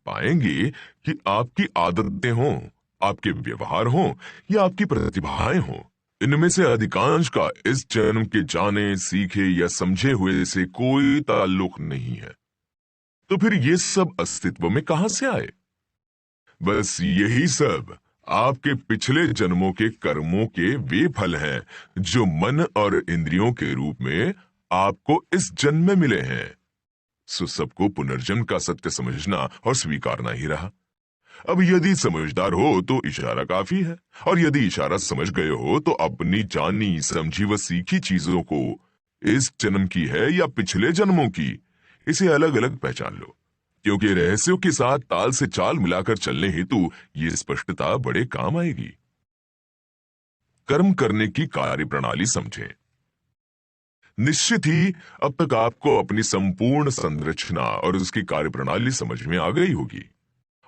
S2: पाएंगे कि आपकी आदतें हों, आपके व्यवहार हों या आपकी प्रतिभाएं हों, इनमें से अधिकांश का इस जन्म के जाने, सीखे या समझे हुए से कोई ताल्लुक नहीं है। तो फिर ये सब अस्तित्व में कहां से आए? बस यही सब आपके पिछले जन्मों के कर्मों के वे फल हैं जो मन और इंद्रियों के रूप में आपको इस जन्म में मिले हैं। सो सबको पुनर्जन्म का सत्य समझना और स्वीकारना ही रहा। अब यदि समझदार हो तो इशारा काफी है, और यदि इशारा समझ गए हो तो अपनी जानी, समझी व सीखी चीजों को इस जन्म की है या पिछले जन्मों की, इसे अलग अलग पहचान लो, क्योंकि रहस्यों के साथ ताल से चाल मिलाकर चलने हेतु ये स्पष्टता बड़े काम आएगी। कर्म करने की कार्य प्रणाली समझें। निश्चित ही अब तक आपको अपनी संपूर्ण संरचना और उसकी कार्यप्रणाली समझ में आ गई होगी,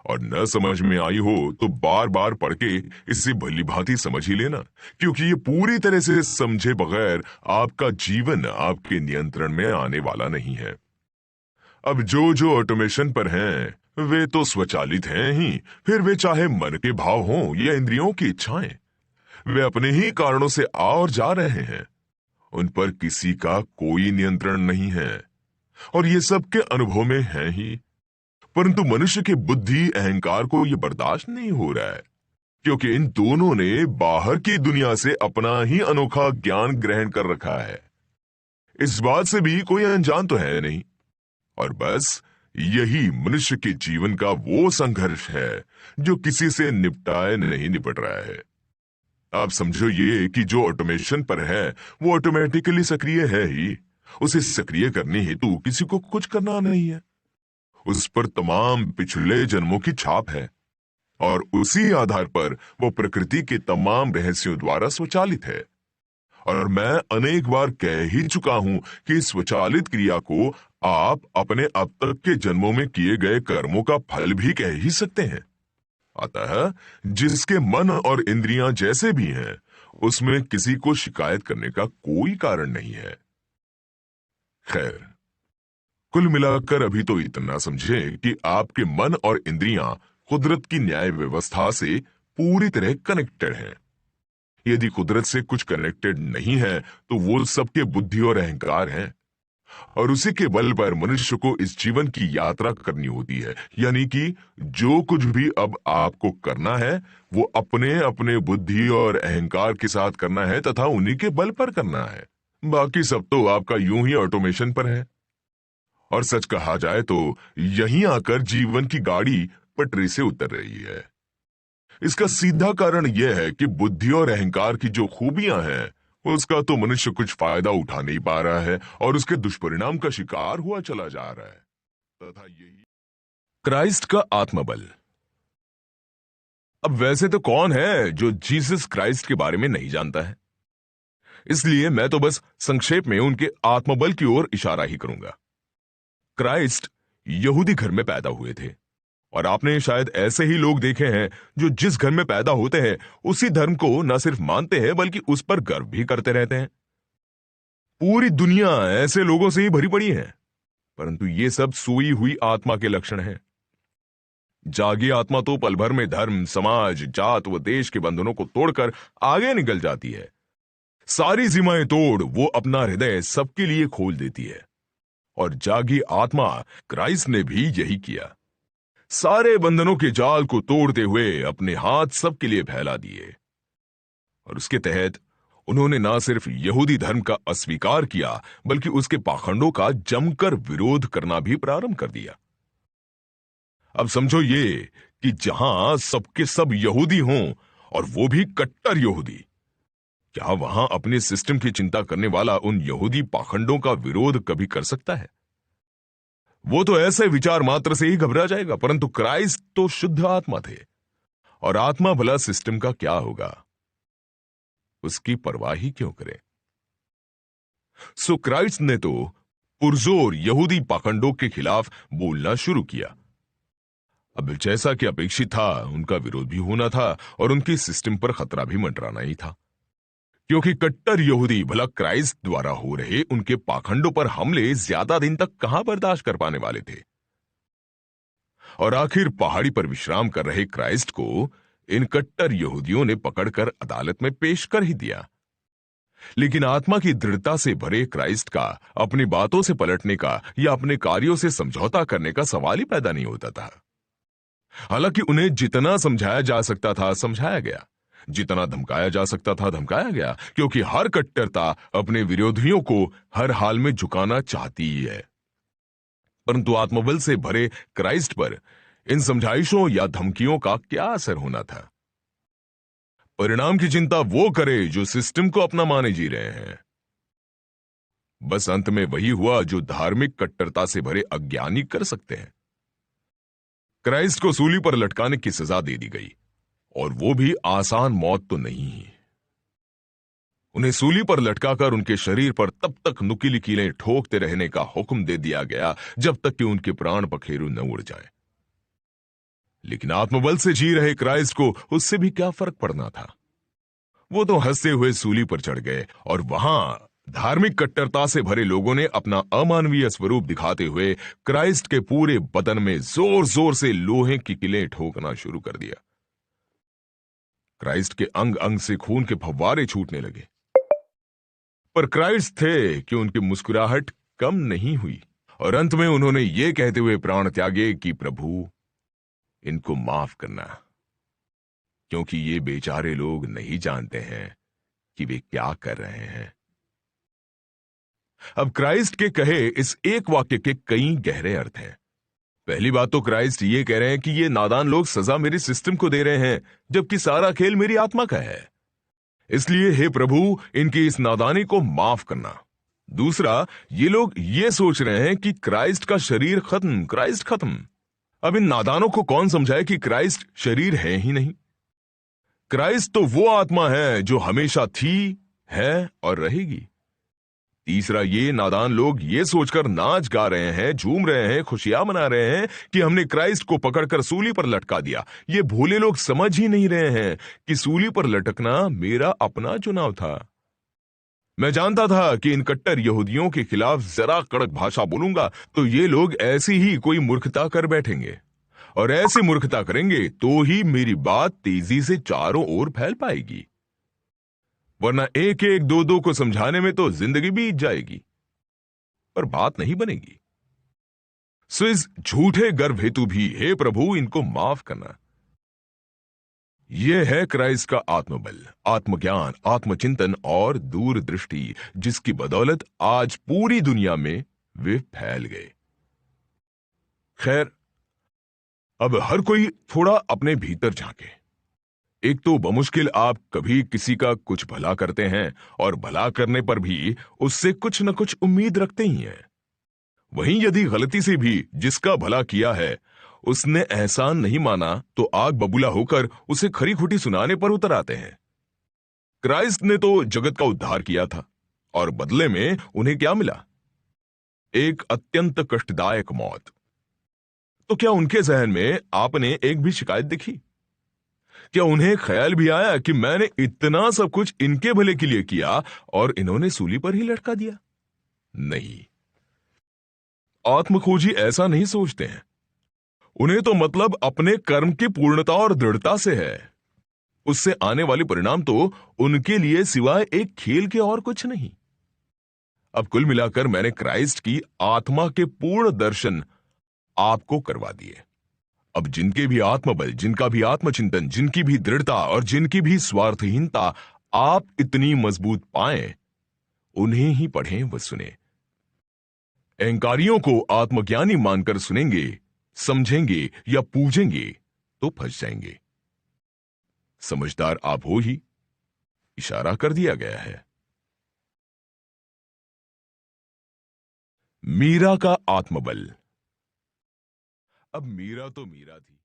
S2: और न समझ में आई हो तो बार बार पढ़ के इससे भली भांति समझ ही लेना, क्योंकि ये पूरी तरह से समझे बगैर आपका जीवन आपके नियंत्रण में आने वाला नहीं है। अब जो जो ऑटोमेशन पर हैं वे तो स्वचालित हैं ही, फिर वे चाहे मन के भाव हों या इंद्रियों की इच्छाएं, वे अपने ही कारणों से आ और जा रहे हैं। उन पर किसी का कोई नियंत्रण नहीं है, और ये सबके अनुभव में है ही, परंतु मनुष्य के बुद्धि अहंकार को यह बर्दाश्त नहीं हो रहा है, क्योंकि इन दोनों ने बाहर की दुनिया से अपना ही अनोखा ज्ञान ग्रहण कर रखा है। इस बात से भी कोई अनजान तो है नहीं, और बस यही मनुष्य के जीवन का वो संघर्ष है जो किसी से निपटाए नहीं निपट रहा है। आप समझो ये कि जो ऑटोमेशन पर है वो ऑटोमेटिकली सक्रिय है ही, उसे सक्रिय करने हेतु किसी को कुछ करना नहीं है। उस पर तमाम पिछले जन्मों की छाप है, और उसी आधार पर वो प्रकृति के तमाम रहस्यों द्वारा स्वचालित है। और मैं अनेक बार कह ही चुका हूं कि इस स्वचालित क्रिया को आप अपने अब तक के जन्मों में किए गए कर्मों का फल भी कह ही सकते हैं। अतः जिसके मन और इंद्रियां जैसे भी हैं, उसमें किसी को शिकायत करने का कोई कारण नहीं है। खैर, कुल मिलाकर अभी तो इतना समझें कि आपके मन और इंद्रियां कुदरत की न्याय व्यवस्था से पूरी तरह कनेक्टेड हैं। यदि कुदरत से कुछ कनेक्टेड नहीं है तो वो सबके बुद्धि और अहंकार हैं, और उसी के बल पर मनुष्य को इस जीवन की यात्रा करनी होती है। यानी कि जो कुछ भी अब आपको करना है वो अपने अपने बुद्धि और अहंकार के साथ करना है तथा उन्हीं के बल पर करना है। बाकी सब तो आपका यूं ही ऑटोमेशन पर है। और सच कहा जाए तो यहीं आकर जीवन की गाड़ी पटरी से उतर रही है। इसका सीधा कारण यह है कि बुद्धि और अहंकार की जो खूबियां हैं उसका तो मनुष्य कुछ फायदा उठा नहीं पा रहा है, और उसके दुष्परिणाम का शिकार हुआ चला जा रहा है। तथा यही
S1: क्राइस्ट का आत्मबल। अब वैसे तो कौन है जो जीसस क्राइस्ट के बारे में नहीं जानता है, इसलिए मैं तो बस संक्षेप में उनके आत्मबल की ओर इशारा ही करूंगा। क्राइस्ट यहूदी घर में पैदा हुए थे, और आपने शायद ऐसे ही लोग देखे हैं जो जिस घर में पैदा होते हैं उसी धर्म को न सिर्फ मानते हैं बल्कि उस पर गर्व भी करते रहते हैं। पूरी दुनिया ऐसे लोगों से ही भरी पड़ी है, परंतु ये सब सोई हुई आत्मा के लक्षण हैं। जागी आत्मा तो पल भर में धर्म, समाज, जात व देश के बंधनों को तोड़कर आगे निकल जाती है। सारी सीमाएं तोड़ वो अपना हृदय सबके लिए खोल देती है। और जागी आत्मा क्राइस्ट ने भी यही किया। सारे बंधनों के जाल को तोड़ते हुए अपने हाथ सबके लिए फैला दिए, और उसके तहत उन्होंने ना सिर्फ यहूदी धर्म का अस्वीकार किया, बल्कि उसके पाखंडों का जमकर विरोध करना भी प्रारंभ कर दिया। अब समझो ये कि जहां सबके सब यहूदी हों, और वो भी कट्टर यहूदी, क्या वहां अपने सिस्टम की चिंता करने वाला उन यहूदी पाखंडों का विरोध कभी कर सकता है? वो तो ऐसे विचार मात्र से ही घबरा जाएगा। परंतु क्राइस्ट तो शुद्ध आत्मा थे, और आत्मा भला सिस्टम का क्या होगा, उसकी परवाह ही क्यों करे। सो क्राइस्ट ने तो पुरजोर यहूदी पाखंडों के खिलाफ बोलना शुरू किया। अब जैसा कि अपेक्षित था, उनका विरोध भी होना था और उनकी सिस्टम पर खतरा भी मंडराना ही था, क्योंकि कट्टर यहूदी भला क्राइस्ट द्वारा हो रहे उनके पाखंडों पर हमले ज्यादा दिन तक कहां बर्दाश्त कर पाने वाले थे। और आखिर पहाड़ी पर विश्राम कर रहे क्राइस्ट को इन कट्टर यहूदियों ने पकड़कर अदालत में पेश कर ही दिया। लेकिन आत्मा की दृढ़ता से भरे क्राइस्ट का अपनी बातों से पलटने का या अपने कार्यों से समझौता करने का सवाल ही पैदा नहीं होता था। हालांकि उन्हें जितना समझाया जा सकता था समझाया गया, जितना धमकाया जा सकता था धमकाया गया, क्योंकि हर कट्टरता अपने विरोधियों को हर हाल में झुकाना चाहती ही है। परंतु आत्मबल से भरे क्राइस्ट पर इन समझाइशों या धमकियों का क्या असर होना था? परिणाम की चिंता वो करे जो सिस्टम को अपना माने जी रहे हैं। बस अंत में वही हुआ जो धार्मिक कट्टरता से भरे अज्ञानी कर सकते हैं। क्राइस्ट को सूली पर लटकाने की सजा दे दी गई, और वो भी आसान मौत तो नहीं। उन्हें सूली पर लटकाकर उनके शरीर पर तब तक नुकीली कीलें ठोकते रहने का हुक्म दे दिया गया जब तक कि उनके प्राण पखेरु न उड़ जाएं। लेकिन आत्मबल से जी रहे क्राइस्ट को उससे भी क्या फर्क पड़ना था? वो तो हंसते हुए सूली पर चढ़ गए, और वहां धार्मिक कट्टरता से भरे लोगों ने अपना अमानवीय स्वरूप दिखाते हुए क्राइस्ट के पूरे बदन में जोर जोर से लोहे की किलें ठोकना शुरू कर दिया। क्राइस्ट के अंग अंग से खून के फव्वारे छूटने लगे। पर क्राइस्ट थे कि उनकी मुस्कुराहट कम नहीं हुई, और अंत में उन्होंने ये कहते हुए प्राण त्यागे कि प्रभु, इनको माफ करना, क्योंकि ये बेचारे लोग नहीं जानते हैं कि वे क्या कर रहे हैं। अब क्राइस्ट के कहे इस एक वाक्य के कई गहरे अर्थ हैं। पहली बात तो क्राइस्ट ये कह रहे हैं कि ये नादान लोग सजा मेरे सिस्टम को दे रहे हैं, जबकि सारा खेल मेरी आत्मा का है। इसलिए हे प्रभु, इनकी इस नादानी को माफ करना। दूसरा, ये लोग ये सोच रहे हैं कि क्राइस्ट का शरीर खत्म, क्राइस्ट खत्म। अब इन नादानों को कौन समझाए कि क्राइस्ट शरीर है ही नहीं। क्राइस्ट तो वो आत्मा है जो हमेशा थी, है और रहेगी। तीसरा, ये नादान लोग ये सोचकर नाच गा रहे हैं, झूम रहे हैं, खुशियां मना रहे हैं कि हमने क्राइस्ट को पकड़कर सूली पर लटका दिया। ये भोले लोग समझ ही नहीं रहे हैं कि सूली पर लटकना मेरा अपना चुनाव था। मैं जानता था कि इन कट्टर यहूदियों के खिलाफ जरा कड़क भाषा बोलूंगा तो ये लोग ऐसी ही कोई मूर्खता कर बैठेंगे, और ऐसी मूर्खता करेंगे तो ही मेरी बात तेजी से चारों ओर फैल पाएगी, वरना एक एक दो दो को समझाने में तो जिंदगी बीत जाएगी, पर बात नहीं बनेगी। सो इस झूठे गर्व हेतु भी हे प्रभु, इनको माफ करना। यह है क्राइस्ट का आत्मबल, आत्मज्ञान, आत्मचिंतन और दूरदृष्टि, जिसकी बदौलत आज पूरी दुनिया में वे फैल गए। खैर, अब हर कोई थोड़ा अपने भीतर झांके। एक तो बमुश्किल आप कभी किसी का कुछ भला करते हैं, और भला करने पर भी उससे कुछ न कुछ उम्मीद रखते ही हैं। वहीं यदि गलती से भी जिसका भला किया है उसने एहसान नहीं माना, तो आग बबूला होकर उसे खरी खुटी सुनाने पर उतर आते हैं। क्राइस्ट ने तो जगत का उद्धार किया था, और बदले में उन्हें क्या मिला? एक अत्यंत कष्टदायक मौत। तो क्या उनके जहन में आपने एक भी शिकायत देखी? क्या उन्हें ख्याल भी आया कि मैंने इतना सब कुछ इनके भले के लिए किया और इन्होंने सूली पर ही लटका दिया? नहीं, आत्मखोजी ऐसा नहीं सोचते हैं। उन्हें तो मतलब अपने कर्म की पूर्णता और दृढ़ता से है। उससे आने वाले परिणाम तो उनके लिए सिवाय एक खेल के और कुछ नहीं। अब कुल मिलाकर मैंने क्राइस्ट की आत्मा के पूर्ण दर्शन आपको करवा दिए। अब जिनके भी आत्मबल, जिनका भी आत्मचिंतन, जिनकी भी दृढ़ता और जिनकी भी स्वार्थहीनता आप इतनी मजबूत पाएं, उन्हें ही पढ़ें व सुने। अहंकारियों को आत्मज्ञानी मानकर सुनेंगे, समझेंगे या पूजेंगे तो फंस जाएंगे। समझदार आप हो ही, इशारा कर दिया गया है। मीरा का आत्मबल। अब मीरा तो मीरा थी।